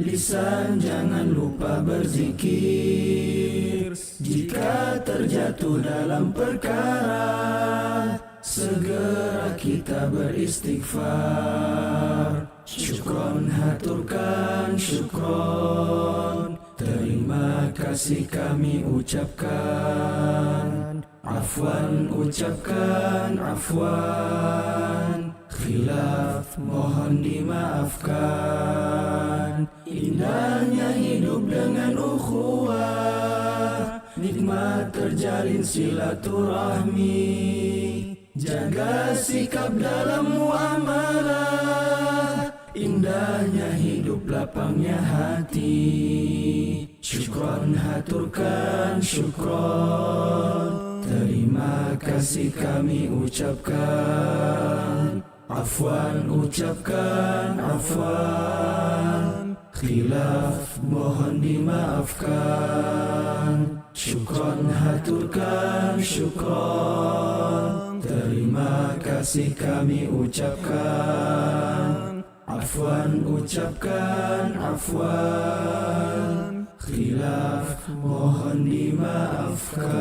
lisan jangan lupa berzikir. Jika terjatuh dalam perkara, segera kita beristighfar. Syukron haturkan syukron, terima kasih kami ucapkan. Afwan ucapkan afwan, khilaf mohon dimaafkan. Indahnya hidup dengan ukhuwah, nikmat terjalin silaturahmi. Jaga sikap dalam muamalah, indahnya hidup lapangnya hati. Syukron haturkan syukron, terima kasih kami ucapkan. Afwan ucapkan afwan, khilaf mohon dimaafkan. Syukron haturkan syukron, terima kasih kami ucapkan. Afwan ucapkan afwan, khilaf mohon dimaafkan.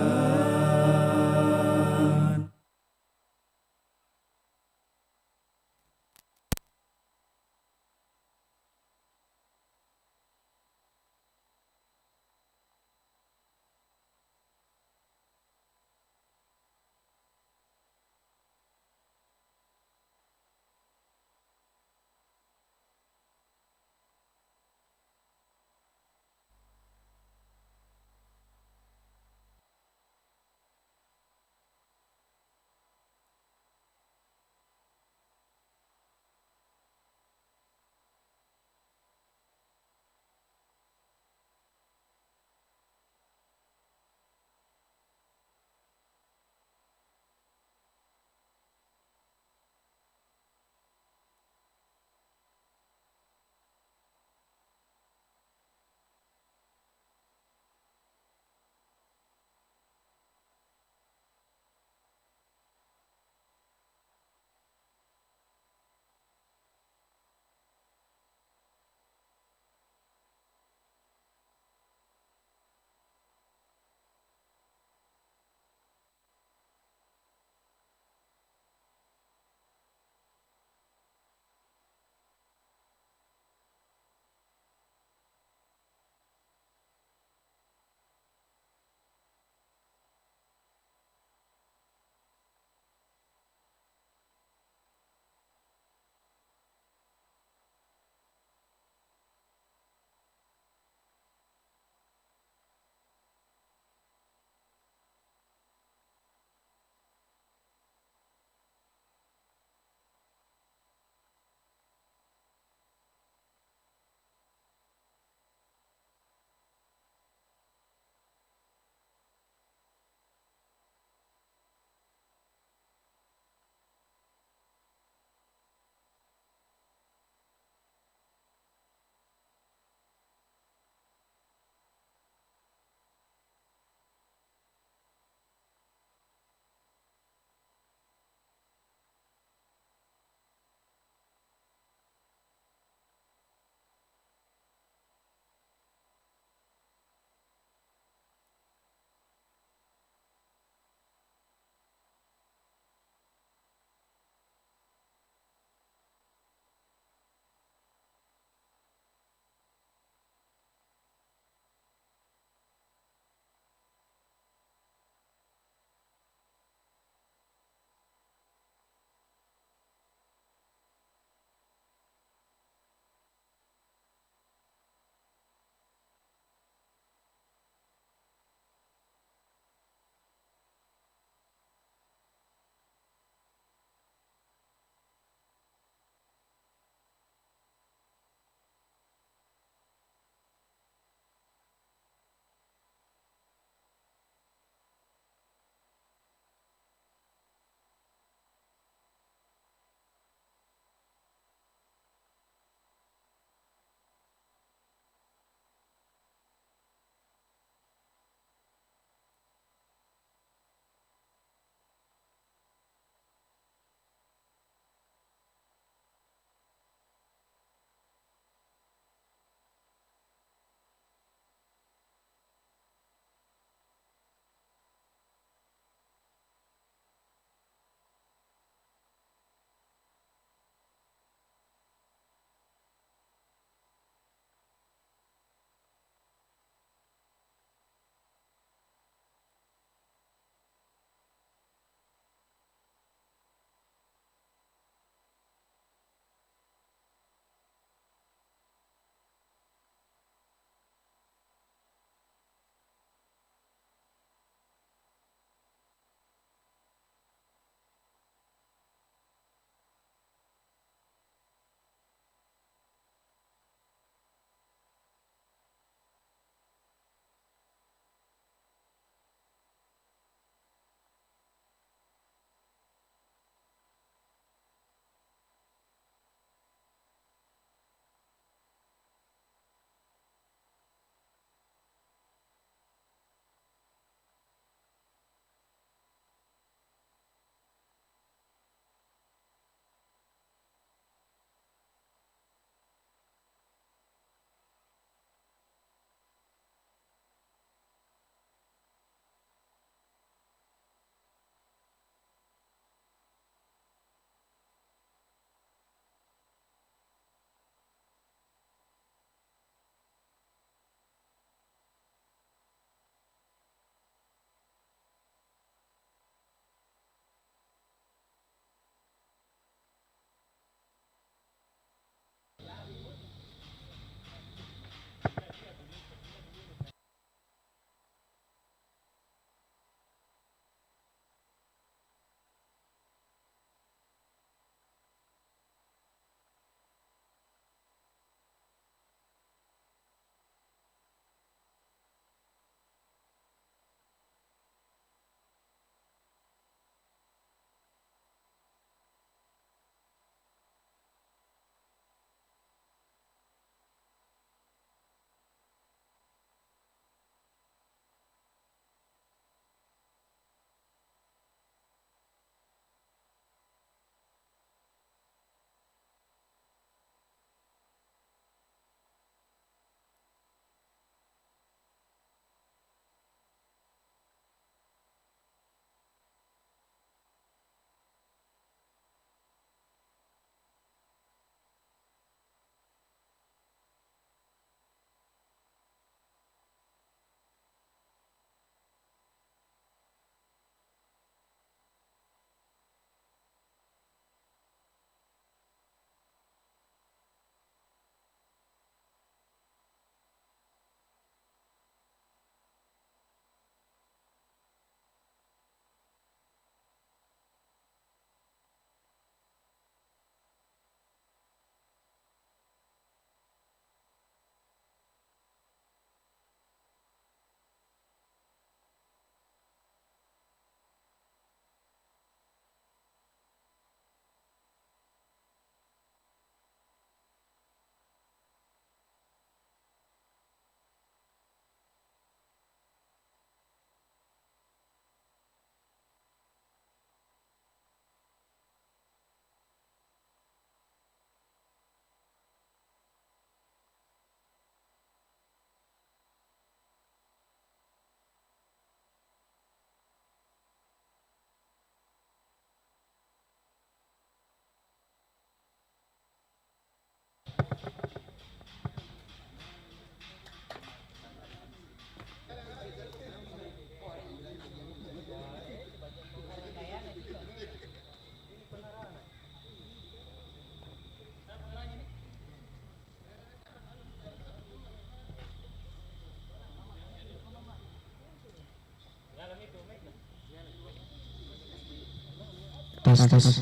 Kristus.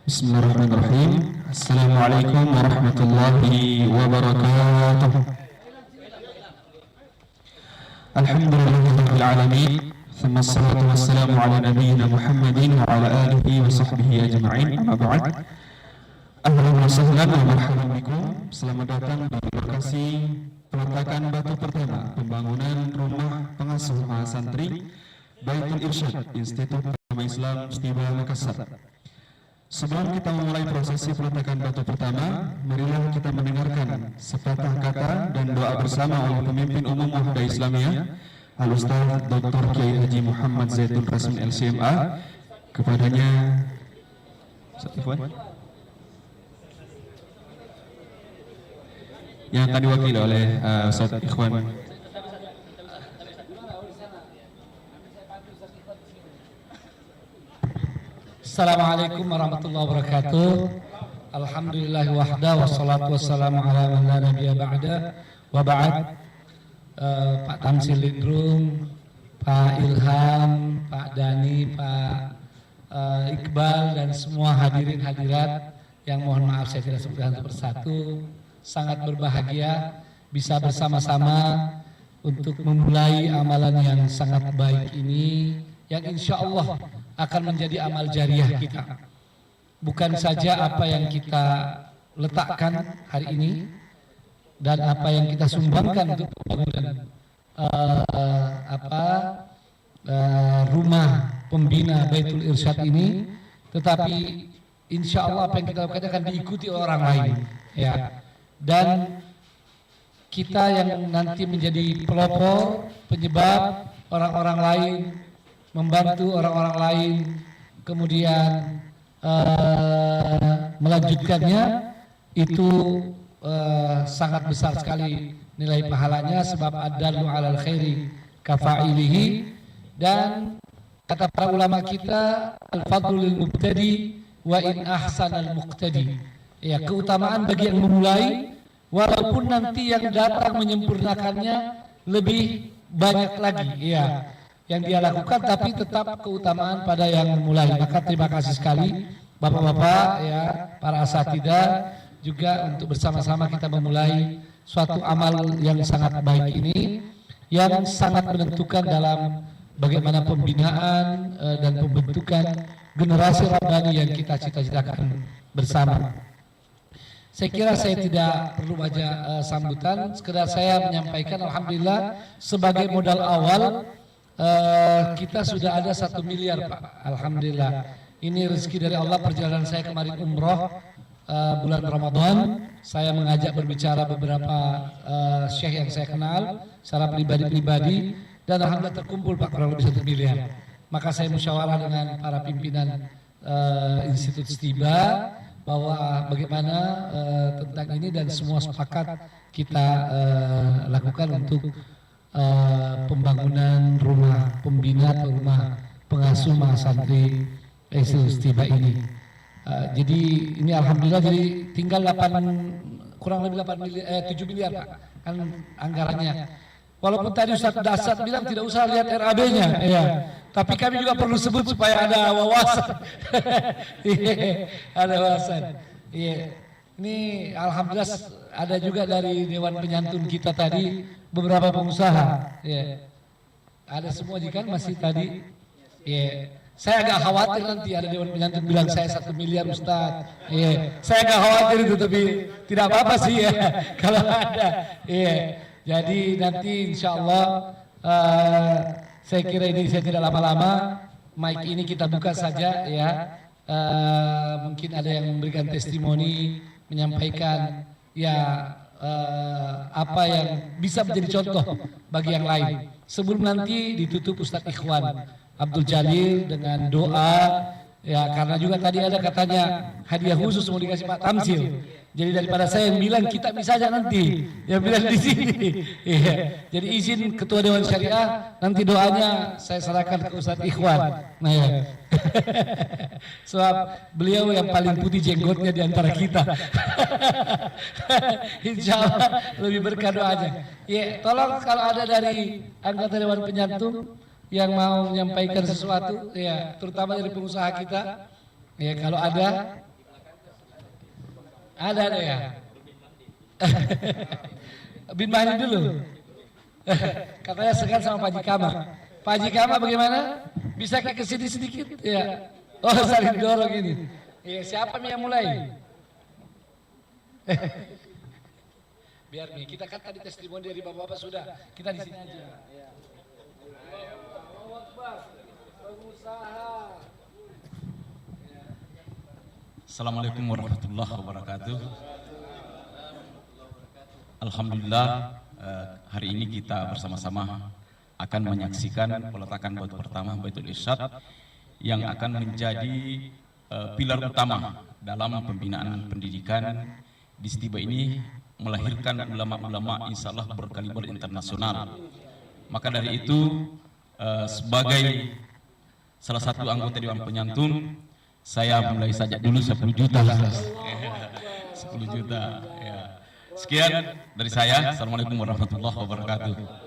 Bismillahirrahmanirrahim. Assalamualaikum warahmatullahi wabarakatuh. Alhamdulillahirabbil alamin. Thumma assalatu wassalamu ala nabiyyina Muhammadin wa ala alihi wa sahbihi ajma'in. Amma ba'd. Ahlan wa sahlan wa marhaban bikum. Selamat datang di lokasi peletakan batu pertama pembangunan rumah pengasuh mahasantri Baitul Irsyad Institut Agama Islam Stiba Makassar. Sebelum kita memulai prosesi peletakan batu pertama, marilah kita mendengarkan sepatah kata dan doa bersama oleh pemimpin umum Wahda Islamiyah Al-Ustaz Dr. Kiai Haji Muhammad Zaitun Rasmin LCMA. Kepadanya yang akan diwakili oleh Ustaz Ikhwan. Assalamualaikum warahmatullahi wabarakatuh. Alhamdulillah wahda wassalatu wassalamu ala man la nabiyya ba'da wa ba'd. Pak Tamsil Lindrum, Pak Ilham, Pak Dani, Pak Iqbal dan semua hadirin hadirat yang mohon maaf saya tidak sebutkan satu persatu. Sangat berbahagia bisa bersama-sama untuk memulai amalan yang sangat baik ini yang insya Allah akan menjadi amal jariah kita. Bukan saja apa yang kita letakkan hari ini dan apa yang kita sumbangkan untuk pembangunan rumah pembina Baitul Irsyad ini, tetapi insya Allah apa yang kita lakukan akan diikuti oleh orang lain, ya. Dan kita yang nanti menjadi pelopor, penyebab orang-orang lain, membantu orang-orang lain, kemudian melanjutkannya, itu sangat besar sekali nilai pahalanya, sebab ad-dallu 'alal khairi kafa'ilihi. Dan kata para ulama kita, al-fadlu lil mubtadi wa in ahsanal muqtadi. Ya, keutamaan bagi yang memulai, walaupun nanti yang datang menyempurnakannya lebih banyak lagi, ya, yang dia lakukan, tapi tetap keutamaan pada yang memulai. Maka terima kasih sekali Bapak-bapak, ya, para asatidzah juga untuk bersama-sama kita memulai suatu amal yang sangat baik ini, yang sangat menentukan dalam bagaimana pembinaan dan pembentukan generasi rabbani yang kita cita-citakan bersama. Saya kira saya tidak perlu banyak sambutan, sekedar saya menyampaikan alhamdulillah sebagai modal awal kita sudah ada 1 miliar, Pak. Alhamdulillah. Ini rezeki dari Allah. Perjalanan saya kemarin umroh bulan Ramadan, saya mengajak berbicara beberapa syekh yang saya kenal secara pribadi-pribadi, dan alhamdulillah terkumpul, Pak, kurang lebih 1 miliar. Maka saya musyawarah dengan para pimpinan Institut Stiba bahwa bagaimana tentang ini, dan semua sepakat kita lakukan untuk pembangunan rumah pembina atau rumah pengasuh mahasantri Institut Stiba ini. Jadi ini alhamdulillah, jadi tinggal kurang lebih 7 miliar, Pak, kan anggarannya. Walaupun tadi Ustaz Dasat bilang tidak usah lihat RAB-nya, ya, tapi kami juga perlu sebut supaya ada wawasan. Ada wawasan. Ini alhamdulillah ada juga dari Dewan Penyantun kita tadi beberapa pengusaha. Ada semua kan masih tadi. Saya agak khawatir nanti ada Dewan Penyantun bilang saya 1 miliar Ustaz. Saya agak khawatir itu, tapi tidak apa-apa sih, ya, kalau ada. Jadi nanti insya Allah saya kira ini saya tidak lama-lama, mic ini kita buka saja, ya. Mungkin ada yang memberikan testimoni, menyampaikan ya apa yang bisa menjadi contoh bagi yang lain. Sebelum nanti ditutup Ustadz Ikhwan Abdul Jalil dengan doa. Ya, karena juga tadi ada katanya hadiah khusus mau dikasih Pak Tamsil. Jadi daripada saya yang bilang kita bisa aja nanti yang bilang di sini. Ya. Jadi izin Ketua Dewan Syariah nanti doanya saya serahkan ke Ustadz Ikhwan. Nah ya. Sebab beliau yang paling putih jenggotnya di antara kita. Insya Allah lebih berkah doanya. Ya, tolong kalau ada dari anggota Dewan Penyantum yang mau menyampaikan sesuatu, ya, terutama dari pengusaha kita, ya, kalau ada ya. Bin Mahdi dulu. Katanya segan sama Pak Jikama. Pak Jikama bagaimana? Bisa ke sini sedikit? Ya. Oh, saling dorong ini. Ya, siapa yang mulai? Biar nih, kita kan tadi testimoni dari bapak-bapak sudah. Kita di sini aja. Ya. Assalamualaikum warahmatullahi wabarakatuh. Alhamdulillah, hari ini kita bersama-sama akan menyaksikan peletakan batu pertama Baitul Irsyad yang akan menjadi pilar utama dalam pembinaan pendidikan di Stiba ini, melahirkan ulama-ulama insya Allah berkaliber internasional. Maka dari itu, sebagai salah satu anggota Dewan Penyantum, saya mulai saja dulu 10 juta. 10 juta. Ya. Sekian dari saya. Assalamualaikum warahmatullahi wabarakatuh.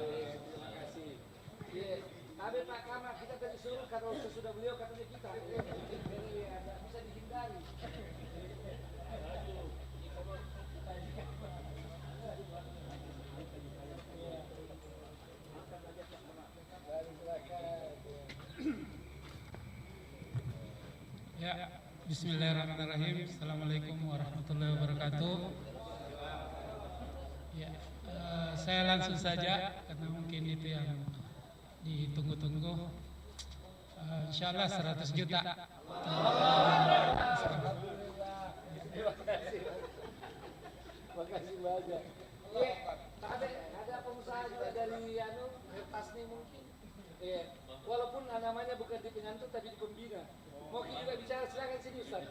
Ya, bismillahirrahmanirrahim. Assalamualaikum warahmatullahi wabarakatuh. Ya, saya langsung saja karena mungkin itu yang ditunggu-tunggu. Insyaallah 100 juta. Terima kasih banyak. Iya, ada pengusaha juga dari Tasni mungkin. Iya, walaupun namanya bukan di Penyantum tapi di Pembina. Mau juga bicara, silakan sini Ustaz.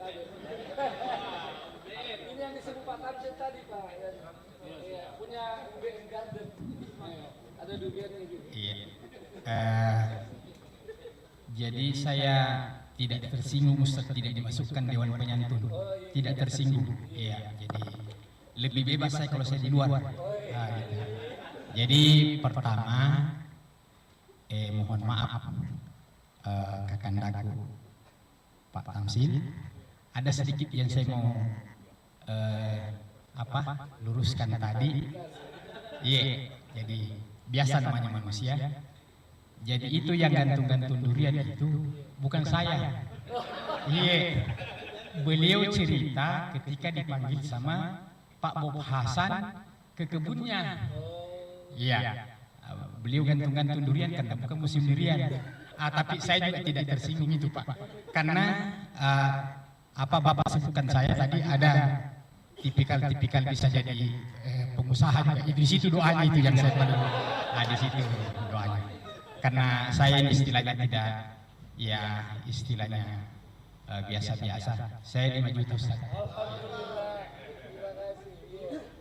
Ini yang disebut Pak Tamsil tadi Pak. Iya, punya UBM Garden. Ada dubiannya juga. Iya. Jadi saya tidak tersinggung Ustaz tidak dimasukkan Dewan Penyantun. Tidak tersinggung. Iya, jadi lebih bebas saya kalau saya di luar. Gitu. Jadi pertama mohon maaf kakandaku Pak Tamsil, ada sedikit yang saya mau luruskan tadi. Iya, jadi biasa namanya manusia. Jadi itu yang gantung-gantung durian itu bukan saya. Iya, beliau cerita ketika dipanggil sama Pak Bob Hasan ke kebunnya. Iya, beliau gantung-gantung durian karena bukan musim durian. Tapi saya juga tidak tersinggung itu Pak, karena apa Bapak sebutkan saya tadi ada tipikal bisa jadi pengusaha juga. Di situ doanya itu yang saya paling, di situ doanya. Karena saya istilahnya tidak, ya istilahnya biasa-biasa. Saya 5 juta Ustaz.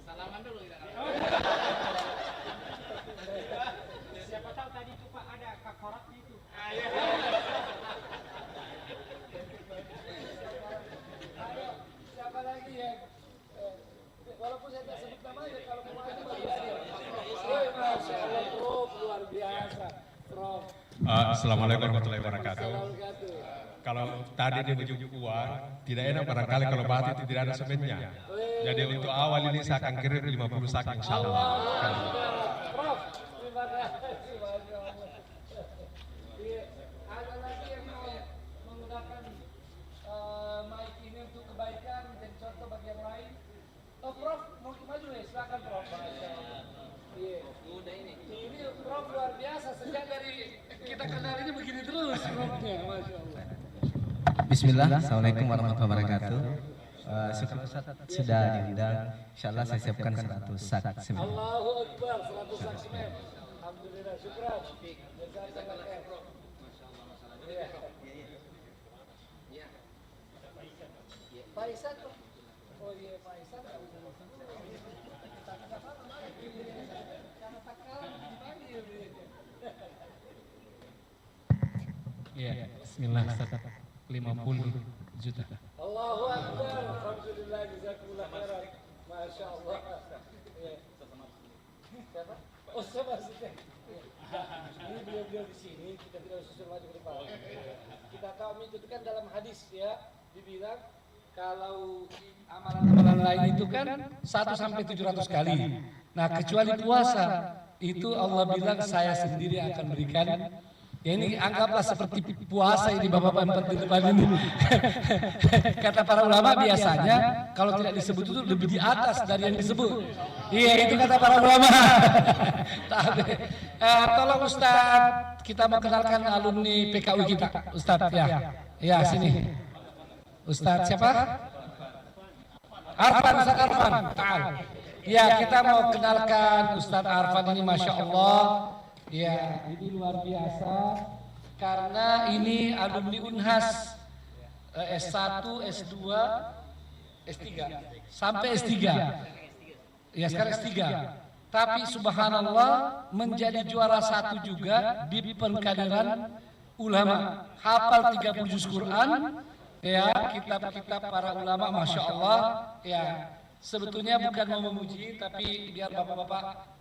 Salaman dulu kita. Siapa tahu tadi itu Pak ada kakoratnya itu. Siapa lagi ya? Walaupun saya tidak sebut namanya, kalau mau ada Masya Allah, Prof, luar biasa, Prof. Assalamualaikum warahmatullahi wabarakatuh. Kalau tadi dia menunjuk uang, tidak enak barangkali kalau batu itu tidak ada semennya. Jadi untuk awal ini saya akan kirim 50 sak insya Allah. Prof, terima kasih. Ada lagi yang mau menggunakan mic ini untuk kebaikan, menjadi contoh bagi yang lain. Oh, Prof, mau maju ya? Silakan Prof. Iya. Ini Prof luar biasa, sejak dari kita kenal ini begini terus Profnya, Masya Allah. Bismillah, Assalamualaikum warahmatullahi wabarakatuh. Syukur Ustaz sudah diundang. Insyaallah saya siapkan 100 sak semen. Allahu Akbar, 100 sak semen. Alhamdulillah, syukran. Jazakallah khair. Iya. Pak Isan, oh iya Pak Isan. Ya, bismillah, 50 juta. Allahu Akbar, alhamdulillah, jazakumullah khairan. Masya Allah. Siapa? Oh, siapa maksudnya? Ini beliau-beliau di sini, kita tidak usah maju ke depan. Kita tahu itu kan dalam hadis ya, dibilang kalau amalan-amalan lain itu kan 1 sampai 700 kali. Nah, kecuali puasa, itu Allah bilang saya sendiri akan berikan. Ya ini anggaplah seperti puasa ini bapak-bapak di depan ini. Kata para ulama biasanya kalau tidak disebut itu lebih di atas dari yang disebut. Iya itu kata para ulama. Tolong Ustadz, kita mau kenalkan alumni PKU kita. Ustadz ya, ya sini. Ustadz siapa? Arfan, Ustadz Arfan. Ya kita mau kenalkan Ustadz Arfan ini, masya Allah. Ya, ini luar biasa karena ini alumni Unhas S1, S2, S3 sampai S3. Ya, sekarang S3. Tapi subhanallah menjadi juara 1 juga di pengkaderan ulama. Hafal 30 juz Quran, ya, kitab-kitab para ulama, masya Allah. Ya, sebetulnya bukan mau memuji, tapi biar bapak-bapak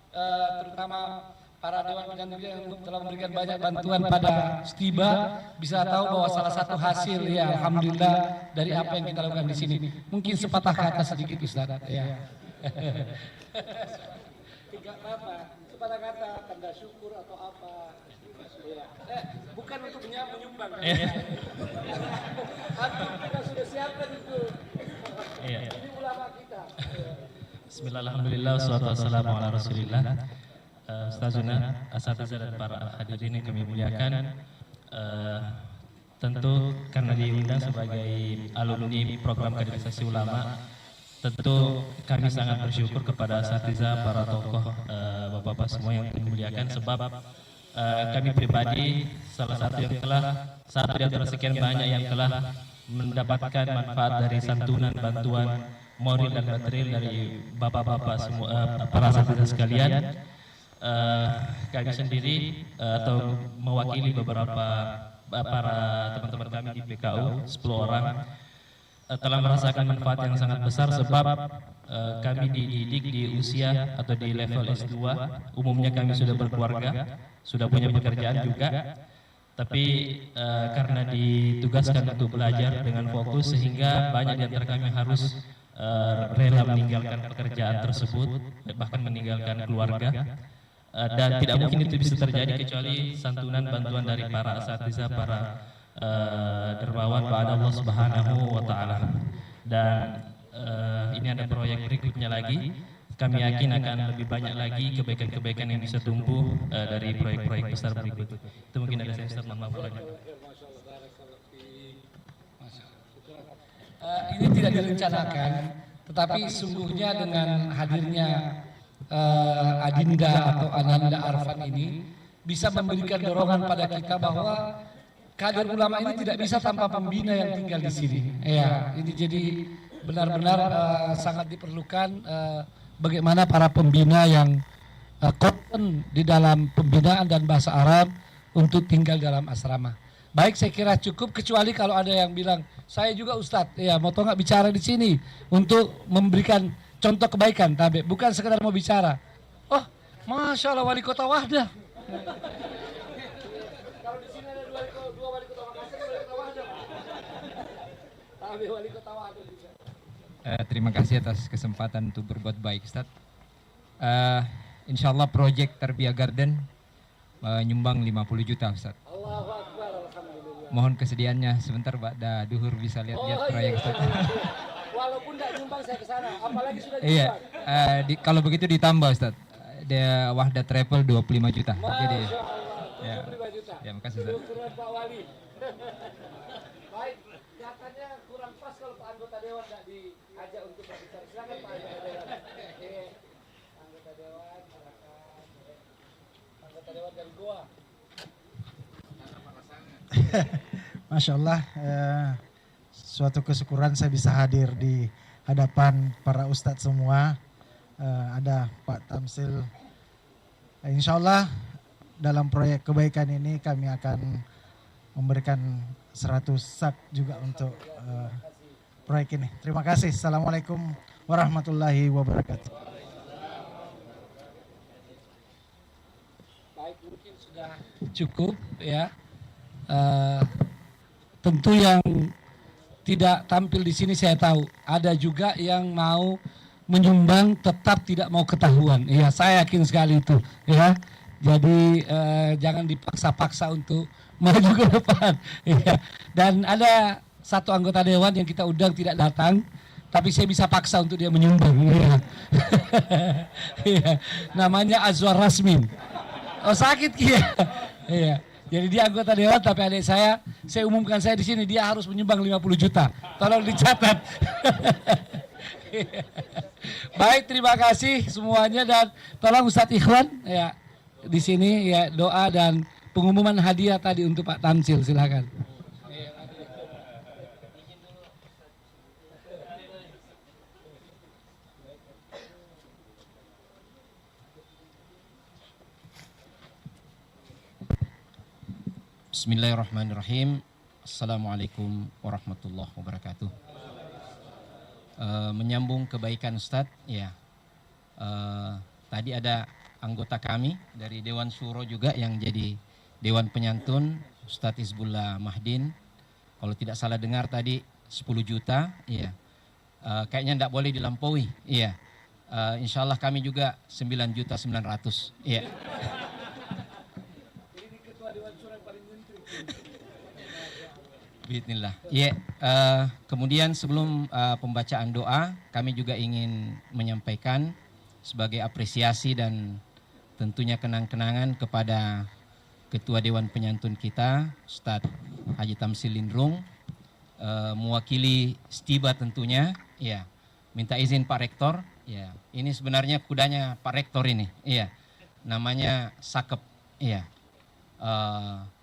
terutama para dewan pengganti yang telah memberikan banyak bantuan pada Stiba bisa tahu bahwa salah satu hasil ya alhamdulillah dari apa yang kita lakukan di sini. Mungkin sepatah kata sedikit Ustaz ya. Tiga apa? Sepatah kata tanda syukur atau apa? Ya. Bukan untuk menyumbang. Kita sudah siapkan itu. Ini ulama kita. Bismillah, alhamdulillah, wassalatu wassalamu ala rasulillah. Ustazuna, asatidz dan para hadirin yang kami muliakan, tentu karena diundang sebagai alumni program kaderisasi ulama, tentu kami sangat bersyukur kepada asatidz, para tokoh, bapak-bapak semua yang kami muliakan, sebab kami pribadi salah satu yang telah, satu di antara sekian banyak yang telah mendapatkan manfaat dari santunan, bantuan moral dan material dari bapak-bapak semua, para asatidz sekalian. Kami sendiri atau mewakili beberapa para teman-teman kami di PKU 10 orang telah merasakan manfaat yang sangat besar, sebab kami dididik di usia atau di level S2. Umumnya kami sudah berkeluarga, sudah punya pekerjaan juga, tapi karena ditugaskan untuk belajar dengan fokus sehingga banyak di antara kami harus rela meninggalkan pekerjaan tersebut, bahkan meninggalkan keluarga. Dan tidak mungkin itu bisa terjadi kecuali santunan bantuan dari para asatidz, para dermawan kepada Allah Subhanahu wa taala. Dan ini ada proyek berikutnya lagi. Kami yakin akan lebih banyak lagi kebaikan-kebaikan yang bisa tumbuh dari proyek-proyek besar berikut. Itu mungkin ada saya Ustaz, maaf banyak. Ini tidak direncanakan, tetapi sungguhnya dengan hadirnya Adinda atau Ananda Arfan ini bisa memberikan dorongan pada kita bahwa kader ulama ini tidak bisa tanpa pembina yang tinggal di sini. Ya, ini jadi benar-benar sangat diperlukan bagaimana para pembina yang kompeten di dalam pembinaan dan bahasa Arab untuk tinggal dalam asrama. Baik, saya kira cukup, kecuali kalau ada yang bilang saya juga Ustadz, ya mau nggak bicara di sini untuk memberikan contoh kebaikan, tapi bukan sekedar mau bicara. Oh, masya Allah, wali kota Wahdah. Kalau di sini ada dua wali kota Makassar, wali kota Wahdah. Tapi wali kota Wahdah juga. Terima kasih atas kesempatan untuk berbuat baik, Ustaz. Insya Allah proyek Tarbiyah Garden menyumbang 50 juta, Ustaz. Allahu Akbar, alhamdulillah. Mohon kesediaannya sebentar, Ba'da duhur bisa lihat-lihat proyek, Ustaz. Walaupun tidak nyumbang saya ke sana, apalagi sudah Iya, kalau begitu ditambah, Ustaz. Dia Wahda Travel 25 juta. Jadi ya. 25 juta. Ya, makasih, Ustaz. Syukuran Pak Wali. Baik, nyatanya kurang pas kalau Pak anggota dewan tidak diajak untuk berbicara. Silakan Pak anggota dewan. Anggota dewan, silakan. Anggota Masya Allah, suatu kesyukuran saya bisa hadir di hadapan para ustadz semua. Ada Pak Tamsil. Insya Allah dalam proyek kebaikan ini kami akan memberikan 100 sak juga untuk proyek ini. Terima kasih. Assalamualaikum warahmatullahi wabarakatuh. Baik, mungkin sudah cukup ya. Tentu yang tidak tampil di sini saya tahu ada juga yang mau menyumbang tetap tidak mau ketahuan. Ya, saya yakin sekali itu. Ya, jadi jangan dipaksa-paksa untuk maju ke depan. Ya. Dan ada satu anggota dewan yang kita undang tidak datang, tapi saya bisa paksa untuk dia menyumbang. Ya. Ya. Namanya Azwar Rasmin. Oh sakit kia. Iya. Jadi dia anggota dewan tapi adik saya umumkan saya di sini dia harus menyumbang 50 juta. Tolong dicatat. Baik, terima kasih semuanya dan tolong Ustadz Ikhwan ya di sini ya doa dan pengumuman hadiah tadi untuk Pak Tamsil, silakan. Bismillahirrahmanirrahim. Assalamualaikum warahmatullahi wabarakatuh. Menyambung kebaikan Ustadz, ya. Tadi ada anggota kami dari Dewan Syuro juga yang jadi Dewan Penyantun, Ustadz Hizbullah Mahdin. Kalau tidak salah dengar tadi 10 juta, ya. Kayaknya tidak boleh dilampaui, iya. Insya Allah kami juga 9.900.000, iya. Bismillah. Ya, kemudian sebelum pembacaan doa, kami juga ingin menyampaikan sebagai apresiasi dan tentunya kenang-kenangan kepada Ketua Dewan Penyantun kita, Ustadz Haji Tamsil Lindrung, mewakili Stiba tentunya. Ya, minta izin Pak Rektor. Ya, ini sebenarnya kudanya Pak Rektor ini. Iya, namanya Sakep. Iya.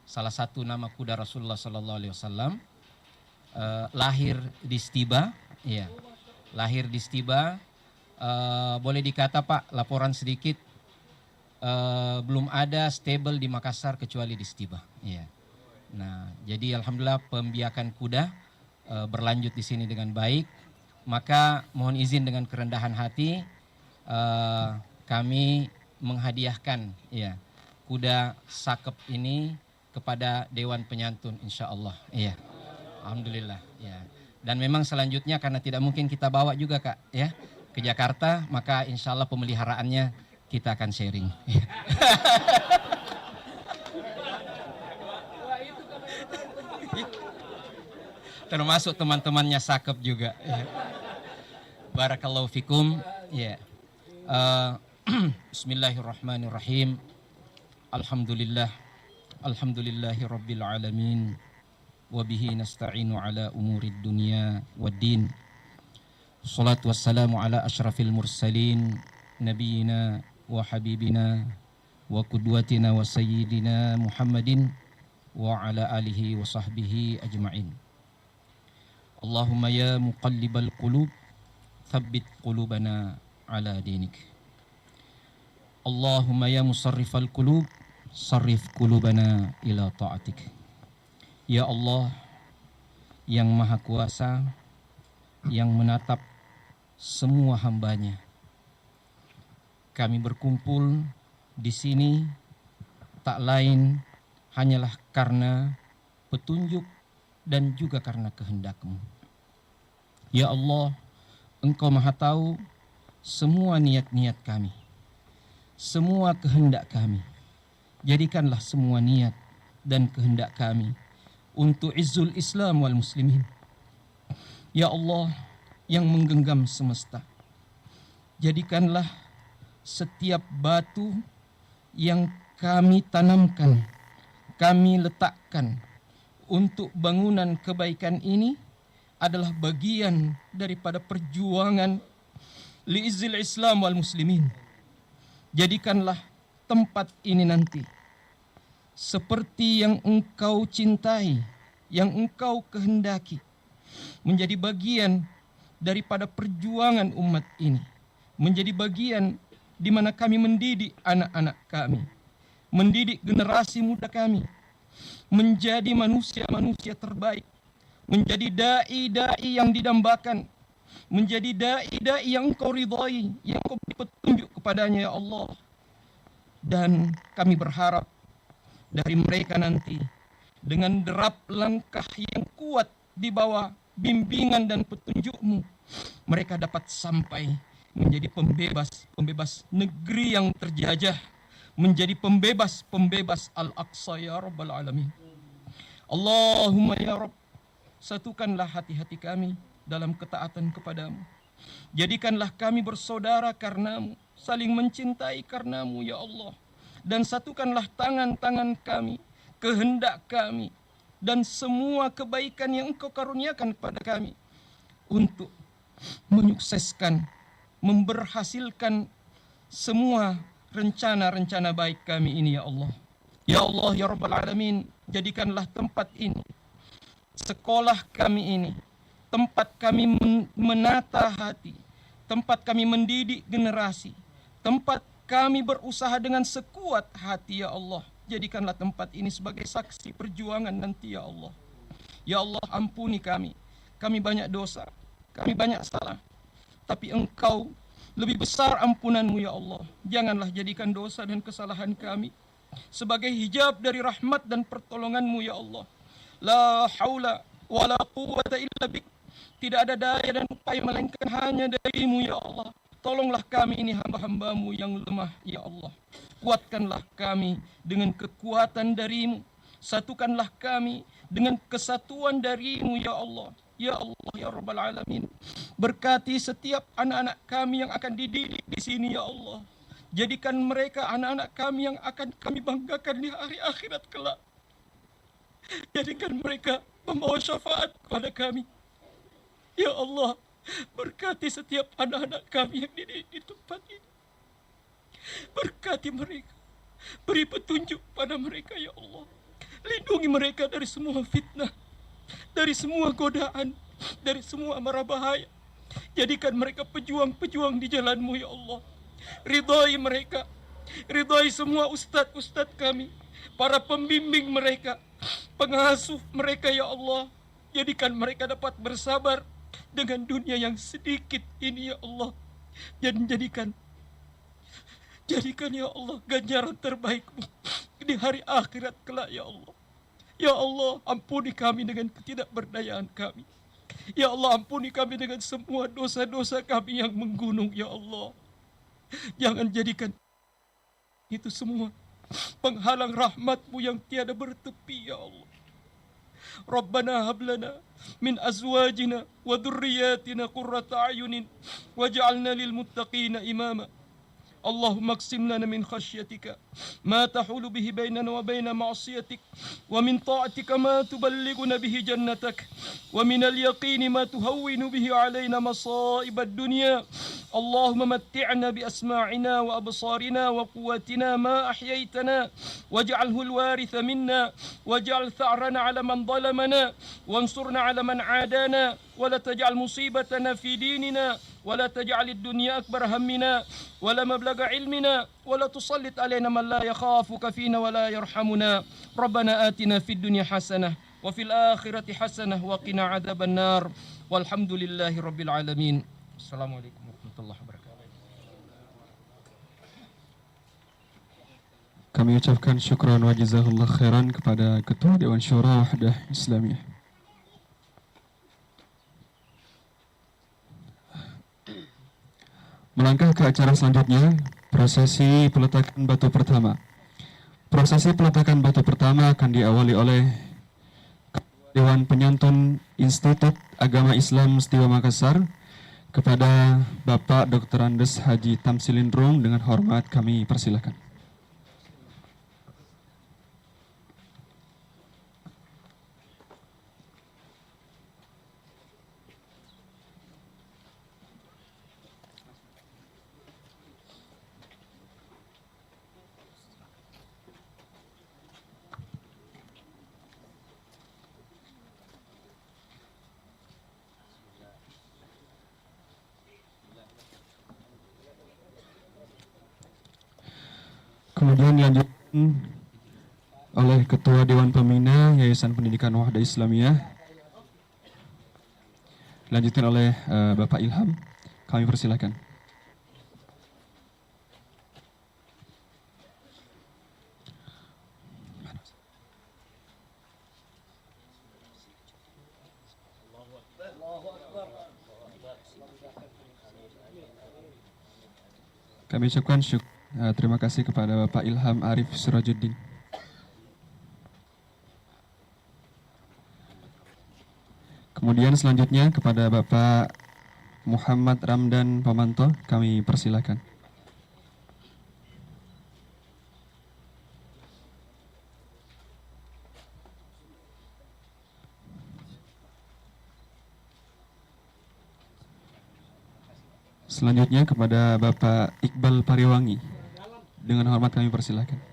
Salah satu nama kuda Rasulullah Sallallahu Alaihi Wasallam, lahir di Stiba, ya, lahir di Stiba. Boleh dikata Pak, laporan sedikit, belum ada stable di Makassar kecuali di Stiba, ya. Nah, jadi alhamdulillah pembiakan kuda berlanjut di sini dengan baik. Maka mohon izin dengan kerendahan hati kami menghadiahkan, ya, kuda Sakep ini kepada Dewan Penyantun insya Allah. Iya. Alhamdulillah. Ya. Dan memang selanjutnya karena tidak mungkin kita bawa juga Kak ya ke Jakarta, maka insya Allah pemeliharaannya kita akan sharing. Ya. Termasuk teman-temannya Sakep juga. Ya. Barakallahu fikum. Ya. Bismillahirrahmanirrahim. Alhamdulillah. Alhamdulillahi Rabbil Alamin. Wabihi nasta'inu ala umurid dunia waddin. Salatu wassalamu ala ashrafil mursalin. Nabiyina wa habibina wa kudwatina wa sayyidina Muhammadin wa ala alihi wa sahbihi ajma'in. Allahumma ya muqallibal qulub thabbit qulubana ala dinik. Allahumma ya musarrifal qulub sarrif qulubana ila ta'atik. Ya Allah yang maha kuasa, yang menatap semua hambanya, kami berkumpul di sini tak lain hanyalah karena petunjuk dan juga karena kehendak-Mu. Ya Allah, Engkau maha tahu semua niat-niat kami, semua kehendak kami. Jadikanlah semua niat dan kehendak kami untuk izzul Islam wal muslimin. Ya Allah yang menggenggam semesta, jadikanlah setiap batu yang kami tanamkan, kami letakkan untuk bangunan kebaikan ini adalah bagian daripada perjuangan liizzil Islam wal muslimin. Jadikanlah tempat ini nanti seperti yang Engkau cintai, yang Engkau kehendaki, menjadi bagian daripada perjuangan umat ini, menjadi bagian di mana kami mendidik anak-anak kami, mendidik generasi muda kami, menjadi manusia-manusia terbaik, menjadi dai-dai yang didambakan, menjadi dai-dai yang Engkau ridhai, yang Engkau beri petunjuk kepadanya ya Allah. Dan kami berharap dari mereka nanti dengan derap langkah yang kuat di bawah bimbingan dan petunjuk-Mu, mereka dapat sampai menjadi pembebas negeri yang terjajah, menjadi pembebas Al-Aqsa ya Rabbal Alamin. Allahumma ya Rabb, satukanlah hati-hati kami dalam ketaatan kepadamu. Jadikanlah kami bersaudara karenamu, saling mencintai karenamu ya Allah. Dan satukanlah tangan-tangan kami, kehendak kami, dan semua kebaikan yang Engkau karuniakan kepada kami untuk menyukseskan, memberhasilkan semua rencana-rencana baik kami ini ya Allah. Ya Allah ya Rabbal Alamin, jadikanlah tempat ini, sekolah kami ini, tempat kami menata hati, tempat kami mendidik generasi, tempat kami berusaha dengan sekuat hati ya Allah. Jadikanlah tempat ini sebagai saksi perjuangan nanti ya Allah. Ya Allah, ampuni kami. Kami banyak dosa, kami banyak salah, tapi Engkau lebih besar ampunan-Mu ya Allah. Janganlah jadikan dosa dan kesalahan kami sebagai hijab dari rahmat dan pertolongan-Mu ya Allah. La haula wa la quwwata illa bik. Tidak ada daya dan upaya melainkan hanya dari-Mu ya Allah. Tolonglah kami ini hamba-hamba-Mu yang lemah ya Allah. Kuatkanlah kami dengan kekuatan dari-Mu. Satukanlah kami dengan kesatuan dari-Mu ya Allah. Ya Allah ya Rabbal Alamin. Berkati setiap anak-anak kami yang akan dididik di sini ya Allah. Jadikan mereka anak-anak kami yang akan kami banggakan di hari akhirat kelak. Jadikan mereka membawa syafaat kepada kami. Ya Allah, berkati setiap anak-anak kami yang dididik di tempat ini. Berkati mereka, beri petunjuk pada mereka ya Allah. Lindungi mereka dari semua fitnah, dari semua godaan, dari semua mara bahaya. Jadikan mereka pejuang-pejuang di jalan-Mu ya Allah. Ridhai mereka, ridhai semua ustadz-ustadz kami, para pembimbing mereka, pengasuh mereka ya Allah. Jadikan mereka dapat bersabar dengan dunia yang sedikit ini ya Allah. Dan jadikan ya Allah ganjaran terbaik-Mu di hari akhirat kelak ya Allah. Ya Allah, ampuni kami dengan ketidakberdayaan kami. Ya Allah, ampuni kami dengan semua dosa-dosa kami yang menggunung ya Allah. Jangan jadikan itu semua penghalang rahmat-Mu yang tiada bertepi ya Allah. Rabbana hablana min azwajina wa dhurriyyatina qurrata a'yunin waj'alna lil muttaqina imama. Allahumma aqsim lana min khasyatika ma tahulu bihi bainana wa baina ma'siyatik wa min ta'atika ma tuballighuna bihi jannatak wa min al-yaqini ma tuhawwinu bihi alaina masa'ib ad-dunya. Allahumma matti'na bi asma'ina wa absarina wa quwwatina ma ahyaytana waj'alhu al-waritha minna waj'al tha'rana 'ala man zalamana wansurna 'ala man 'adana wa la taj'al musibatana fi dinina ولا تجعل الدنيا أكبر همنا ولا مبلغ علمنا ولا تسلط علينا من لا يخافك فينا ولا يرحمنا. ربنا آتنا في الدنيا حسنة وفي الآخرة حسنة وقنا عذاب النار والحمد لله رب العالمين. السلام عليكم ورحمة الله وبركاته. Kami ucapkan syukran wa jazakallah khairan kepada Ketua Dewan Syura Wahdah Islamiyah. Melangkah ke acara selanjutnya, prosesi peletakan batu pertama. Prosesi peletakan batu pertama akan diawali oleh Dewan Penyantun Institut Agama Islam Setiwa Makassar kepada Bapak Dr. Andes Haji Tamsilin Rum. Dengan hormat kami persilakan. Kemudian dilanjutkan oleh Ketua Dewan Pembina Yayasan Pendidikan Wahda Islamiyah. Dilanjutkan oleh Bapak Ilham. Kami persilakan. Kami ucapkan terima kasih kepada Bapak Ilham Arif Sirajuddin. Kemudian selanjutnya kepada Bapak Muhammad Ramdan Pamanto, kami persilakan. Selanjutnya kepada Bapak Iqbal Pariwangi. Dengan hormat kami persilakan.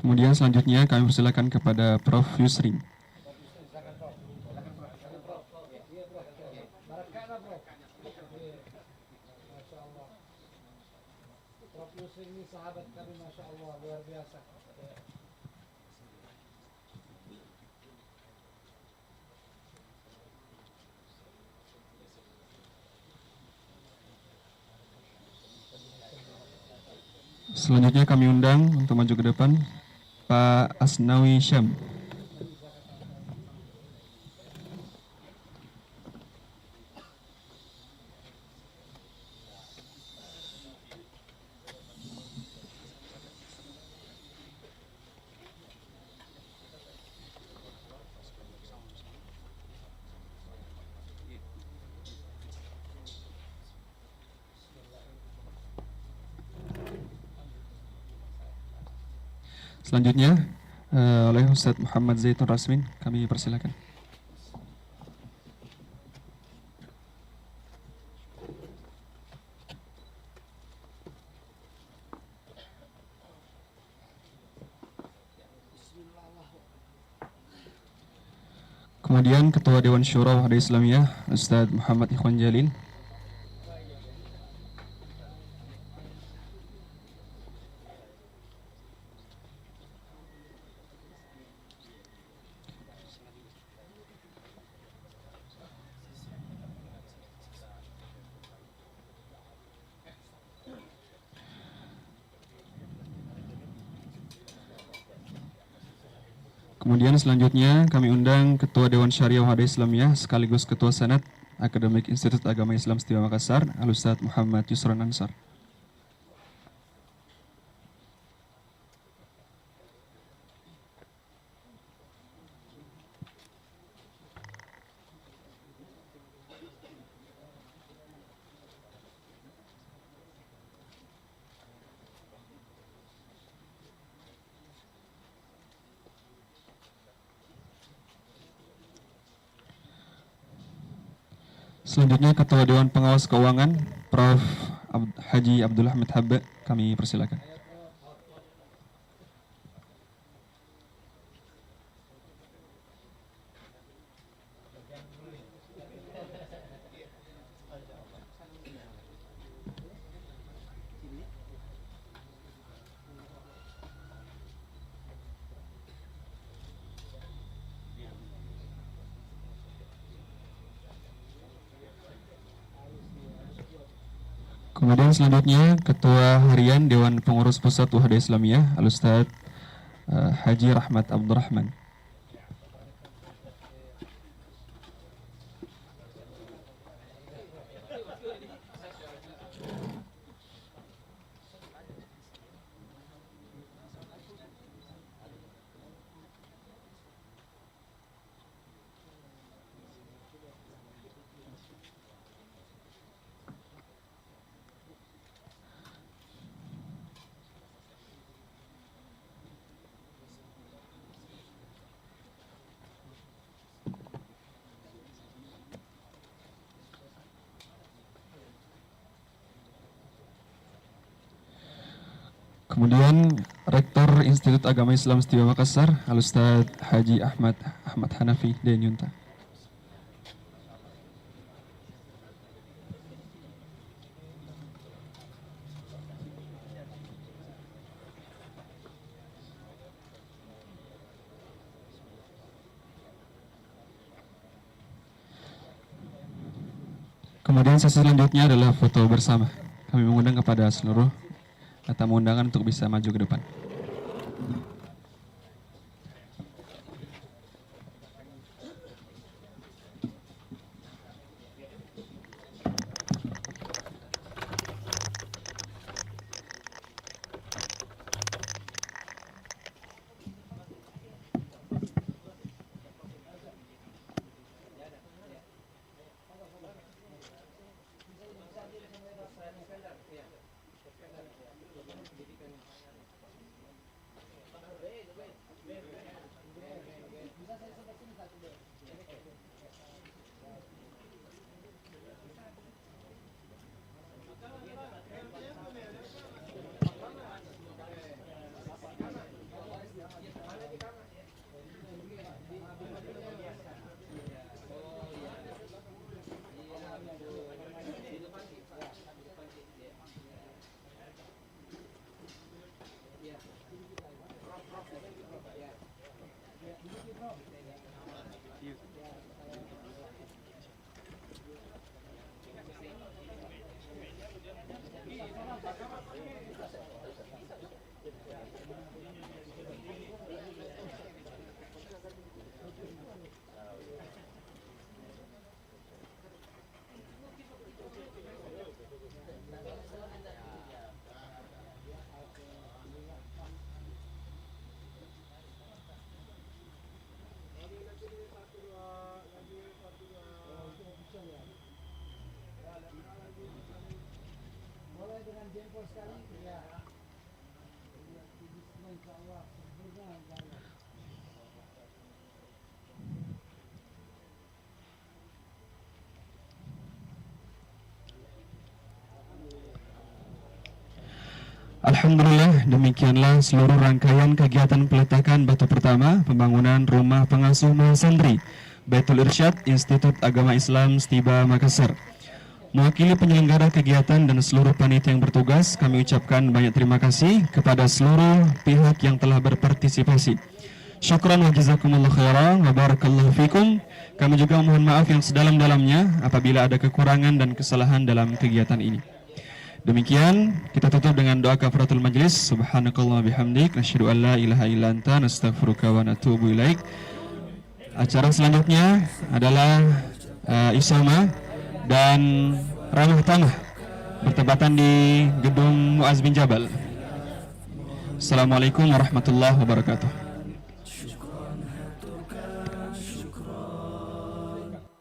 Kemudian selanjutnya kami persilakan kepada Prof. Yusri. Prof. Yusri ini sahabat kami, Masya Allah, luar biasa. Selanjutnya kami undang untuk maju ke depan Pak Asnawi Syam. Selanjutnya oleh Ustadz Muhammad Zaitun Rasmin, kami persilakan. Kemudian Ketua Dewan Syura Wahda Islamiyah, Ustadz Muhammad Ikhwan Jalil. Kemudian selanjutnya kami undang Ketua Dewan Syariah Wahda Islamiyah sekaligus Ketua Senat Akademik Institut Agama Islam Istimewa Makassar, Al-Ustadz Muhammad Yusran Ansar. Selanjutnya Ketua Dewan Pengawas Keuangan, Prof. Haji Abdul Hamid Habba, kami persilakan. Kemudian selanjutnya Ketua Harian Dewan Pengurus Pusat Wahda Islamiyah, Al-Ustadz Haji Rahmat Abdurrahman. Kemudian Rektor Institut Agama Islam Setiwa Makassar, Al-Ustaz Haji Ahmad Hanafi Denyunta. Kemudian sesi selanjutnya adalah foto bersama. Kami mengundang kepada seluruh tamu undangan untuk bisa maju ke depan. Alhamdulillah, demikianlah seluruh rangkaian kegiatan peletakan batu pertama pembangunan rumah pengasuh mahasantri Baitul Irsyad Institut Agama Islam Setiba Makassar. Mewakili penyelenggara kegiatan dan seluruh panitia yang bertugas, kami ucapkan banyak terima kasih kepada seluruh pihak yang telah berpartisipasi. Syukran wa jazakumullah khairan wa barakallahu fikum. Kami juga mohon maaf yang sedalam-dalamnya apabila ada kekurangan dan kesalahan dalam kegiatan ini. Demikian kita tutup dengan doa kafaratul majlis. Subhanakallah bihamdik nasyhadu an la ilaha illa anta nastaghfiruka wa natubu ilaik. Acara selanjutnya adalah Isama dan ramah tamah bertepatan di gedung Muaz bin Jabal. Assalamualaikum warahmatullahi wabarakatuh.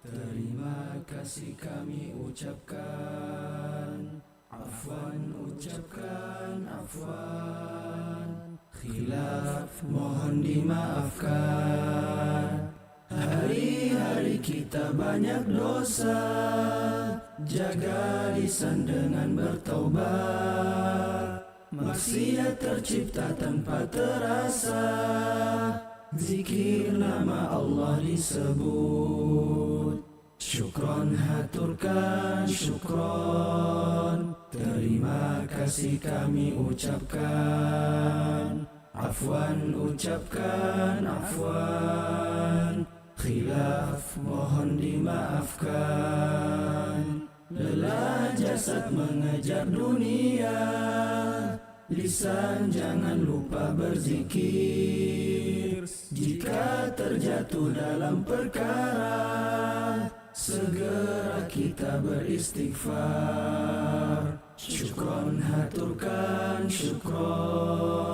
Terima kasih kami ucapkan, afwan ucapkan, afwan. Khilaf mohon dimaafkan. Hari-hari kita banyak dosa, jaga lisan dengan bertaubat. Maksiat tercipta tanpa terasa, zikir nama Allah disebut. Syukron haturkan, syukron. Terima kasih kami ucapkan, afwan ucapkan, afwan. Khilaf mohon dimaafkan. Lelah jasad mengejar dunia, lisan jangan lupa berzikir. Jika terjatuh dalam perkara, segera kita beristighfar. Syukron haturkan, syukron.